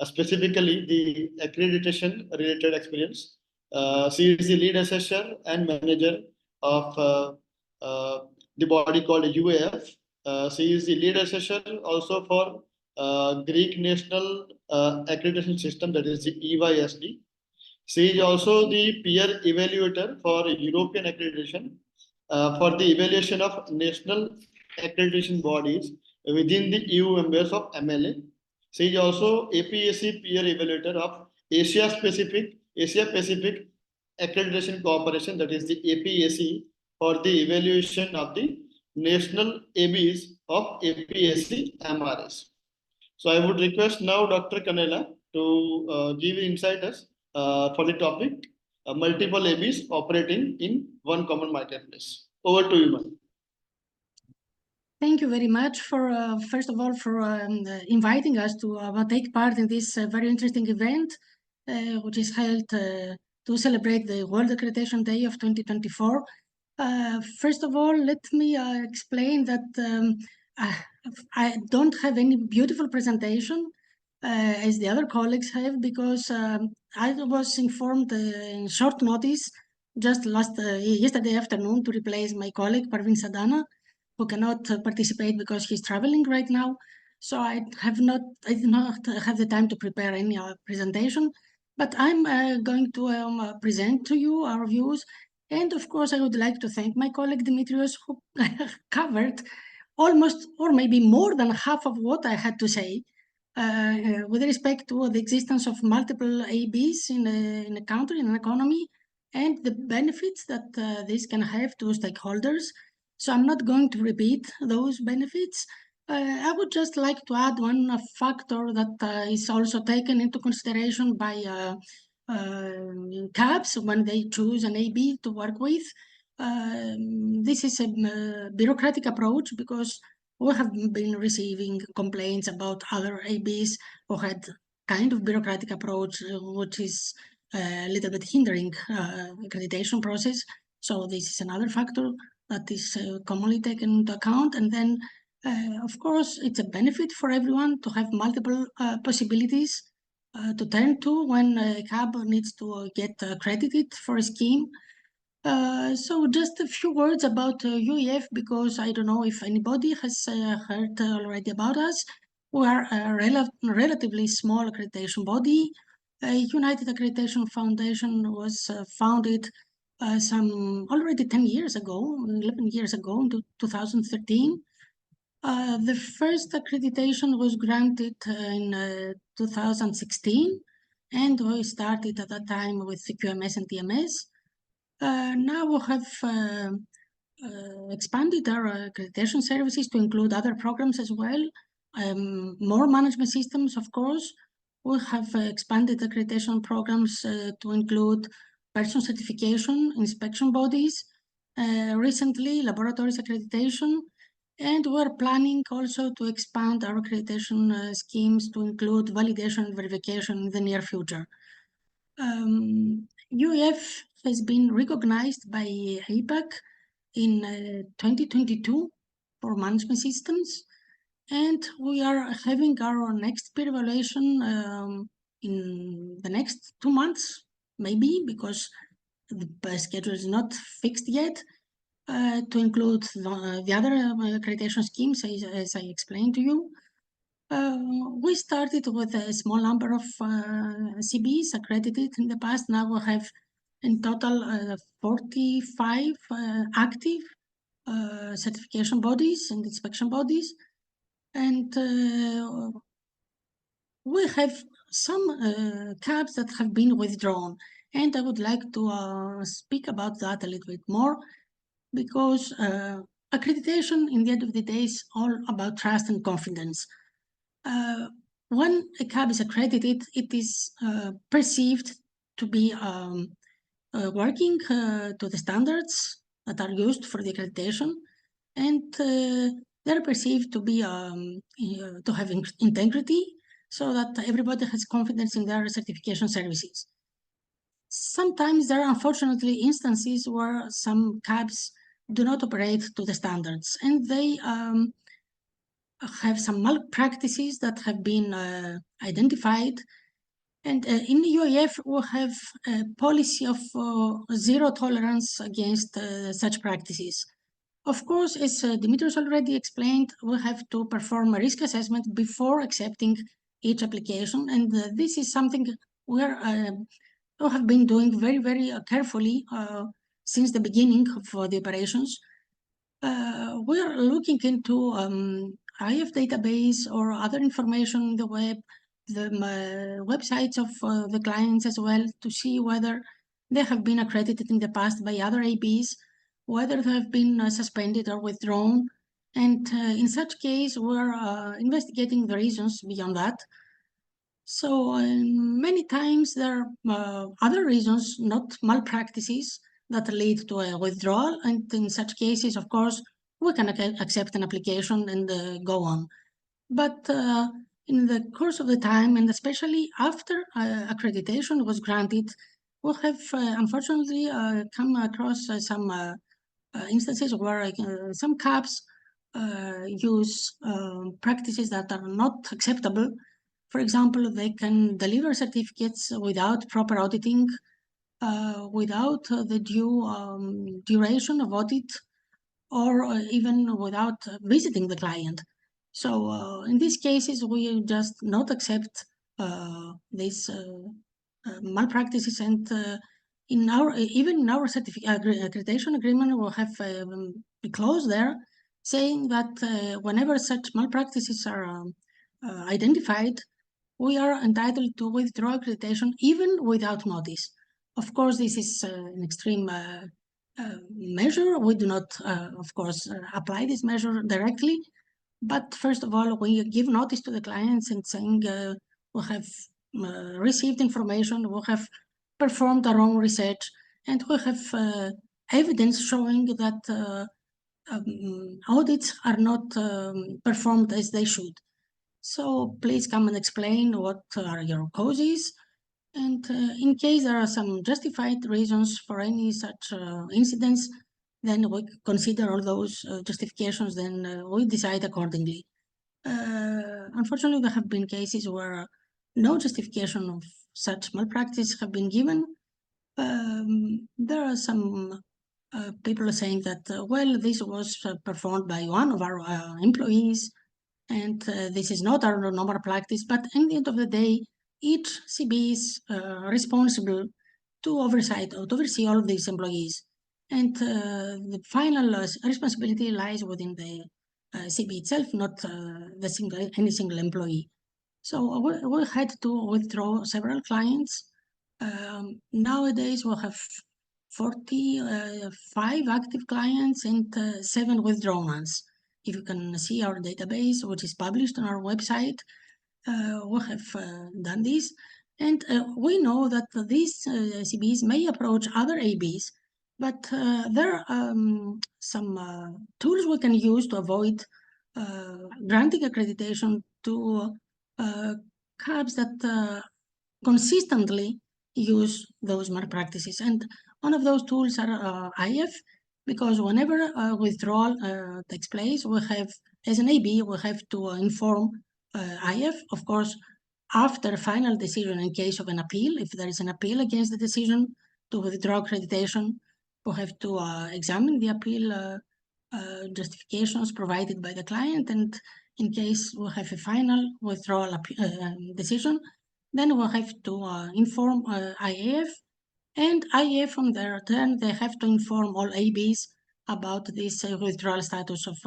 specifically the accreditation related experience. She is the lead assessor and manager of the body called UAF. She is the lead assessor also for Greek National Accreditation System, that is the EYSD. She is also the peer evaluator for European accreditation for the evaluation of national accreditation bodies within the EU members of MLA. She is also APAC peer evaluator of Asia Pacific Accreditation Cooperation, that is the APAC, for the evaluation of the national ABs of APAC MRS. So I would request now Dr. Kanela to give insight us for the topic multiple ABs operating in one common marketplace. Over to you, ma'am. Thank you very much for, first of all, for inviting us to take part in this very interesting event, which is held to celebrate the World Accreditation Day of 2024. First of all, let me explain that I don't have any beautiful presentation as the other colleagues have, because I was informed in short notice just yesterday afternoon to replace my colleague Parvin Sadana, who cannot participate because he's traveling right now. So I did not have the time to prepare any presentation, but I'm going to present to you our views. And of course, I would like to thank my colleague Dimitrios, who covered almost, or maybe more than half of what I had to say with respect to the existence of multiple ABs in a country, in an economy, and the benefits that this can have to stakeholders. So I'm not going to repeat those benefits. I would just like to add one factor that is also taken into consideration by CABs when they choose an AB to work with. This is a bureaucratic approach, because we have been receiving complaints about other ABs who had kind of bureaucratic approach, which is a little bit hindering accreditation process. So this is another factor that is commonly taken into account. And then, of course, it's a benefit for everyone to have multiple possibilities to turn to when a CAB needs to get accredited for a scheme. So just a few words about UEF, because I don't know if anybody has heard already about us. We are a relatively small accreditation body. United Accreditation Foundation was founded some already 10 years ago, 11 years ago, in 2013. The first accreditation was granted in 2016, and we started at that time with the QMS and TMS. Now we have expanded our accreditation services to include other programs as well, more management systems, of course. We have expanded accreditation programs to include person certification, inspection bodies, recently laboratories accreditation, and we're planning also to expand our accreditation schemes to include validation and verification in the near future. UEF has been recognized by APAC in 2022 for management systems. And we are having our next peer evaluation in the next 2 months, maybe, because the schedule is not fixed yet, to include the other accreditation schemes, as I explained to you. We started with a small number of CBs accredited in the past. Now we have in total 45 active certification bodies and inspection bodies. And we have some cabs that have been withdrawn. And I would like to speak about that a little bit more, because accreditation, in the end of the day, is all about trust and confidence. When a cab is accredited, it is perceived to be working to the standards that are used for the accreditation, and they're perceived to be to have integrity, so that everybody has confidence in their certification services. Sometimes there are unfortunately instances where some cabs do not operate to the standards, and they have some malpractices that have been identified. And in the UAF, we have a policy of zero tolerance against such practices. Of course, as Dimitrios already explained, we have to perform a risk assessment before accepting each application. And this is something we have been doing very, very carefully since the beginning of the operations. We are looking into IF database or other information on the web, the websites of the clients as well, to see whether they have been accredited in the past by other ABs, whether they have been suspended or withdrawn. And in such case, we're investigating the reasons beyond that. So many times there are other reasons, not malpractices, that lead to a withdrawal. And in such cases, of course, we can accept an application and go on. But in the course of the time, and especially after accreditation was granted, we have unfortunately come across some instances where some cabs use practices that are not acceptable. For example, they can deliver certificates without proper auditing, without the due duration of audit, or even without visiting the client. So in these cases, we just not accept these malpractices, and even in our accreditation agreement, we have a clause there saying that whenever such malpractices are identified, we are entitled to withdraw accreditation even without notice. Of course, this is an extreme measure. We do not, of course, apply this measure directly, but first of all, we give notice to the clients and saying we have received information, we have performed our own research, and we have evidence showing that audits are not performed as they should. So please come and explain what are your causes. And in case there are some justified reasons for any such incidents, then we consider all those justifications, then we decide accordingly. Unfortunately, there have been cases where no justification of such malpractice have been given. There are some people saying that, well, this was performed by one of our employees, and this is not our normal practice. But at the end of the day, each CB is responsible to oversee all of these employees. And the final responsibility lies within the CB itself, not any single employee. So we had to withdraw several clients. Nowadays, we have 45 active clients and 7 withdrawn ones. If you can see our database, which is published on our website, we have done this. And we know that these CBs may approach other ABs, but there are some tools we can use to avoid granting accreditation to cabs that consistently use those malpractices. And one of those tools are IF. because whenever withdrawal takes place, we have, as an AB, we have to inform IF, of course, after final decision in case of an appeal. If there is an appeal against the decision to withdraw accreditation, we have to examine the appeal justifications provided by the client, and in case we have a final withdrawal decision, then we have to inform IAF, and IAF on their turn, they have to inform all ABs about this withdrawal status of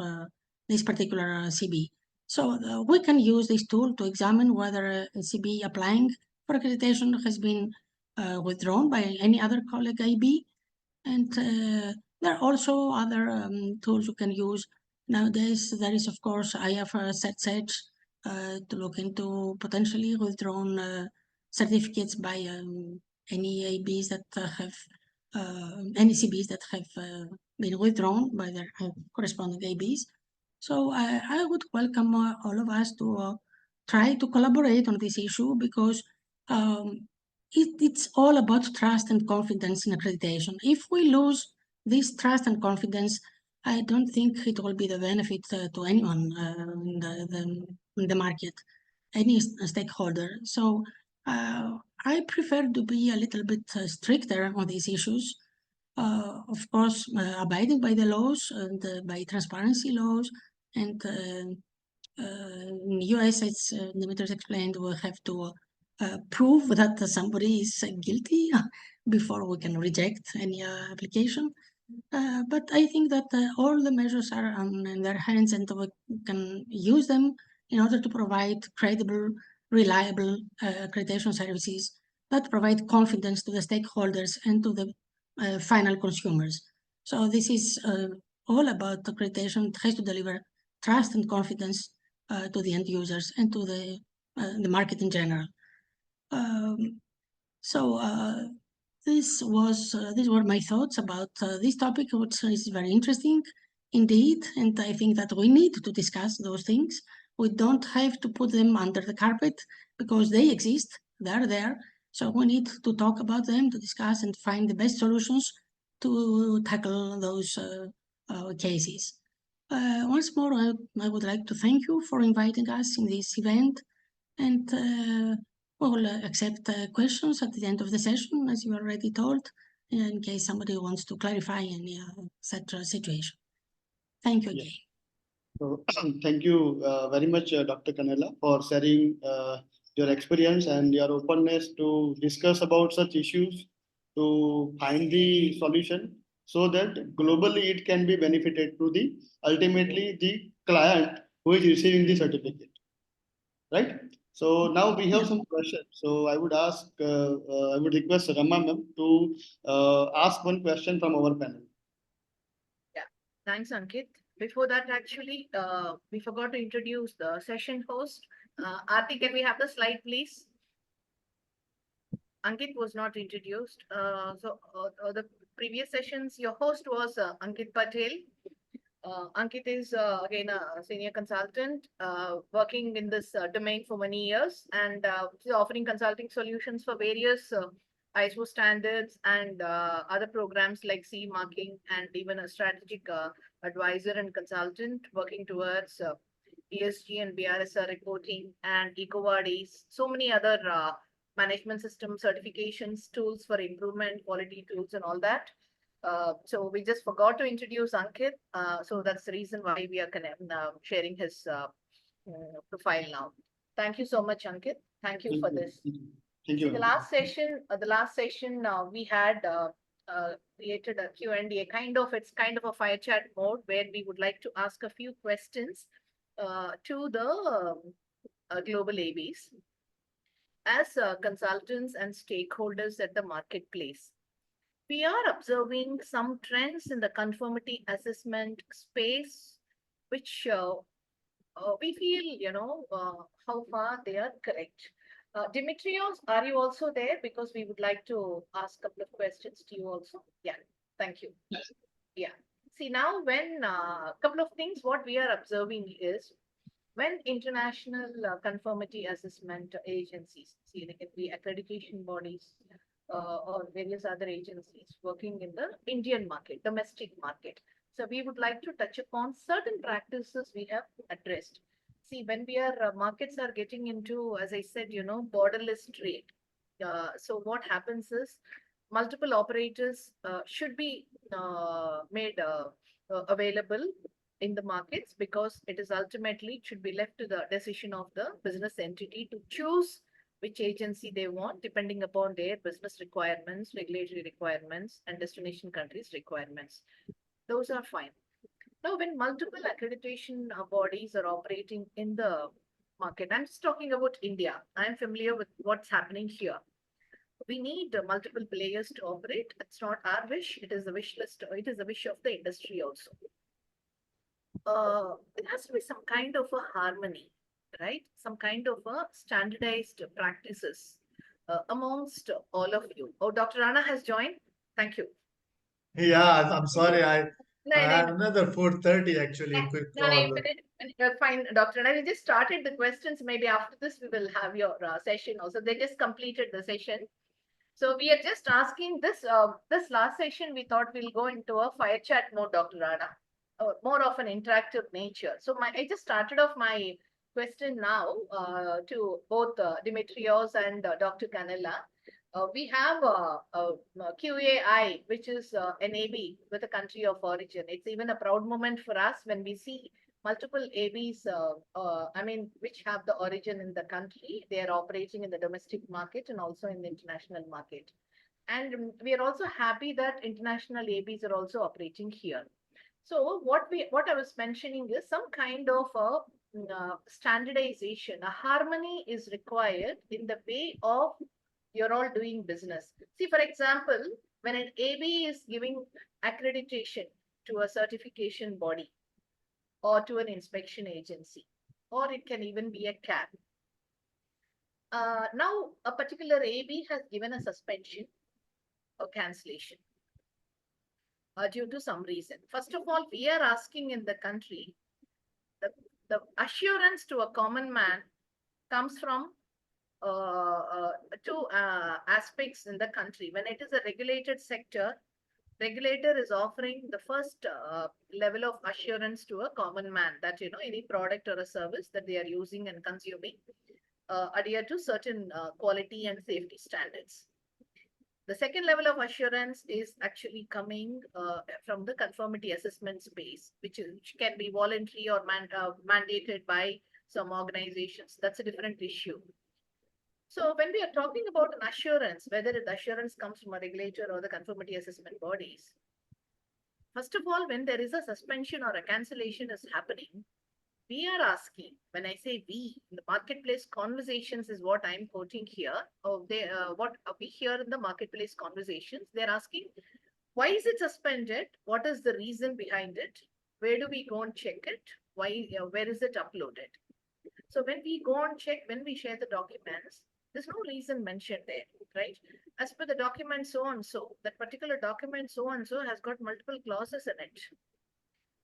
this particular CB. So we can use this tool to examine whether a CB applying for accreditation has been withdrawn by any other colleague AB. And there are also other tools you can use. Nowadays, there is, of course, IFRS Search to look into potentially withdrawn certificates by any ABs that have, any CBs that have been withdrawn by their corresponding ABs. So I would welcome all of us to try to collaborate on this issue, because it's all about trust and confidence in accreditation. If we lose this trust and confidence, I don't think it will be the benefit to anyone in the market, any stakeholder. So I prefer to be a little bit stricter on these issues. Of course, abiding by the laws and by transparency laws, and in US, as Dimitrios explained, we have to prove that somebody is guilty before we can reject any application. But I think that all the measures are in their hands, and we can use them in order to provide credible, reliable accreditation services that provide confidence to the stakeholders and to the final consumers. So this is all about accreditation. It has to deliver trust and confidence to the end users and to the market in general. These were my thoughts about this topic, which is very interesting indeed, and I think that we need to discuss those things. We don't have to put them under the carpet, because they exist, they're there. So we need to talk about them, to discuss and find the best solutions to tackle those cases. Once more, I would like to thank you for inviting us in this event, and we will accept questions at the end of the session, as you already told, in case somebody wants to clarify any such situation. Thank you again. So, thank you very much, Dr. Canella, for sharing your experience and your openness to discuss about such issues, to find the solution, so that globally it can be benefited to the ultimately the client who is receiving the certificate, right? So now we have some questions. So I would ask, I would request Rama ma'am to ask one question from our panel. Yeah, thanks, Ankit. Before that, actually, we forgot to introduce the session host. Aarti, can we have the slide, please? Ankit was not introduced. The previous sessions, your host was Ankit Patel. Ankit is again a senior consultant working in this domain for many years, and offering consulting solutions for various ISO standards and other programs like CE marking, and even a strategic advisor and consultant working towards ESG and BRSR reporting and EcoVadis, so many other management system certifications, tools for improvement, quality tools, and all that. So we just forgot to introduce Ankit. So that's the reason why we are sharing his profile now. Thank you so much, Ankit. Thank you for this. Thank you. The last session, we had created a Q&A, it's kind of a fire chat mode where we would like to ask a few questions to the global ABs as consultants and stakeholders at the marketplace. We are observing some trends in the conformity assessment space, which we feel, how far they are correct. Dimitrios, are you also there? Because we would like to ask a couple of questions to you also. Yeah, thank you. Yes. Yeah. See, now when a couple of things, what we are observing is when international conformity assessment agencies, see, they can be accreditation bodies, or various other agencies working in the Indian market, domestic market. So we would like to touch upon certain practices we have addressed. See, when we are markets are getting into, as I said, borderless trade. So what happens is multiple operators should be made available in the markets, because it is ultimately, it should be left to the decision of the business entity to choose which agency they want, depending upon their business requirements, regulatory requirements, and destination countries requirements. Those are fine. Now, when multiple accreditation bodies are operating in the market, I'm just talking about India. I'm familiar with what's happening here. We need multiple players to operate. It's not our wish. It is the wish list. It is the wish of the industry also. There has to be some kind of a harmony, right? Some kind of a standardized practices amongst all of you. Oh, Dr. Rana has joined. Thank you. Yeah, I'm sorry. I No, have no, another 4:30 actually, quick no, call. fine, Dr. Rana. We just started the questions. Maybe after this, we will have your session also. They just completed the session. So we are just asking this, this last session, we thought we'll go into a fire chat mode, Dr. Rana, more of an interactive nature. So I just started off my question now to both Dimitrios and Dr. Canella. We have a QAI, which is an AB with a country of origin. It's even a proud moment for us when we see multiple ABs, which have the origin in the country. They are operating in the domestic market and also in the international market. And we are also happy that international ABs are also operating here. So what I was mentioning is some kind of a standardization, a harmony is required in the way of you're all doing business. See, for example, when an AB is giving accreditation to a certification body, or to an inspection agency, or it can even be a CAB. Now, a particular AB has given a suspension or cancellation due to some reason. First of all, we are asking in the country, the assurance to a common man comes from two aspects in the country. When it is a regulated sector, regulator is offering the first level of assurance to a common man that, any product or a service that they are using and consuming adhere to certain quality and safety standards. The second level of assurance is actually coming from the conformity assessment space, which can be voluntary or mandated by some organizations. That's a different issue. So when we are talking about an assurance, whether the assurance comes from a regulator or the conformity assessment bodies, first of all, when there is a suspension or a cancellation is happening, we are asking, when I say we, the marketplace conversations is what I'm quoting here, or what we hear in the marketplace conversations, they're asking, why is it suspended? What is the reason behind it? Where do we go and check it? Where is it uploaded? So when we go and check, when we share the documents, there's no reason mentioned there, right? As per the document so-and-so, that particular document so-and-so has got multiple clauses in it.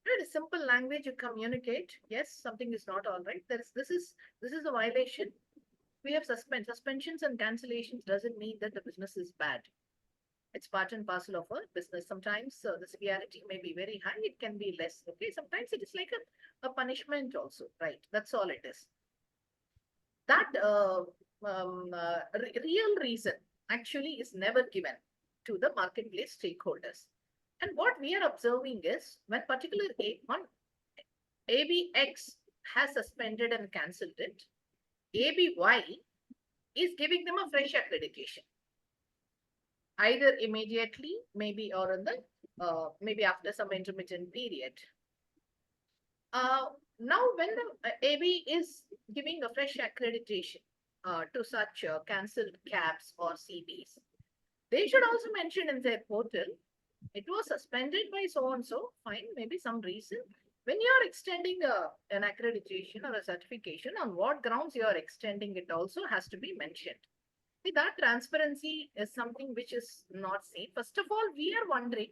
In a simple language, you communicate, yes, something is not all right. This is a violation. We have suspensions and cancellations doesn't mean that the business is bad. It's part and parcel of a business. Sometimes the severity may be very high, it can be less. Okay, sometimes it is like a punishment also, right? That's all it is. That real reason actually is never given to the marketplace stakeholders. And what we are observing is when particular ABX has suspended and cancelled it, ABY is giving them a fresh accreditation, either immediately, maybe, or in the maybe after some intermittent period. Now, when the AB is giving a fresh accreditation to such cancelled cabs or CBs, they should also mention in their portal, it was suspended by so-and-so, fine, maybe some reason. When you are extending an accreditation or a certification, on what grounds you are extending it also has to be mentioned. See, that transparency is something which is not seen. First of all, we are wondering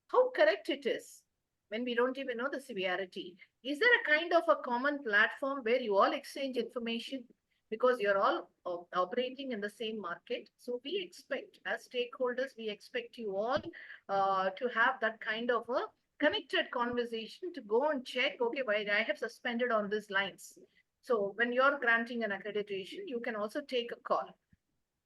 how correct it is when we don't even know the severity. Is there a kind of a common platform where you all exchange information? because you're all operating in the same market. So we expect, as stakeholders, we expect you all to have that kind of a connected conversation to go and check, okay, why I have suspended on these lines. So when you're granting an accreditation, you can also take a call.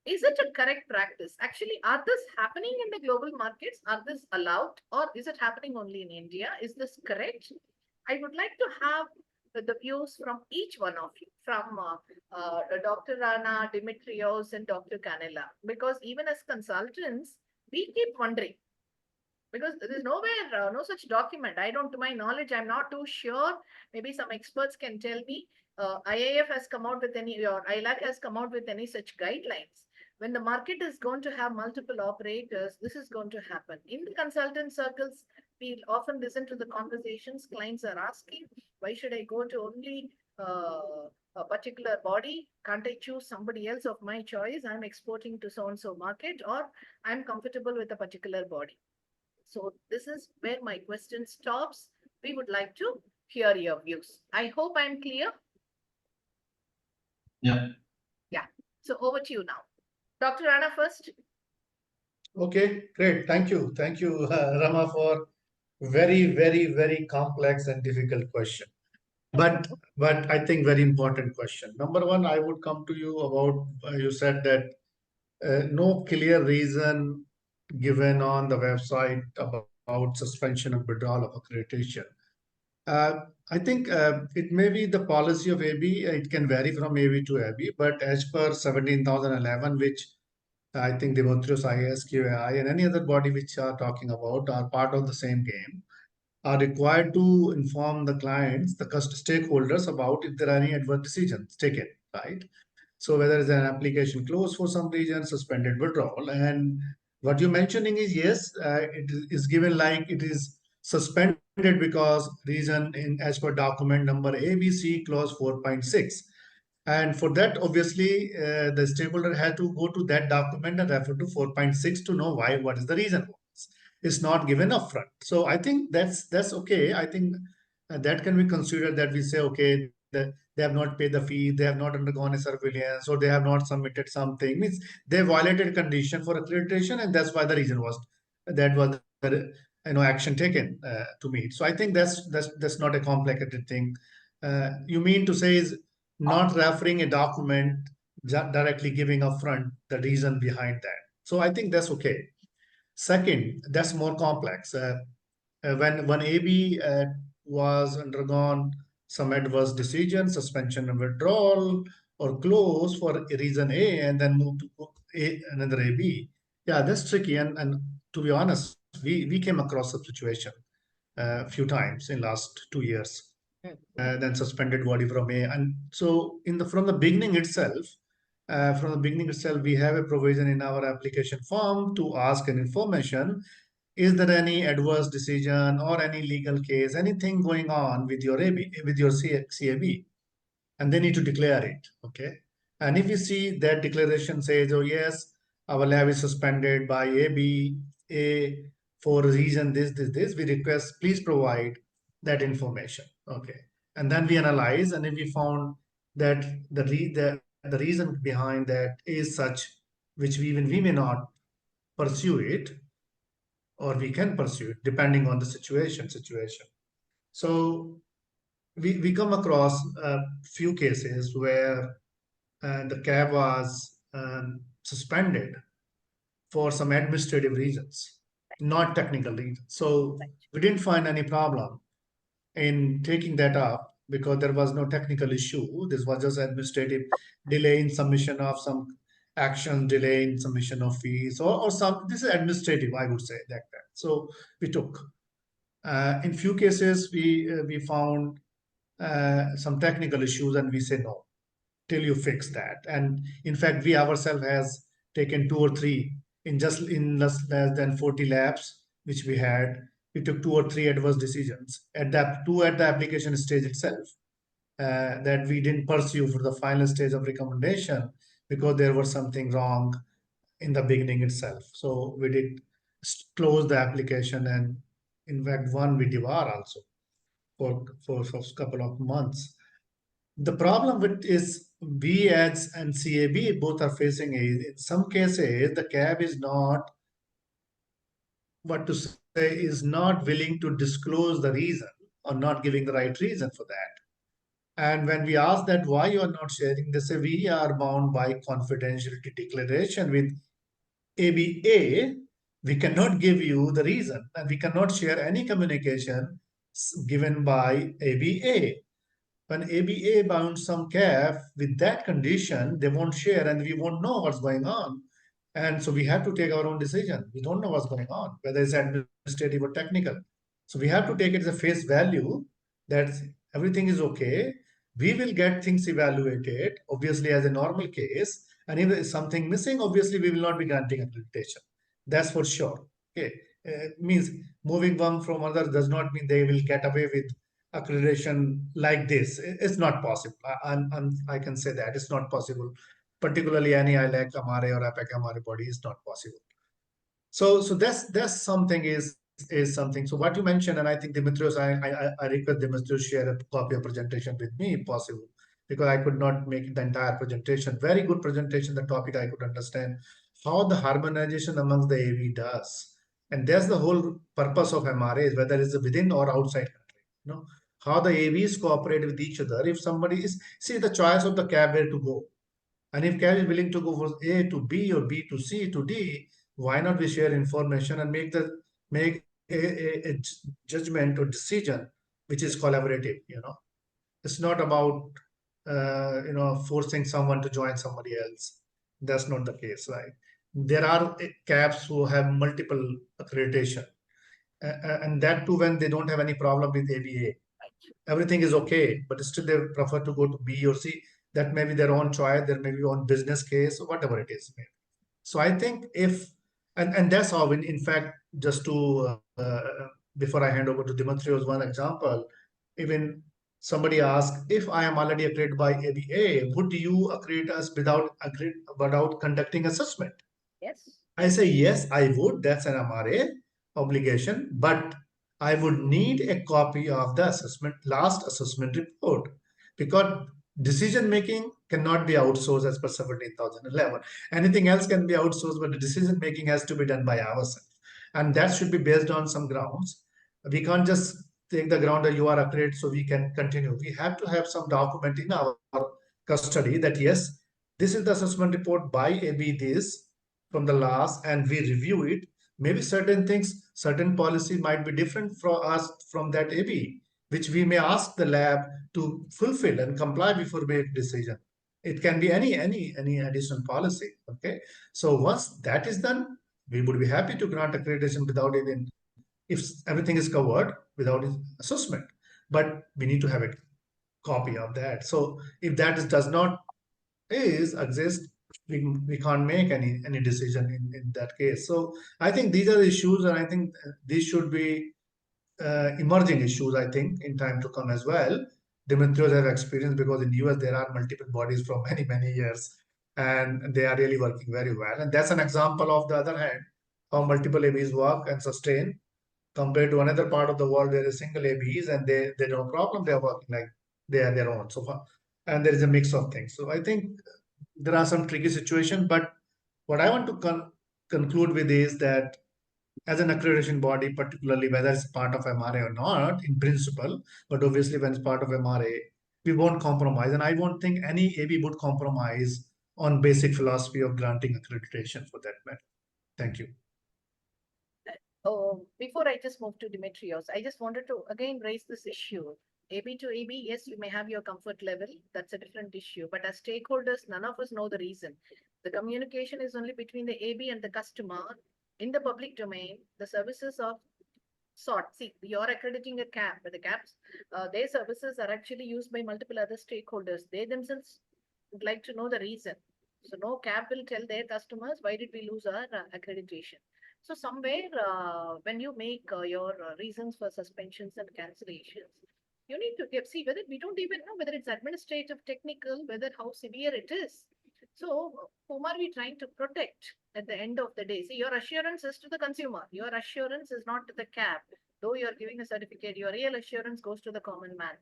Is it a correct practice? Actually, are this happening in the global markets? Are this allowed, or is it happening only in India? Is this correct? I would like to have the views from each one of you, from Dr. Rana, Dimitrios, and Dr. Canela, because even as consultants, we keep wondering, because there is nowhere, no such document. I don't, to my knowledge, I'm not too sure. Maybe some experts can tell me. IAF has come out with any, or ILAC has come out with any such guidelines. When the market is going to have multiple operators, this is going to happen. In the consultant circles, we often listen to the conversations. Clients are asking, why should I go to only a particular body? Can't I choose somebody else of my choice? I'm exporting to so-and-so market, or I'm comfortable with a particular body. So this is where my question stops. We would like to hear your views. I hope I'm clear. Yeah. Yeah. So over to you now. Dr. Rana first. Okay, great. Thank you. Thank you, Rama, for very, very, very complex and difficult question. But I think very important question. Number one, I would come to you about, you said that no clear reason given on the website about suspension of withdrawal of accreditation. I think it may be the policy of AB. It can vary from AB to AB, but as per 17,011, which I think Demetrius, ISQAI, and any other body which are talking about are part of the same game, are required to inform the clients, the stakeholders, about if there are any adverse decisions taken, right? So whether it's an application closed for some reason, suspended withdrawal, and what you're mentioning is yes, it is given like it is suspended because reason in as per document number ABC clause 4.6. And for that, obviously, the stakeholder had to go to that document and refer to 4.6 to know why, what is the reason. It's not given upfront. So I think that's okay. I think that can be considered that we say, okay, that they have not paid the fee, they have not undergone a surveillance, or they have not submitted something. Means they violated condition for accreditation, and that's why the reason was that was the action taken to meet. So I think that's not a complicated thing. You mean to say is not referring a document directly giving upfront the reason behind that. So I think that's okay. Second, that's more complex. When AB was undergone some adverse decision, suspension and withdrawal, or close for reason A and then move to another AB. Yeah, that's tricky. And to be honest, we came across a situation a few times in last 2 years. Then suspended body from A. And so from the beginning itself, we have a provision in our application form to ask an information. Is there any adverse decision or any legal case, anything going on with your AB, with your CAB? And they need to declare it, okay? And if you see that declaration says, oh yes, our lab is suspended by A for reason this, we request, please provide that information, okay? And then we analyze, and if we found that the reason behind that is such, which we may not pursue it, or we can pursue it depending on the situation. So we come across a few cases where the cab was suspended for some administrative reasons, not technical reasons. So we didn't find any problem in taking that up because there was no technical issue. This was just administrative delay in submission of some action, delay in submission of fees, or some. This is administrative, I would say that. So we took. In few cases, we found some technical issues, and we say no till you fix that. And in fact, we ourselves has taken 2 or 3 in less than 40 labs which we had. We took 2 or 3 adverse decisions at the application stage itself that we didn't pursue for the final stage of recommendation because there was something wrong in the beginning itself. So we did close the application, and in fact one we debar also for a couple of months. The problem with is we as and CAB both are facing is in some cases the cab is not what to say is not willing to disclose the reason or not giving the right reason for that. And when we ask that why you are not sharing, they say we are bound by confidentiality declaration with ABA. We cannot give you the reason, and we cannot share any communication given by ABA. When ABA bound some CAF with that condition, they won't share and we won't know what's going on. And so we have to take our own decision. We don't know what's going on, whether it's administrative or technical. So we have to take it as a face value that everything is okay. We will get things evaluated, obviously, as a normal case. And if there is something missing, obviously, we will not be granting accreditation. That's for sure. Okay. Means moving one from other does not mean they will get away with accreditation like this. It's not possible. I can say that it's not possible. Particularly any ILAC Amare or APEC Amare body is not possible. So that's something is something. So what you mentioned, and I think Dimitrios, I request Dimitrios share a copy of presentation with me if possible, because I could not make the entire presentation. Very good presentation, the topic I could understand how the harmonization amongst the AV does. And that's the whole purpose of MRAs, whether it's within or outside country. You know, how the AVs cooperate with each other. If somebody is, see the choice of the cab where to go. And if cab is willing to go from A to B or B to C to D, why not we share information and make a judgment or decision which is collaborative, you know. It's not about forcing someone to join somebody else. That's not the case, right? There are cabs who have multiple accreditation, and that too when they don't have any problem with ABA. Everything is okay, but still they prefer to go to B or C. That may be their own choice, there may be own business case, or whatever it is. So I think if, and that's how, in fact, just to, before I hand over to Dimitrios, one example, even somebody asked, if I am already accredited by ABA, would you accredit us without conducting assessment? Yes. I say, yes, I would. That's an MRA obligation, but I would need a copy of the last assessment report, because decision making cannot be outsourced as per 17,011. Anything else can be outsourced, but the decision making has to be done by ourselves. And that should be based on some grounds. We can't just take the ground that you are accredited so we can continue. We have to have some document in our custody that yes, this is the assessment report by AB this from the last, and we review it. Maybe certain things, certain policy might be different for us from that AB, which we may ask the lab to fulfill and comply before we make decision. It can be any additional policy. Okay, so once that is done, we would be happy to grant accreditation without even, if everything is covered, without assessment. But we need to have a copy of that. So if that does not exist, we can't make any decision in that case. So I think these are the issues, and I think these should be emerging issues, I think, in time to come as well. Dimitrios have experience, because in US there are multiple bodies from many years, and they are really working very well. And that's an example of the other hand, how multiple ABs work and sustain compared to another part of the world where a single ABs and they no problem, they are working like they are their own so far. And there is a mix of things. So I think there are some tricky situations, but what I want to conclude with is that as an accreditation body, particularly whether it's part of MRA or not, in principle, but obviously when it's part of MRA, we won't compromise. And I won't think any AB would compromise on basic philosophy of granting accreditation for that matter. Thank you. Before I just move to Dimitrios, I just wanted to again raise this issue. AB to AB, yes, you may have your comfort level. That's a different issue. But as stakeholders, none of us know the reason. The communication is only between the AB and the customer. In the public domain, the services of sort. See, you're accrediting a cab, but the cabs, their services are actually used by multiple other stakeholders. They themselves would like to know the reason. So no cab will tell their customers, why did we lose our accreditation? So somewhere when you make your reasons for suspensions and cancellations, you need to see whether we don't even know whether it's administrative, technical, whether how severe it is. So whom are we trying to protect at the end of the day? See, your assurance is to the consumer. Your assurance is not to the cab. Though you're giving a certificate, your real assurance goes to the common man.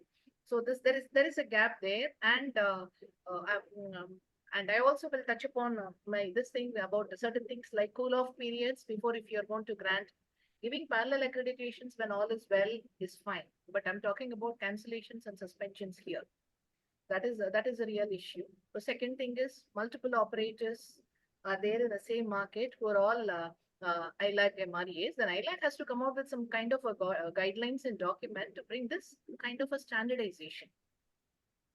So there is a gap there, and and I also will touch upon this thing about certain things like cool off periods before, if you're going to grant. Giving parallel accreditations when all is well is fine, but I'm talking about cancellations and suspensions here. That is a real issue. The second thing is multiple operators are there in the same market who are all ILAC MREAs. Then ILAC has to come out with some kind of a guidelines and document to bring this kind of a standardization.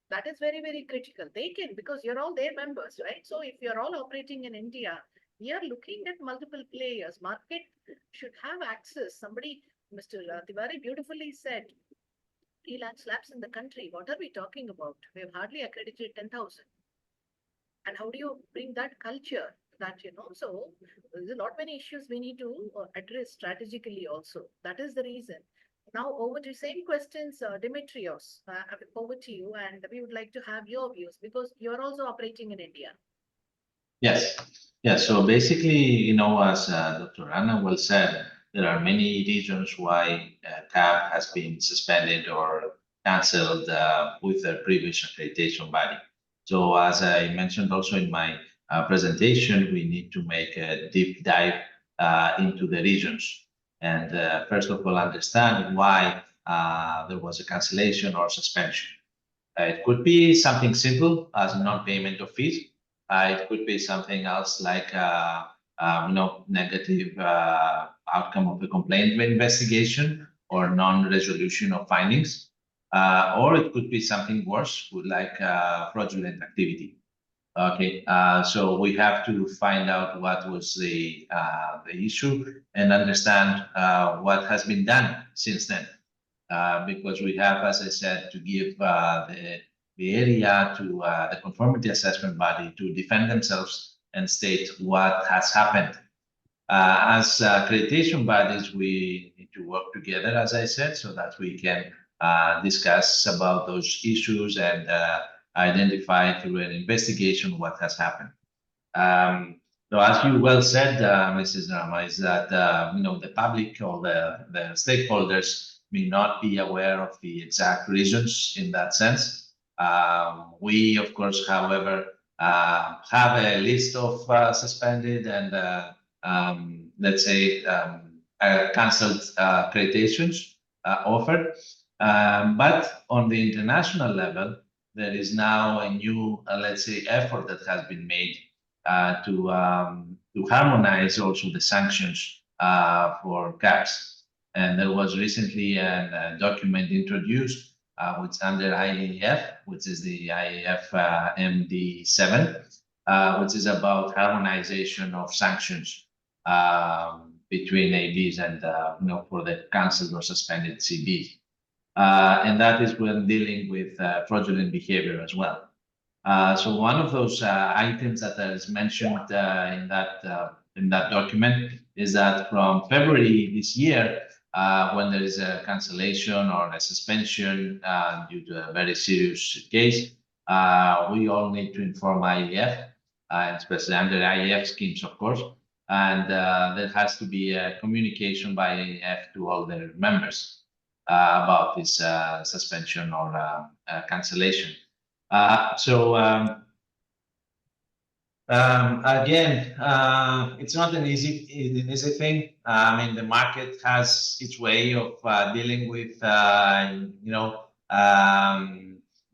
That is very, very critical. They can, because you're all their members, right? So if you're all operating in India, we are looking at multiple players. Market should have access. Somebody, Mr. Tiwari beautifully said, 3 lakh slabs in the country. What are we talking about? We have hardly accredited 10,000. And how do you bring that culture that, so there's a lot many issues we need to address strategically also. That is the reason. Now over to same questions, Dimitrios, over to you, and we would like to have your views because you're also operating in India. Yes. Yeah. So basically, as Dr. Anna well said, there are many reasons why CAP has been suspended or cancelled with the previous accreditation body. So as I mentioned also in my presentation, we need to make a deep dive into the regions. And first of all, understand why there was a cancellation or suspension. It could be something simple as non-payment of fees. It could be something else like negative outcome of the complaint investigation or non-resolution of findings. Or it could be something worse, like fraudulent activity. Okay, so we have to find out what was the issue and understand what has been done since then. Because we have, as I said, to give the area to the conformity assessment body to defend themselves and state what has happened. As accreditation bodies, we need to work together, as I said, so that we can discuss about those issues and identify through an investigation what has happened. So as you well said, Mrs. Rama, is that the public or the stakeholders may not be aware of the exact reasons in that sense. We, of course, however, have a list of suspended and let's say cancelled accreditations offered. But on the international level, there is now a new, let's say, effort that has been made to harmonize also the sanctions for CAPs. And there was recently a document introduced which under IAF, which is the IAF MD7, which is about harmonization of sanctions between ABs and for the cancelled or suspended CBs. And that is when dealing with fraudulent behavior as well. So one of those items that is mentioned in that document is that from February this year, when there is a cancellation or a suspension due to a very serious case, we all need to inform IAF, especially under IAF schemes, of course. And there has to be a communication by IAF to all their members about this suspension or cancellation. Again, it's not an easy thing. I mean, the market has its way of dealing with,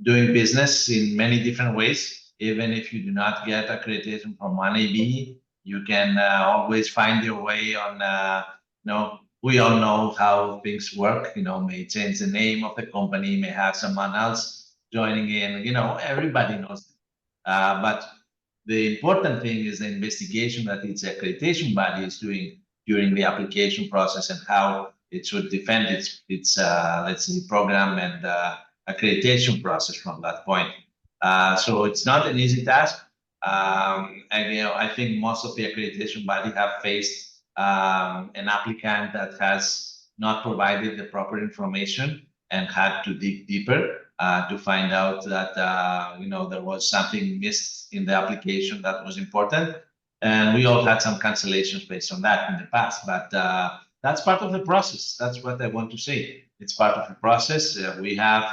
doing business in many different ways. Even if you do not get accreditation from one AB, you can always find your way on, we all know how things work, may change the name of the company, may have someone else joining in, everybody knows. But the important thing is the investigation that its accreditation body is doing during the application process and how it should defend its let's say, program and accreditation process from that point. So it's not an easy task. And, I think most of the accreditation body have faced an applicant that has not provided the proper information and had to dig deeper to find out that there was something missed in the application that was important, and we all had some cancellations based on that in the past. But that's part of the process. That's what I want to say. It's part of the process. We have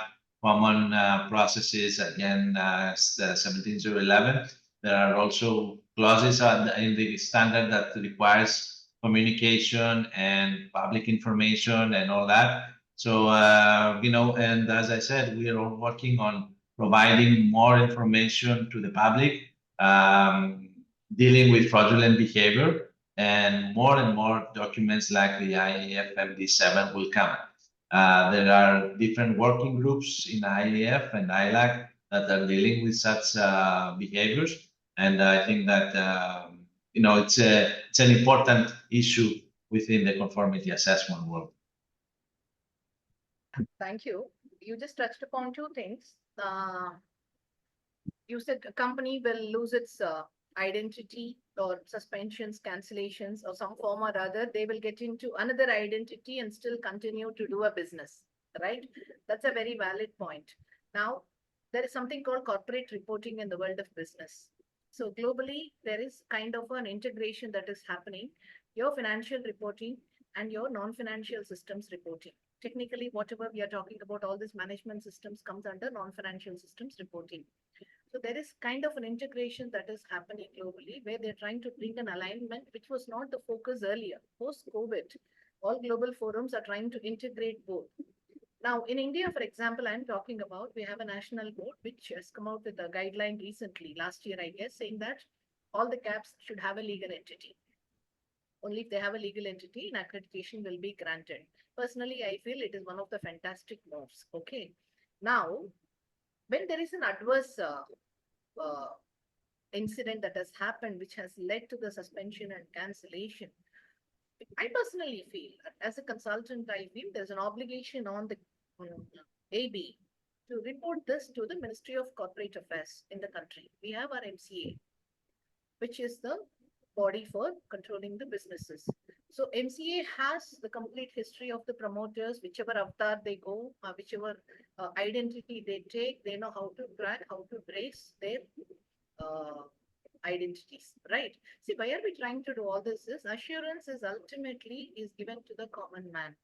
common processes, again, 17011. There are also clauses in the standard that requires communication and public information and all that. So, and as I said, we are working on providing more information to the public, dealing with fraudulent behavior, and more documents like the IAF MD7 will come. There are different working groups in IAF and ILAC that are dealing with such behaviors, and I think that it's an important issue within the conformity assessment world. Thank you. You just touched upon two things. You said a company will lose its identity or suspensions, cancellations, or some form or other. They will get into another identity and still continue to do a business, right? That's a very valid point. Now, there is something called corporate reporting in the world of business. So globally, there is kind of an integration that is happening, your financial reporting and your non-financial systems reporting. Technically, whatever we are talking about, all these management systems comes under non-financial systems reporting. So there is kind of an integration that is happening globally where they're trying to bring an alignment, which was not the focus earlier. Post-COVID, all global forums are trying to integrate both. Now, in India, for example, I'm talking about, we have a national board which has come out with a guideline recently, last year, I guess, saying that all the CAPs should have a legal entity. Only if they have a legal entity, an accreditation will be granted. Personally, I feel it is one of the fantastic moves. Okay. Now, when there is an adverse incident that has happened, which has led to the suspension and cancellation, I personally feel, as a consultant, I feel there's an obligation on the AB to report this to the Ministry of Corporate Affairs in the country. We have our MCA, which is the body for controlling the businesses. So MCA has the complete history of the promoters, whichever avatar they go, whichever identity they take, they know how to track, how to trace their identities, right? See, why are we trying to do all this? Is assurance is ultimately is given to the common man.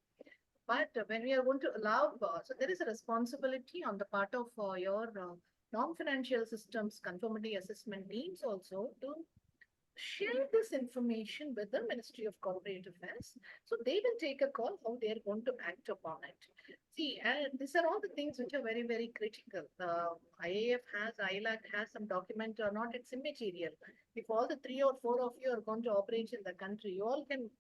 But when we are going to allow, so there is a responsibility on the part of your non-financial systems conformity assessment teams also to share this information with the Ministry of Corporate Affairs. So they will take a call how they are going to act upon it. See, these are all the things which are very, very critical. IAF has, ILAC has some document or not, it's immaterial. If all the 3 or 4 of you are going to operate in the country, you all can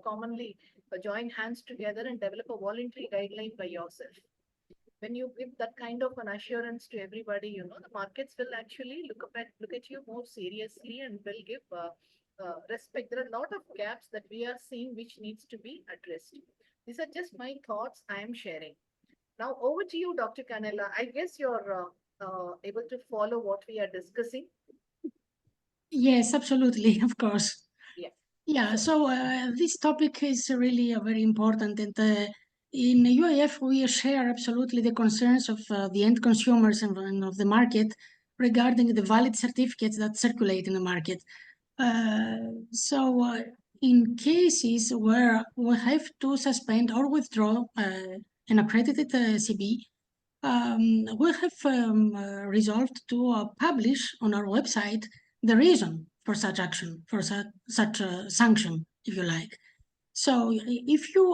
commonly join hands together and develop a voluntary guideline by yourself. When you give that kind of an assurance to everybody, the markets will actually look at you more seriously and will give respect. There are a lot of gaps that we are seeing which needs to be addressed. These are just my thoughts I am sharing. Now over to you, Dr. Canella. I guess you're able to follow what we are discussing. Yes, absolutely, of course. Yeah. Yeah, so this topic is really very important, and in UAF we share absolutely the concerns of the end consumers and of the market regarding the valid certificates that circulate in the market. So in cases where we have to suspend or withdraw an accredited CB, we have resolved to publish on our website the reason for such action, for such a sanction, if you like. So if you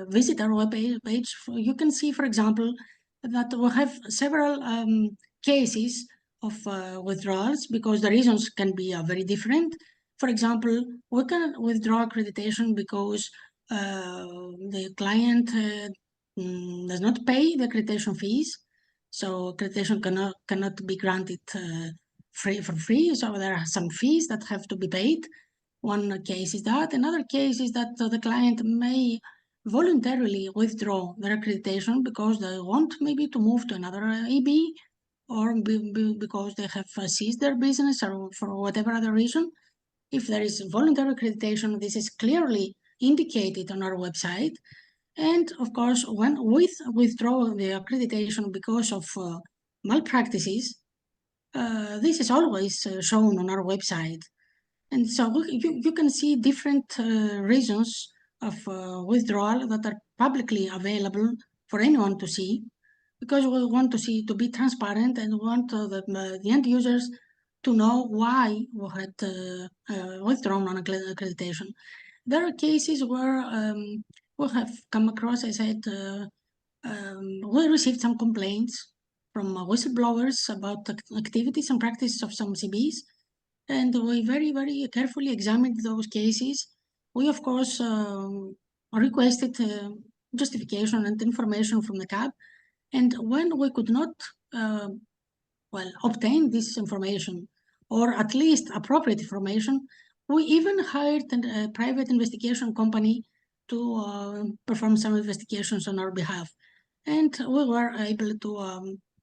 visit our web page, you can see, for example, that we have several cases of withdrawals because the reasons can be very different. For example, we can withdraw accreditation because the client does not pay the accreditation fees. So accreditation cannot be granted for free. So there are some fees that have to be paid. One case is that. Another case is that the client may voluntarily withdraw their accreditation because they want maybe to move to another EB or because they have ceased their business or for whatever other reason. If there is voluntary accreditation, this is clearly indicated on our website. And of course, when withdraw the accreditation because of malpractices, this is always shown on our website. And so you can see different reasons of withdrawal that are publicly available for anyone to see, because we want to be transparent, and we want the end users to know why we had withdrawn on accreditation. There are cases where we have come across, I said, we received some complaints from whistleblowers about activities and practices of some CBs, and we very, very carefully examined those cases. We, of course, requested justification and information from the CAB, and when we could not obtain this information, or at least appropriate information, we even hired a private investigation company to perform some investigations on our behalf. And we were able to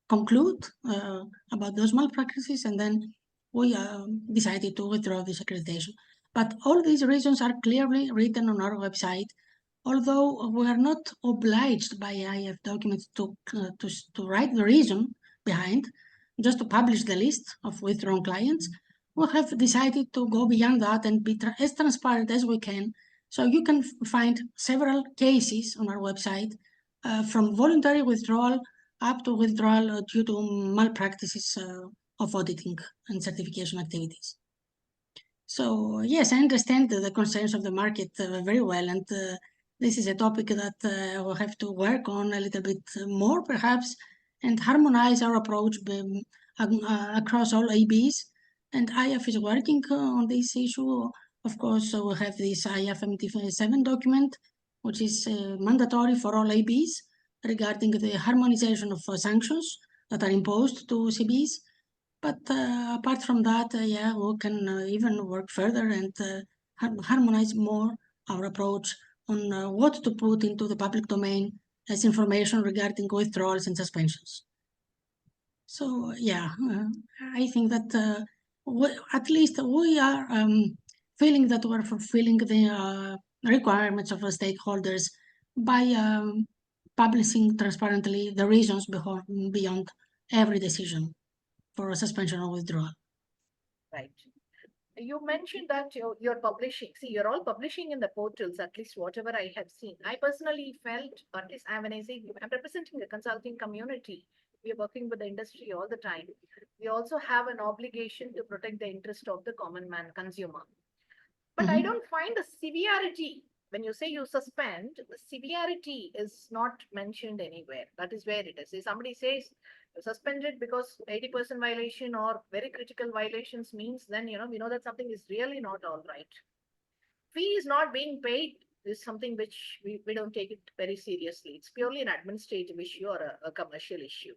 conclude about those malpractices, and then we decided to withdraw this accreditation. But all these reasons are clearly written on our website, although we are not obliged by IF documents to write the reason behind, just to publish the list of withdrawn clients. We have decided to go beyond that and be as transparent as we can. So you can find several cases on our website, from voluntary withdrawal up to withdrawal due to malpractices of auditing and certification activities. So yes, I understand the concerns of the market very well, and this is a topic that we'll have to work on a little bit more, perhaps, and harmonize our approach across all ABs. And IF is working on this issue. Of course, we have this IF MT7 document, which is mandatory for all ABs regarding the harmonization of sanctions that are imposed to CBs. But apart from that, yeah, we can even work further and harmonize more our approach on what to put into the public domain as information regarding withdrawals and suspensions. So yeah, I think that at least we are feeling that we're fulfilling the requirements of the stakeholders by publishing transparently the reasons beyond every decision for a suspension or withdrawal. Right. You mentioned that you're publishing. See, you're all publishing in the portals, at least whatever I have seen. I personally felt, or at least when I say I'm representing the consulting community, we are working with the industry all the time. We also have an obligation to protect the interest of the common man consumer. But I don't find the severity. When you say you suspend, the severity is not mentioned anywhere. That is where it is. If somebody says suspended because 80% violation or very critical violations means, then we know that something is really not all right. Fee is not being paid is something which we don't take it very seriously. It's purely an administrative issue or a commercial issue.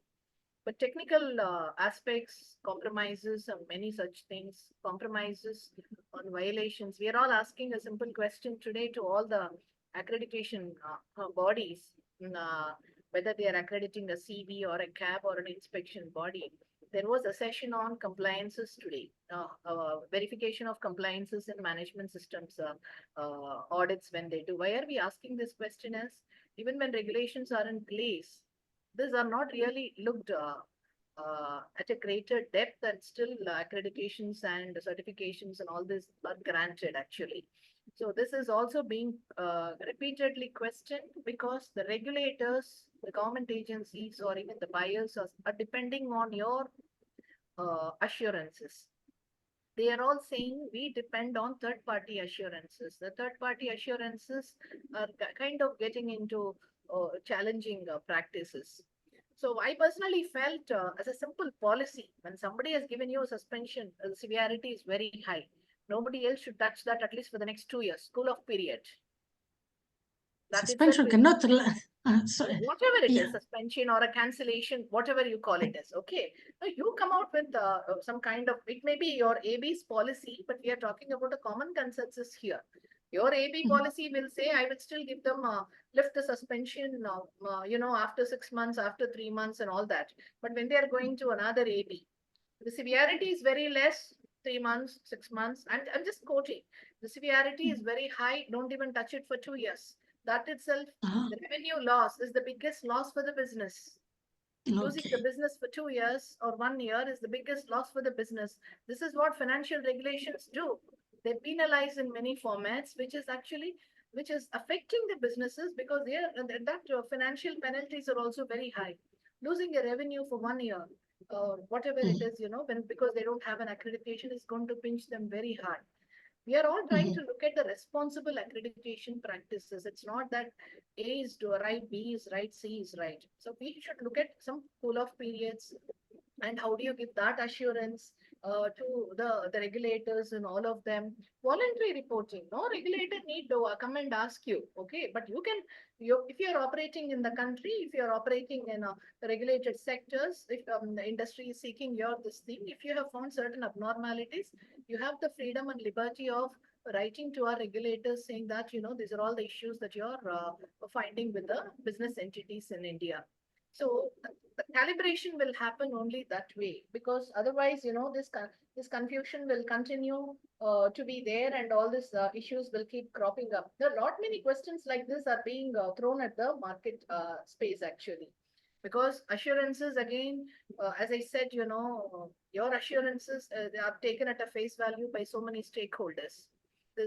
But technical aspects, compromises, and many such things, compromises on violations. We are all asking a simple question today to all the accreditation bodies, whether they are accrediting a CB or a CAB or an inspection body. There was a session on compliances today, verification of compliances in management systems audits when they do. Why are we asking this question is, even when regulations are in place, these are not really looked at a greater depth, and still accreditations and certifications and all this are granted actually. So this is also being repeatedly questioned because the regulators, the government agencies, or even the buyers are depending on your assurances. They are all saying we depend on third-party assurances. The third-party assurances are kind of getting into challenging practices. So I personally felt as a simple policy, when somebody has given you a suspension, the severity is very high. Nobody else should touch that at least for the next 2 years, cool-off period. That suspension cannot, whatever it is, suspension or a cancellation, whatever you call it as, okay. Now you come out with some kind of, it may be your AB's policy, but we are talking about a common consensus here. Your AB policy will say, I will still give them lift the suspension, after 6 months, after 3 months and all that. But when they are going to another AB, the severity is very less, 3 months, 6 months. And I'm just quoting, the severity is very high. Don't even touch it for 2 years. That itself, the revenue loss is the biggest loss for the business. Losing the business for 2 years or 1 year is the biggest loss for the business. This is what financial regulations do. They penalize in many formats, which is actually which is affecting the businesses because financial penalties are also very high. Losing a revenue for 1 year or whatever it is, because they don't have an accreditation is going to pinch them very hard. We are all trying to look at the responsible accreditation practices. It's not that A is right, B is right, C is right. So we should look at some cool-off periods and how do you give that assurance to the regulators and all of them. Voluntary reporting, no regulator need to come and ask you, okay, but if you're operating in the country, if you're operating in regulated sectors, if the industry is seeking your this thing, if you have found certain abnormalities, you have the freedom and liberty of writing to our regulators saying that, these are all the issues that you're finding with the business entities in India. So the calibration will happen only that way, because otherwise, this confusion will continue to be there, and all these issues will keep cropping up. There are not many questions like this are being thrown at the market space actually, because assurances again, as I said, your assurances they are taken at a face value by so many stakeholders.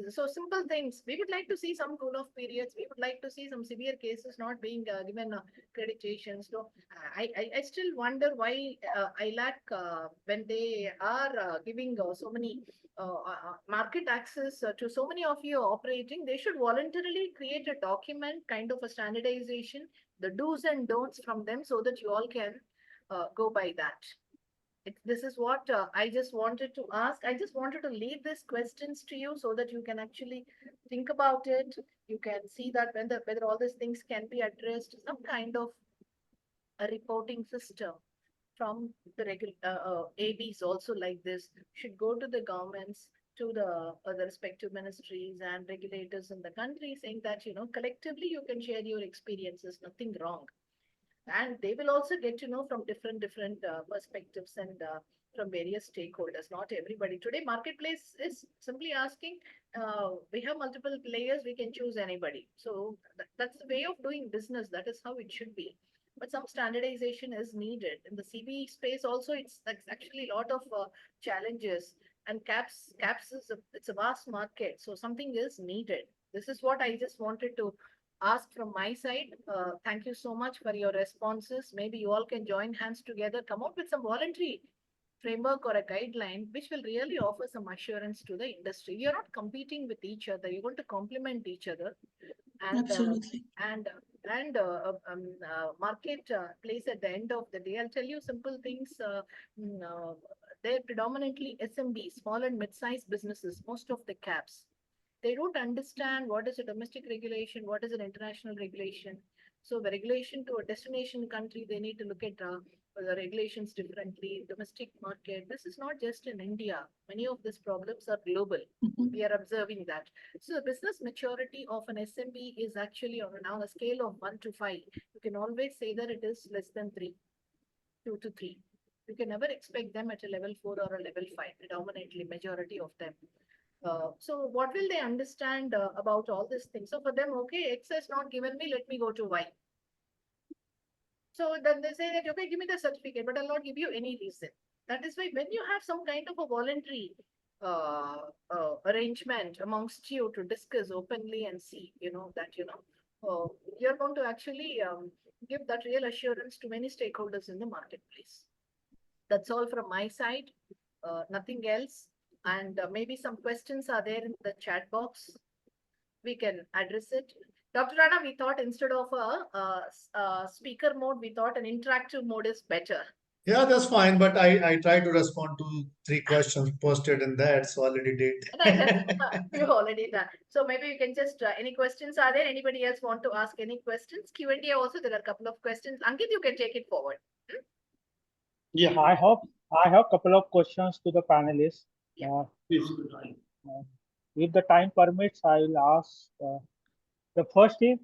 So simple things. We would like to see some cool-off periods. We would like to see some severe cases not being given accreditations. So I still wonder why ILAC, when they are giving so many market access to so many of you operating, they should voluntarily create a document, kind of a standardization, the do's and don'ts from them, so that you all can go by that. This is what I just wanted to ask. I just wanted to leave these questions to you so that you can actually think about it. You can see that whether all these things can be addressed, some kind of a reporting system from the ABs also like this should go to the governments, to the respective ministries and regulators in the country, saying that, collectively you can share your experiences, nothing wrong. And they will also get to know from different perspectives and from various stakeholders. Not everybody today, marketplace is simply asking, we have multiple players, we can choose anybody. So that's the way of doing business. That is how it should be. But some standardization is needed in the CB space. Also, it's actually a lot of challenges, and caps it's a vast market, so something is needed. This is what I just wanted to ask from my side. Thank you so much for your responses. Maybe you all can join hands together, come up with some voluntary framework or a guideline which will really offer some assurance to the industry. You're not competing with each other. You're going to complement each other. And Absolutely. Market place at the end of the day. I'll tell you simple things. They're predominantly SMB, small and mid-sized businesses, most of the caps. They don't understand what is a domestic regulation, what is an international regulation. So the regulation to a destination country, they need to look at the regulations differently. Domestic market, this is not just in India. Many of these problems are global. We are observing that. So the business maturity of an SMB is actually on now a scale of 1 to 5. You can always say that it is less than 3, 2 to 3. You can never expect them at a level 4 or a level 5, predominantly majority of them. So what will they understand about all these things? So for them, okay, X has not given me, let me go to Y. So then they say that, okay, give me the certificate, but I'll not give you any reason. That is why when you have some kind of a voluntary arrangement amongst you to discuss openly and see, you're going to actually give that real assurance to many stakeholders in the marketplace. That's all from my side, nothing else. And maybe some questions are there in the chat box. We can address it. Dr. Rana, we thought instead of a speaker mode, we thought an interactive mode is better. Yeah, that's fine. But I tried to respond to 3 questions posted in that, so already did. You already done. So maybe you can just, any questions are there? Anybody else want to ask any questions? Q&A also, there are a couple of questions. Ankit, you can take it forward. Yeah. I have a couple of questions to the panelists. Please. If the time permits, I will ask. The first is,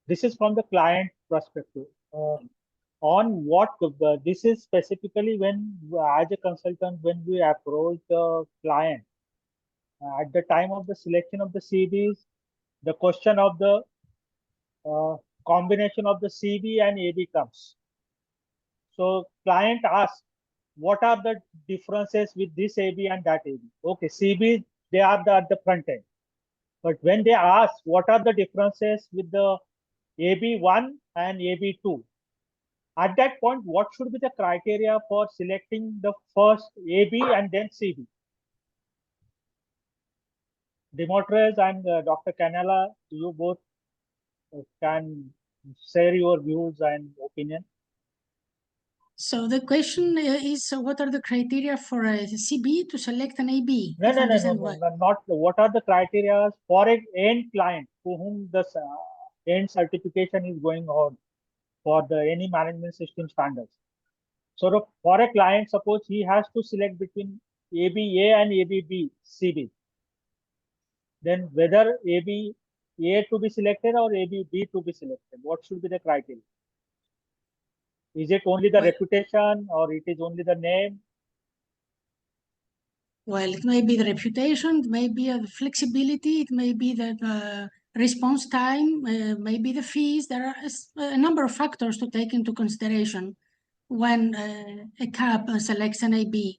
this is from the client perspective. On what this is specifically when, as a consultant, when we approach the client at the time of the selection of the CBs, the question of the combination of the CB and AB comes. So client asks, what are the differences with this AB and that AB? Okay, CB, they are at the front end. But when they ask what are the differences with the AB1 and AB2, at that point, what should be the criteria for selecting the first AB and then CB? Demetrius and Dr. Canella, you both can share your views and opinion. So the question is, what are the criteria for a CB to select an AB? No, not what are the criteria for an end client to whom the end certification is going on for the any management system standards. So for a client, suppose he has to select between ABA and ABB CB. Then whether ABA to be selected or ABB to be selected, what should be the criteria? Is it only the reputation or it is only the name? Well, it may be the reputation, it may be the flexibility, it may be the response time, maybe the fees. There are a number of factors to take into consideration when a CAP selects an AB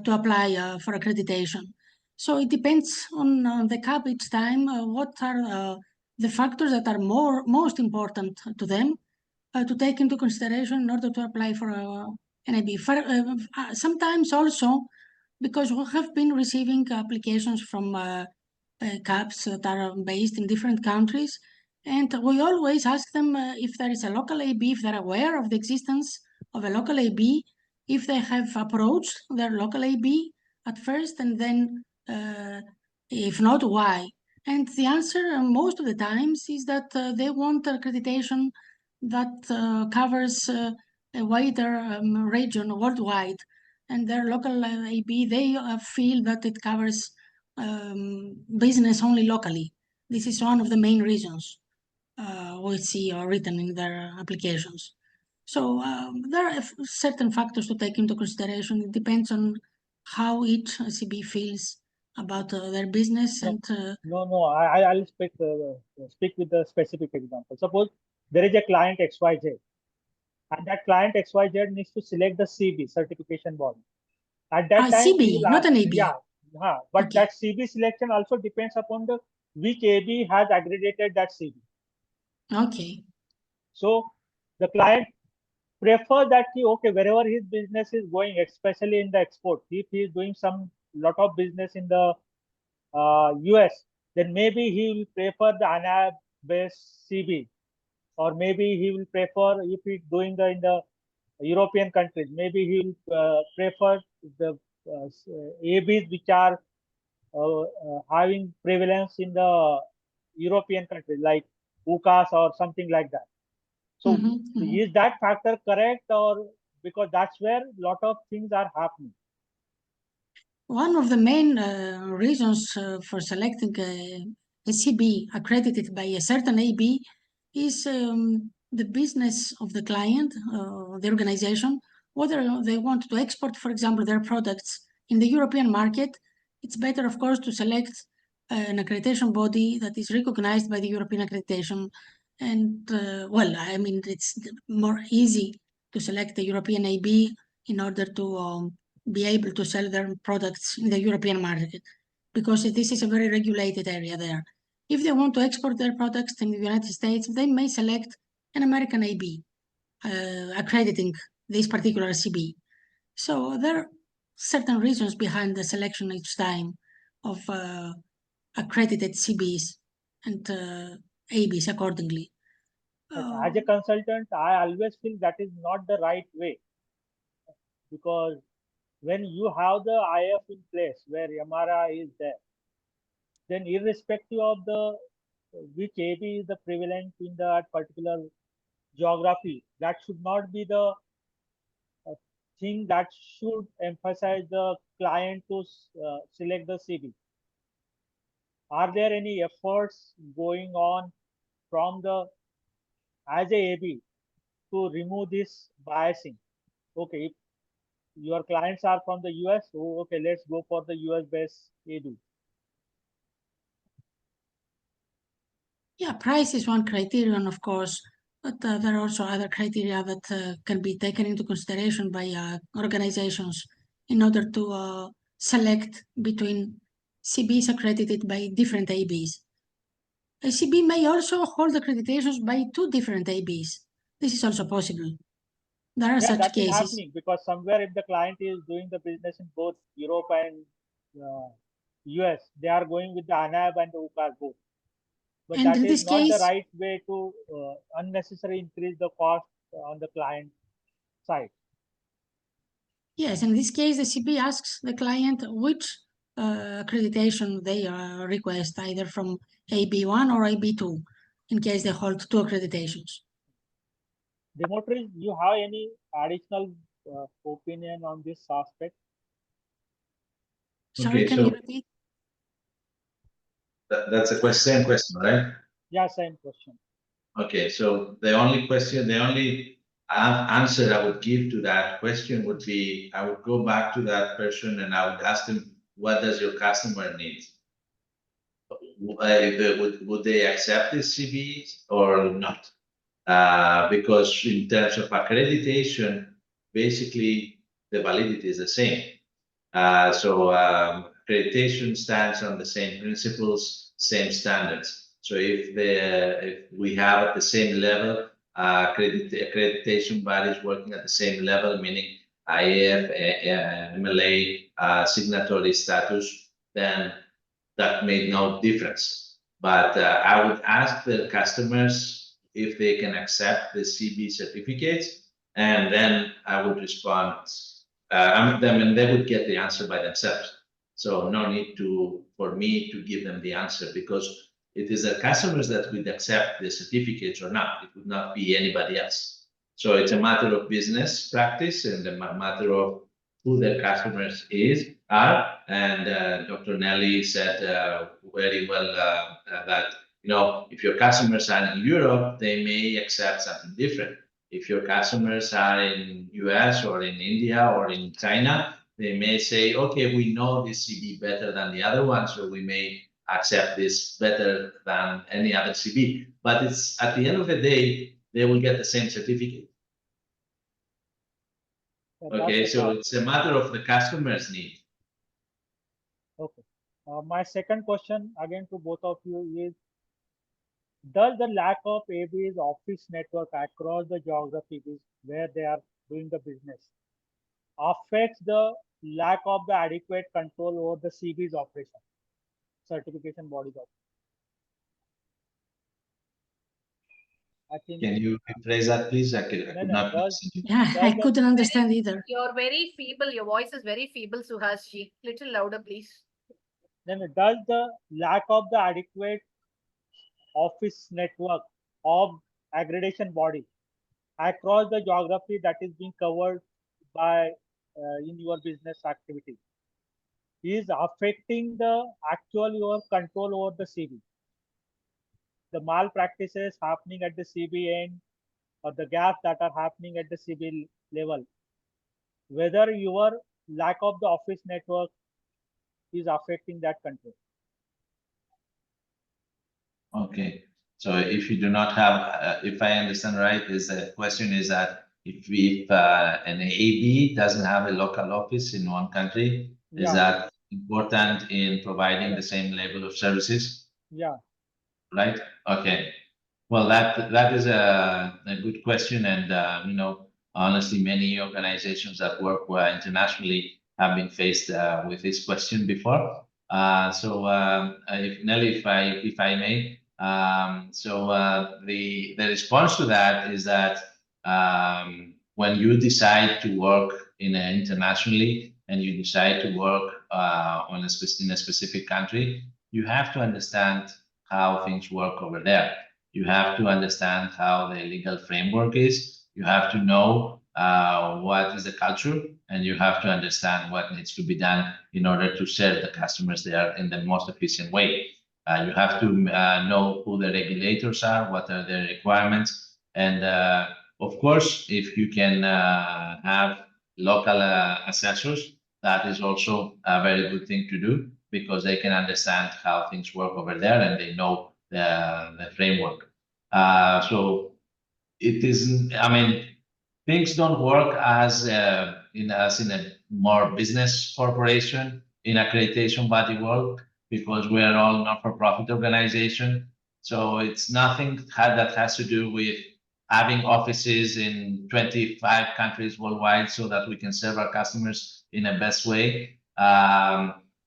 to apply for accreditation. So it depends on the CAP each time. What are the factors that are most important to them to take into consideration in order to apply for an AB? Sometimes also, because we have been receiving applications from CAPs that are based in different countries, and we always ask them if there is a local AB, if they're aware of the existence of a local AB, if they have approached their local AB at first, and then if not, why? And the answer most of the times is that they want accreditation that covers a wider region worldwide, and their local AB, they feel that it covers business only locally. This is one of the main reasons we see written in their applications. So there are certain factors to take into consideration. It depends on how each CB feels about their business. And I'll speak with the specific example. Suppose there is a client XYZ, and that client XYZ needs to select the CB, certification body. At that time, CB, not an AB. Yeah, but okay. That CB selection also depends upon the which AB has accredited that CB. Okay. So the client prefers that wherever his business is going, especially in the export, if he is doing some lot of business in the US, then maybe he will prefer the ANA-based CB, or maybe he will prefer, if he's doing in the European countries, maybe he will prefer the ABs which are having prevalence in the European countries, like UCAS or something like that. So is that factor correct, or because that's where a lot of things are happening? One of the main reasons for selecting a CB accredited by a certain AB is the business of the client, the organization, whether they want to export, for example, their products in the European market. It's better, of course, to select an accreditation body that is recognized by the European accreditation. And well, I mean, it's more easy to select the European AB in order to be able to sell their products in the European market, because this is a very regulated area there. If they want to export their products in the United States, they may select an American AB accrediting this particular CB. So there are certain reasons behind the selection each time of accredited CBs and ABs accordingly. As a consultant, I always feel that is not the right way, because when you have the IF in place where MRI is there, then irrespective of the which AB is the prevalent in that particular geography, that should not be the thing that should emphasize the client to select the CB. Are there any efforts going on from the as a AB to remove this biasing? Okay, if your clients are from the US, okay, let's go for the US based AB. Yeah, price is one criterion, of course, but there are also other criteria that can be taken into consideration by organizations in order to select between CBs accredited by different ABs. ACB may also hold accreditations by 2 different ABs. This is also possible. There are Yeah, such that is cases. happening because somewhere if the client is doing the business in both Europe and US, they are going with the ANAB and the UCAS both. But And that in is this not the case, right way to unnecessarily increase the cost on the client side. yes, in this case, the CB asks the client which accreditation they request, either from AB1 or AB2, in case they hold 2 accreditations. Dimitri, you have any additional opinion on this aspect? Sorry, Okay, can so you repeat? that's a same question, right? Yeah, same question. Okay, so the only answer I would give to that question would be, I would go back to that person and I would ask them, what does your customer need? Would they accept this CBs or not? Because in terms of accreditation, basically the validity is the same. Accreditation stands on the same principles, same standards. So if we have at the same level, accreditation bodies working at the same level, meaning IAF, MLA, signatory status, then that made no difference. But I would ask the customers if they can accept the CB certificates, and then I would respond them, and they would get the answer by themselves. So no need for me to give them the answer, because it is the customers that would accept the certificates or not. It would not be anybody else. So it's a matter of business practice and a matter of who the customers are. And Dr. Nelly said very well that, if your customers are in Europe, they may accept something different. If your customers are in US or in India or in China, they may say, okay, we know this CB better than the other one, so we may accept this better than any other CB. But it's at the end of the day, they will get the same certificate. Okay, so it's a matter of the customer's need. Okay. My second question again to both of you is, does the lack of AB's office network across the geographies where they are doing the business affects the lack of the adequate control over the CB's operation, certification bodies operation? I think. Can you rephrase that, please? I could not listen. Yeah, I couldn't understand either. You're very feeble. Your voice is very feeble, Suhasji. Little louder, please. Then does the lack of the adequate office network of accreditation body across the geography that is being covered by in your business activity is affecting the actual your control over the CB? The malpractices happening at the CB end, or the gaps that are happening at the CB level, whether your lack of the office network is affecting that control. Okay, so if you do not have, if I understand right, the question is that if an AB doesn't have a local office in one country, is that important in providing the same level of services? Yeah. Right. Okay. Well, that is a good question, and honestly, many organizations that work internationally have been faced with this question before. If Nelly, if I may, the response to that is that when you decide to work internationally and you decide to work in a specific country, you have to understand how things work over there. You have to understand how the legal framework is. You have to know what is the culture, and you have to understand what needs to be done in order to serve the customers there in the most efficient way. You have to know who the regulators are, what are the requirements, and of course, if you can have local assessors, that is also a very good thing to do, because they can understand how things work over there and they know the framework. So it isn't, I mean, things don't work as in a more business corporation in accreditation body world, because we are all not-for-profit organization. So it's nothing that has to do with having offices in 25 countries worldwide so that we can serve our customers in the best way.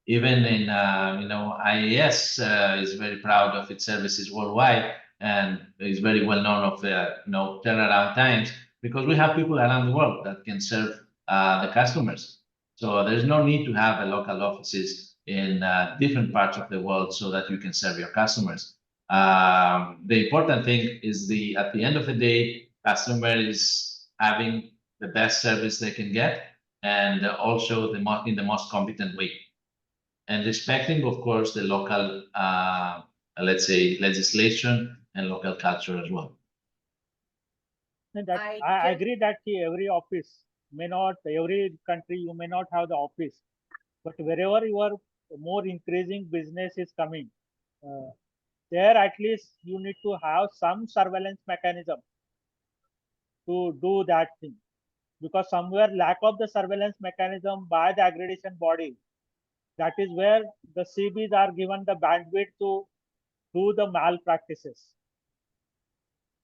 Even in, IAS is very proud of its services worldwide and is very well known of their, turnaround times, because we have people around the world that can serve the customers. So there's no need to have a local offices in different parts of the world so that you can serve your customers. The important thing is at the end of the day, customer is having the best service they can get, and also in the most competent way, and respecting, of course, the local, let's say, legislation and local culture as well. And that I I can- agree that every office may not, every country you may not have the office, but wherever you are more increasing business is coming, there at least you need to have some surveillance mechanism to do that thing, because somewhere lack of the surveillance mechanism by the accreditation body, that is where the CBs are given the bandwidth to do the malpractices.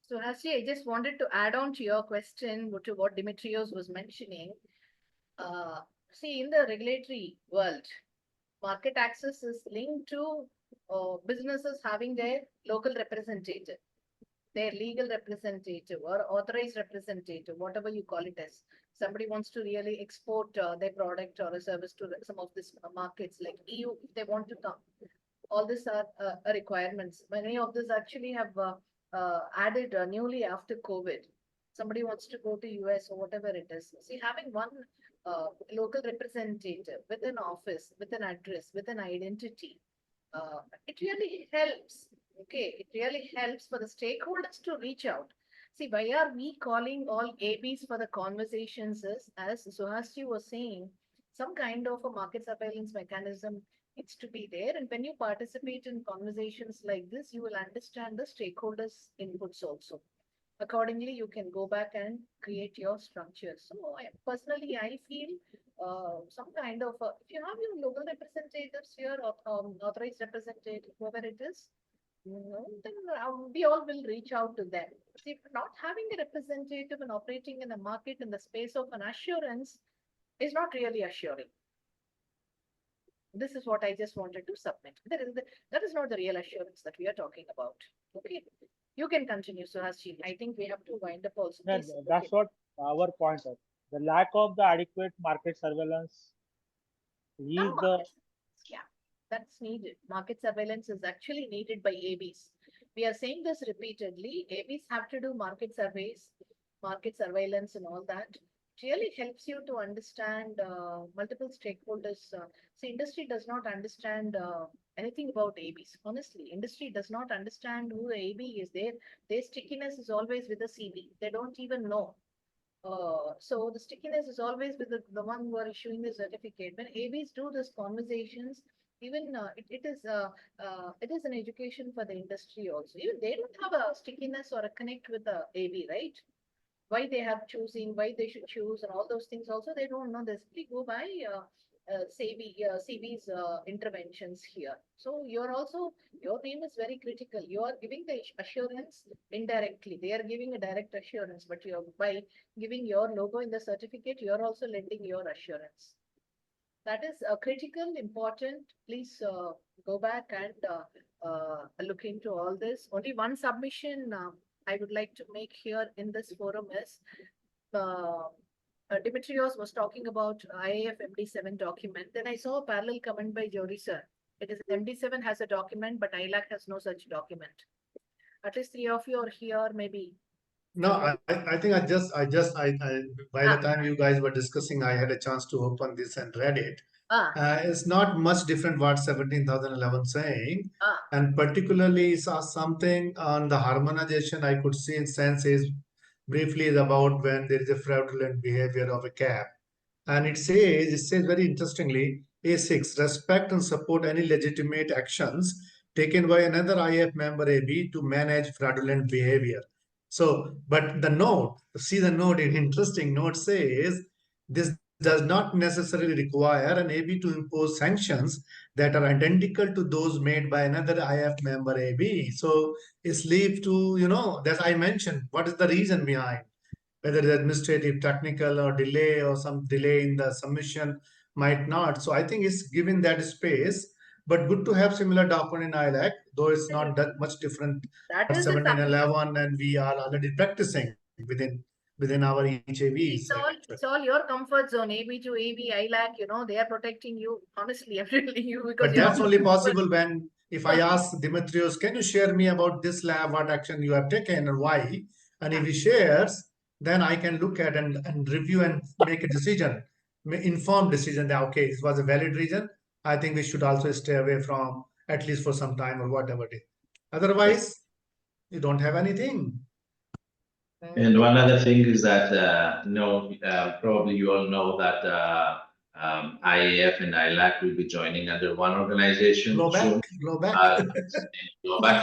So Hasri, I just wanted to add on to your question, to what Dimitrios was mentioning. See, in the regulatory world, market access is linked to businesses having their local representative, their legal representative or authorized representative, whatever you call it as. Somebody wants to really export their product or a service to some of these markets like EU, if they want to come. All these are requirements. Many of these actually have added newly after COVID. Somebody wants to go to US or whatever it is. See, having one local representative with an office, with an address, with an identity, it really helps. Okay, it really helps for the stakeholders to reach out. See, why are we calling all ABs for the conversations is, as Suhasri was saying, some kind of a market surveillance mechanism needs to be there. And when you participate in conversations like this, you will understand the stakeholders' inputs also. Accordingly, you can go back and create your structure. So personally, I feel some kind of, if you have your local representatives here, or authorized representative, whoever it is, then we all will reach out to them. See, not having a representative and operating in a market in the space of an assurance is not really assuring. This is what I just wanted to submit. That is not the real assurance that we are talking about. Okay, you can continue, Suhasri. I think we have to wind up also. Yeah, Please. that's Okay. what our point is. The lack of the adequate market surveillance is the Yeah, that's needed. Market surveillance is actually needed by ABs. We are saying this repeatedly. ABs have to do market surveys, market surveillance and all that. It really helps you to understand multiple stakeholders. See, industry does not understand anything about ABs. Honestly, industry does not understand who the AB is. Their stickiness is always with the CB. They don't even know. So the stickiness is always with the one who are issuing the certificate. When ABs do these conversations, even it is an education for the industry also. Even they don't have a stickiness or a connect with the AB, right? Why they have choosing, why they should choose, and all those things also they don't know. They simply go by CB's interventions here. So your name is very critical. You are giving the assurance indirectly. They are giving a direct assurance, but by giving your logo in the certificate, you are also lending your assurance. That is critical, important. Please go back and look into all this. Only one submission I would like to make here in this forum is Dimitrios was talking about IAF MD7 document. Then I saw a parallel comment by Jody sir. It is MD7 has a document, but ILAC has no such document. At least three of you are here, maybe. No, I think by the time you guys were discussing, I had a chance to open this and read it. It's not much different what 17,011 saying, and particularly saw something on the harmonization. I could see in sense is briefly is about when there is a fraudulent behavior of a cab, and it says very interestingly, A6 respect and support any legitimate actions taken by another IF member AB to manage fraudulent behavior. So, but the note, see the note, an interesting note says this does not necessarily require an AB to impose sanctions that are identical to those made by another IF member AB. So it's leave to, that I mentioned, what is the reason behind, whether it's administrative, technical, or delay, or some delay in the submission might not. So I think it's given that space, but good to have similar document in ILAC, though it's not that much different. That is the 1711, and we are already practicing within our each ABs. it's all your comfort zone. AB to AB, ILAC, they are protecting you. Honestly, I'm telling you, because But that's only possible when, if I ask Dimitrios, can you share me about this lab, what action you have taken and why? And if he shares, then I can look at and review and make a decision, informed decision that, okay, this was a valid reason. I think we should also stay away from, at least for some time or whatever it is. Otherwise, you don't have anything. And one other thing is that, probably you all know that IAF and ILAC will be joining under one organization soon. Global,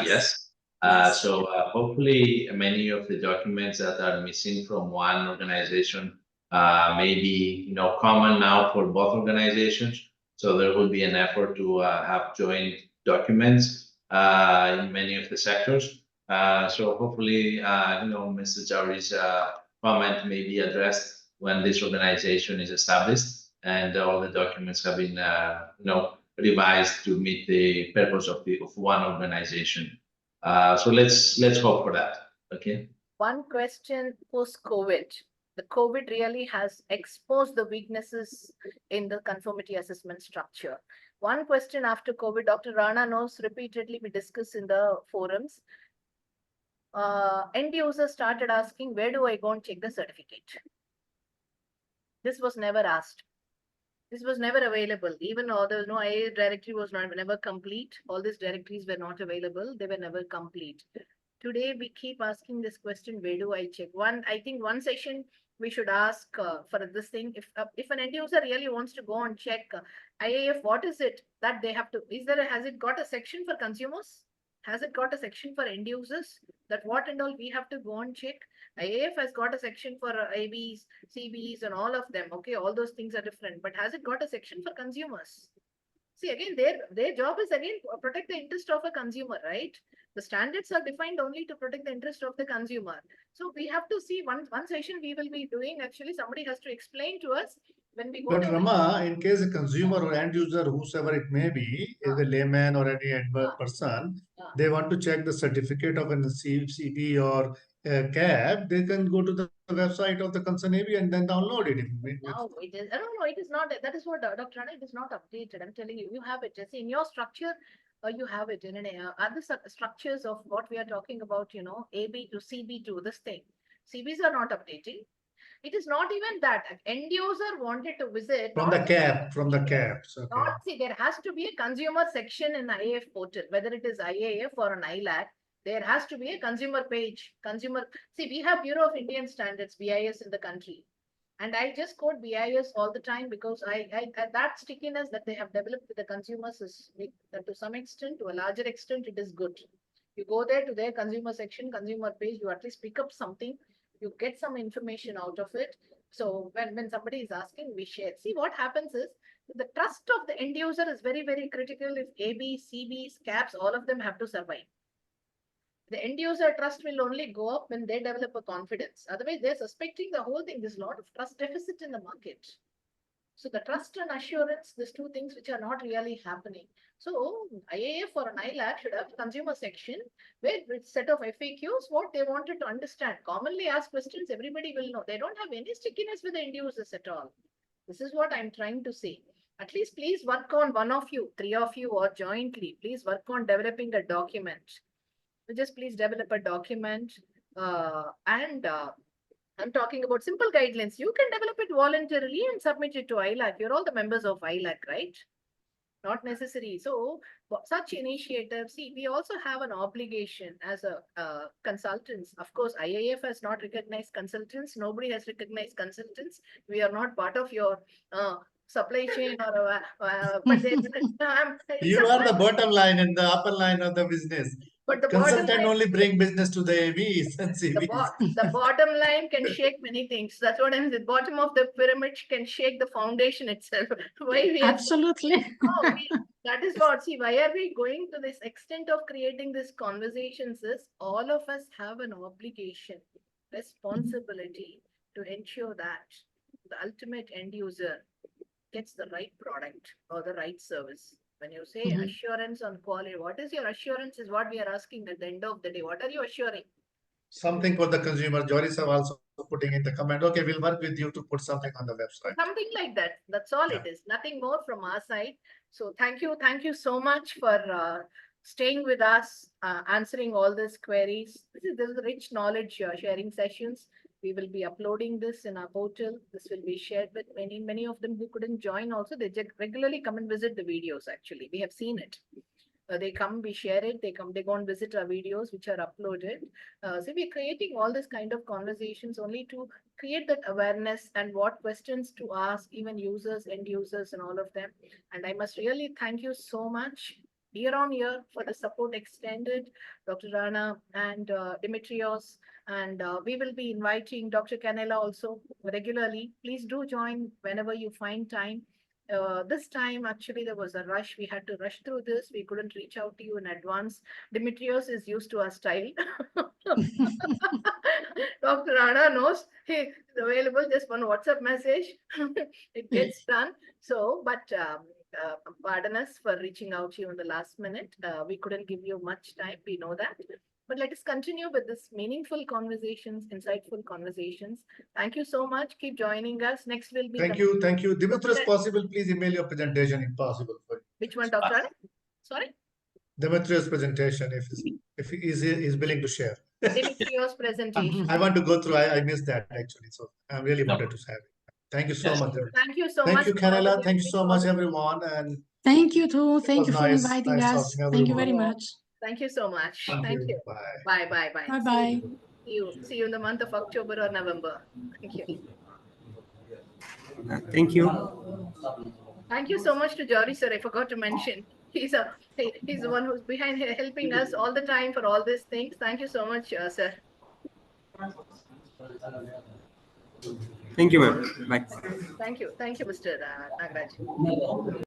yes. So hopefully many of the documents that are missing from one organization may be, common now for both organizations. So there will be an effort to have joint documents in many of the sectors. So hopefully, Mr. Jawari's comment may be addressed when this organization is established and all the documents have been, revised to meet the purpose of one organization. So let's hope for that. Okay. One question post-COVID. The COVID really has exposed the weaknesses in the conformity assessment structure. One question after COVID, Dr. Rana knows repeatedly we discuss in the forums. End users started asking, where do I go and check the certificate? This was never asked. This was never available. Even though there was no IA directory was never complete. All these directories were not available. They were never complete. Today, we keep asking this question, where do I check? I think one session we should ask for this thing. If an end user really wants to go and check IAF, what is it that they have to, has it got a section for consumers? Has it got a section for end users? That what and all we have to go and check? IAF has got a section for ABs, CBs, and all of them. Okay, all those things are different. But has it got a section for consumers? See, again, their job is again protect the interest of a consumer, right? The standards are defined only to protect the interest of the consumer. So we have to see one session we will be doing. Actually, somebody has to explain to us when we go. But Rama, in case a consumer or end user, whosoever it may be, is a layman or any person, they want to check the certificate of a CB or a cab, they can go to the website of the concerned AB and then download it. No, it is. I don't know. It is not. That is what Dr. Rana, it is not updated. I'm telling you, you have it. Just in your structure, you have it in other structures of what we are talking about. AB to CB to this thing. CBs are not updating. It is not even that end user wanted to visit from the cab. Okay. Not see, there has to be a consumer section in IAF portal, whether it is IAF or an ILAC. There has to be a consumer page. See, we have Bureau of Indian Standards, BIS, in the country. And I just quote BIS all the time because that stickiness that they have developed with the consumers is to some extent, to a larger extent, it is good. You go there to their consumer section, consumer page, you at least pick up something, you get some information out of it. So when somebody is asking, we share. See, what happens is the trust of the end user is very, very critical. If AB, CBs, CAPs, all of them have to survive. The end user trust will only go up when they develop a confidence. Otherwise, they're suspecting the whole thing. There's a lot of trust deficit in the market. So the trust and assurance, these two things which are not really happening. So IAF or an ILAC should have a consumer section where with set of FAQs, what they wanted to understand. Commonly asked questions, everybody will know. They don't have any stickiness with the end users at all. This is what I'm trying to say. At least please work on one of you, three of you, or jointly. Please work on developing a document. So just please develop a document I'm talking about simple guidelines. You can develop it voluntarily and submit it to ILAC. You're all the members of ILAC, right? Not necessary. So such initiatives, see, we also have an obligation as a consultants. Of course, IAF has not recognized consultants. Nobody has recognized consultants. We are not part of your supply chain or but you are the bottom line and the upper line of the business. But the bottom Consultant line, only bring business to the ABs and the, CBs. the bottom line can shake many things. That's what I'm saying. The bottom of the pyramid can shake the foundation itself. Why we are Absolutely. that is what, see, why are we going to this extent of creating these conversations is all of us have an obligation, responsibility to ensure that the ultimate end user gets the right product or the right service. When you say assurance on quality, what is your assurance is what we are asking at the end of the day. What are you assuring? Something for the consumer. Joris are also putting in the comment, okay, we'll work with you to put something on the website. Something like that. That's all it is. Nothing more from our side. So thank you so much for staying with us, answering all these queries. This is rich knowledge sharing sessions. We will be uploading this in our portal. This will be shared with many of them who couldn't join also. They regularly come and visit the videos actually. We have seen it. They come, we share it, they go and visit our videos which are uploaded. So we're creating all this kind of conversations only to create that awareness and what questions to ask, even users, end users and all of them. And I must really thank you so much year on year for the support extended, Dr. Rana and Dimitrios. And we will be inviting Dr. Canela also regularly. Please do join whenever you find time. This time, actually, there was a rush. We had to rush through this. We couldn't reach out to you in advance. Dimitrios is used to our style. Dr. Rana knows he is available. Just one WhatsApp message. It gets done. So, but pardon us for reaching out to you in the last minute. We couldn't give you much time. We know that. But let us continue with this meaningful conversations, insightful conversations. Thank you so much. Keep joining us. Next will be Thank you. Dimitrios, possible, please email your presentation if possible. Which one, Dr. Rana? Sorry? Dimitrios' presentation, if he is willing to share. Dimitrios' presentation. I want to go through. I missed that actually. So I really wanted to have it. Thank you so much. Thank you so Thank much. you, Canela. Thank you so much, everyone. And thank you too. Thank you for nice inviting us. talking, Thank you everyone. very much. Thank you so much. Thank you. Bye. Bye. Bye-bye. See you in the month of October or November. Thank you. Thank you. Thank you so much to Jory, sir. I forgot to mention. He's the one who's behind here helping us all the time for all these things. Thank you so much, sir. Thank you, ma'am. Bye. Thank you, Mr. Nagaraj.